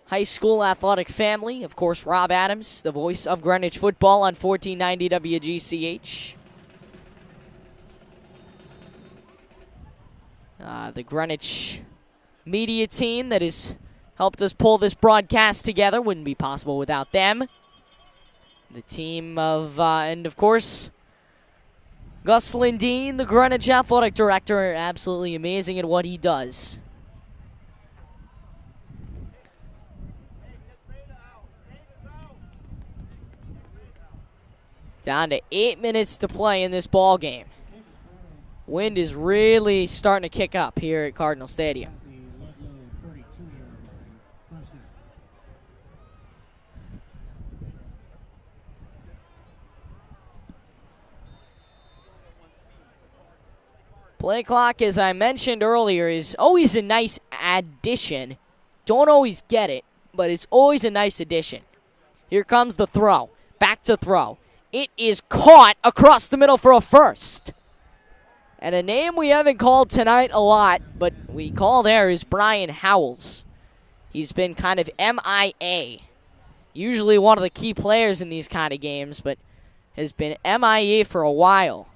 High School athletic family. Of course, Rob Adams, the voice of Greenwich football on 1490 WGCH. The Greenwich media team that has helped us pull this broadcast together. Wouldn't be possible without them. The team of, and of course, Gus Lindeen, the Greenwich athletic director, absolutely amazing at what he does. Down to 8 minutes to play in this ball game. Wind is really starting to kick up here at Cardinal Stadium. Play clock, as I mentioned earlier, is always a nice addition. Don't always get it, but it's always a nice addition. Here comes the throw. Back to throw. It is caught across the middle for a first. And a name we haven't called tonight a lot, but we call there, is Brian Howells. He's been kind of MIA. Usually one of the key players in these kind of games, but has been MIA for a while.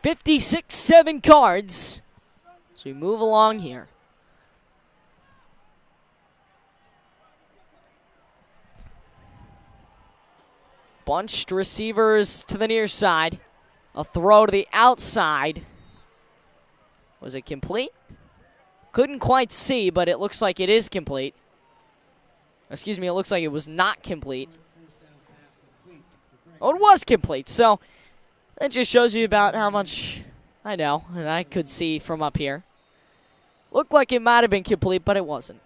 $56-7 Cards. So we move along here. Bunched receivers to the near side. A throw to the outside. Was it complete? Couldn't quite see, but it looks like it is complete. Excuse me, it looks like it was not complete. Oh, it was complete. So that just shows you about how much I know, and I could see from up here. Looked like it might have been complete, but it wasn't.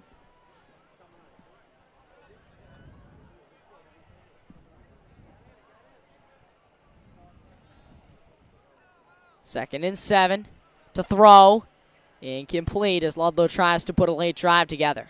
Second and 7 to throw. Incomplete as Ludlowe tries to put a late drive together.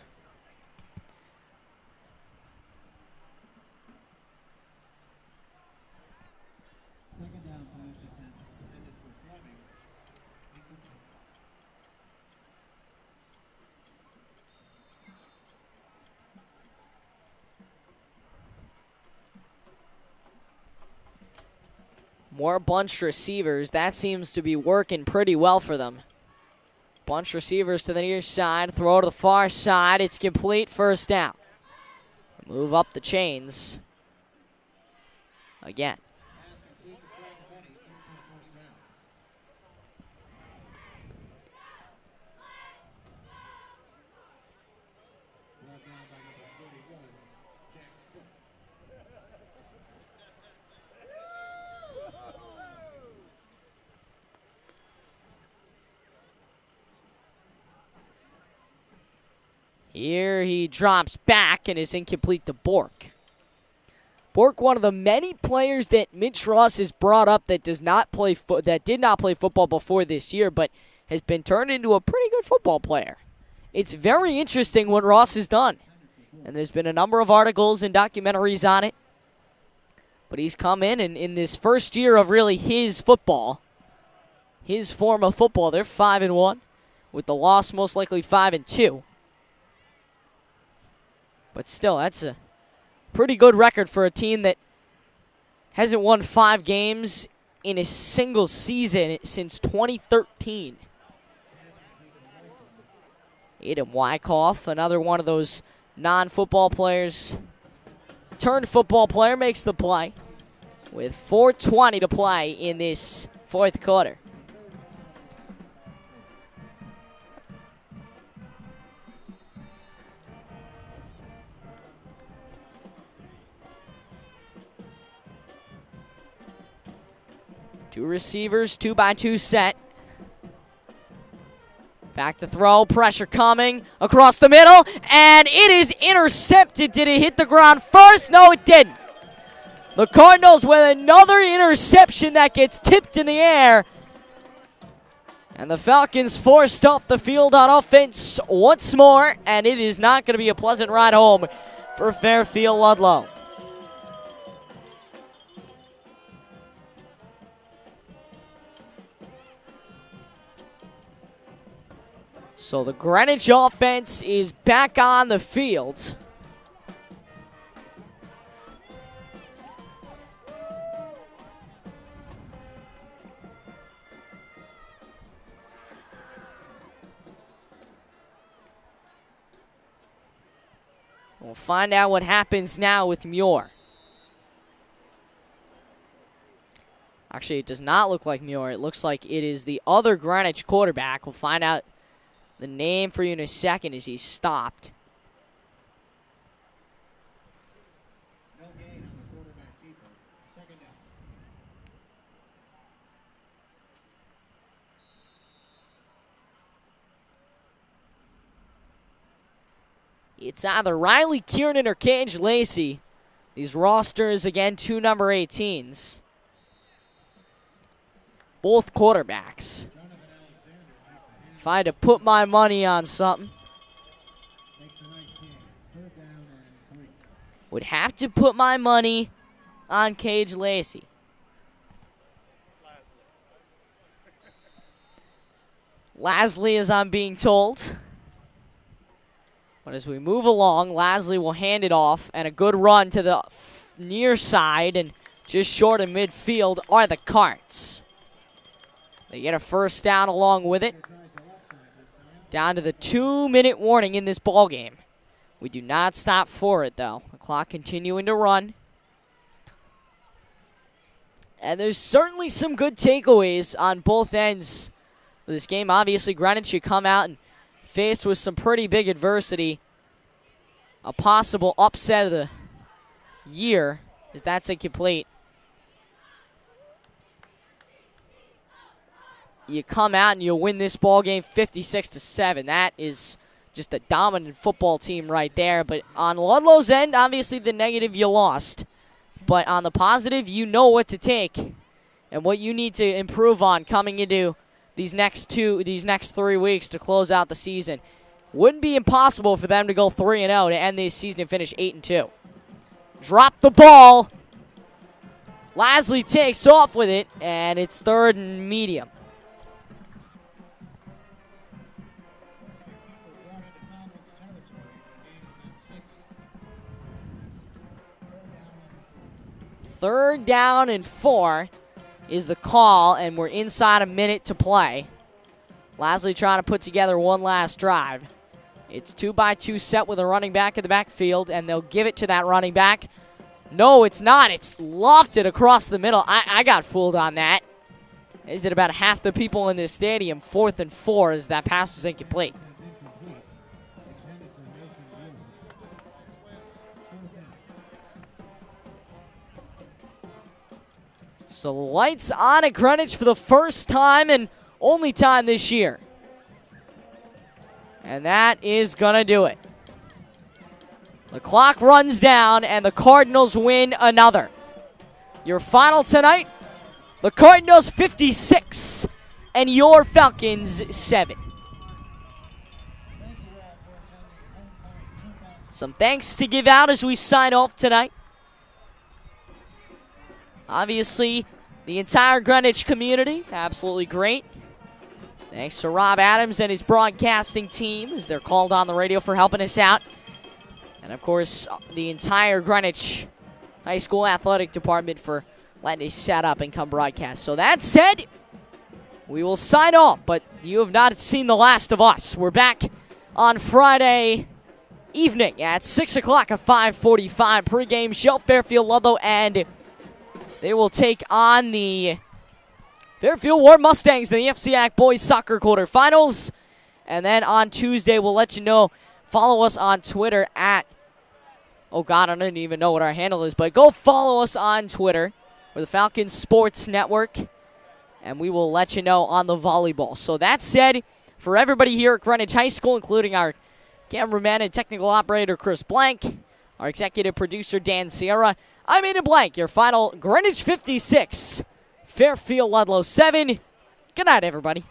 More bunched receivers. That seems to be working pretty well for them. Bunch receivers to the near side. Throw to the far side. It's complete. First down. Move up the chains. Again. Here he drops back and is incomplete to Bork. Bork, one of the many players that Mitch Ross has brought up that did not play football before this year, but has been turned into a pretty good football player. It's very interesting what Ross has done, and there's been a number of articles and documentaries on it. But he's come in, and in this first year of really his football, his form of football, they're 5-1, with the loss most likely 5-2. But still, that's a pretty good record for a team that hasn't won 5 games in a single season since 2013. Aiden Wyckoff, another one of those non-football players, turned football player, makes the play with 4:20 to play in this fourth quarter. Two receivers, 2-by-2 set. Back to throw, pressure coming across the middle, and it is intercepted. Did it hit the ground first? No, it didn't. The Cardinals with another interception that gets tipped in the air. And the Falcons forced off the field on offense once more, and it is not going to be a pleasant ride home for Fairfield Ludlowe. So the Greenwich offense is back on the field. We'll find out what happens now with Muir. Actually, it does not look like Muir. It looks like it is the other Greenwich quarterback. We'll find out the name for you in a second as he's stopped.
No gain on the quarterback keeper. Second down.
It's either Riley Kiernan or Cage Lacey. These rosters, again, 2 number 18s. Both quarterbacks. If I had to put my money on something, would have to put my money on Cage Lacey. Lasley, as I'm being told. But as we move along, Lasley will hand it off, and a good run to the near side, and just short of midfield are the Carts. They get a first down along with it. Down to the 2-minute warning in this ball game. We do not stop for it, though. The clock continuing to run. And there's certainly some good takeaways on both ends of this game. Obviously, Greenwich should come out and faced with some pretty big adversity. A possible upset of the year, as that's incomplete. You come out and you win this ball game 56-7. That is just a dominant football team right there. But on Ludlow's end, obviously the negative, you lost. But on the positive, you know what to take and what you need to improve on coming into these next 3 weeks to close out the season. Wouldn't be impossible for them to go 3-0 to end this season and finish 8-2. Drop the ball. Lasley takes off with it, and it's 3rd and medium. Third down and 4. is the call, and we're inside a minute to play. Lasley trying to put together one last drive. It's 2-by-2 set with a running back in the backfield, and they'll give it to that running back. No, it's not. It's lofted across the middle. I got fooled on that. Is it about half the people in this stadium? 4th and 4 as that pass was incomplete. So lights on at Greenwich for the first time and only time this year. And that is going to do it. The clock runs down and the Cardinals win another. Your final tonight, the Cardinals 56 and your Falcons 7. Some thanks to give out as we sign off tonight. Obviously, the entire Greenwich community, absolutely great. Thanks to Rob Adams and his broadcasting team as they're called on the radio for helping us out. And, of course, the entire Greenwich High School Athletic Department for letting us set up and come broadcast. So that said, we will sign off, but you have not seen the last of us. We're back on Friday evening at 6 o'clock at 5:45 pregame show. Fairfield, Ludlowe, and they will take on the Fairfield War Mustangs in the FCAC Boys Soccer Quarterfinals. And then on Tuesday, we'll let you know. Follow us on Twitter at, oh God, I don't even know what our handle is, but go follow us on Twitter. We're the Falcons Sports Network, and we will let you know on the volleyball. So that said, for everybody here at Greenwich High School, including our cameraman and technical operator, Chris Blank, our executive producer, Dan Sierra, I'm Aiden Blank, your final Greenwich 56, Fairfield Ludlowe 7. Good night, everybody.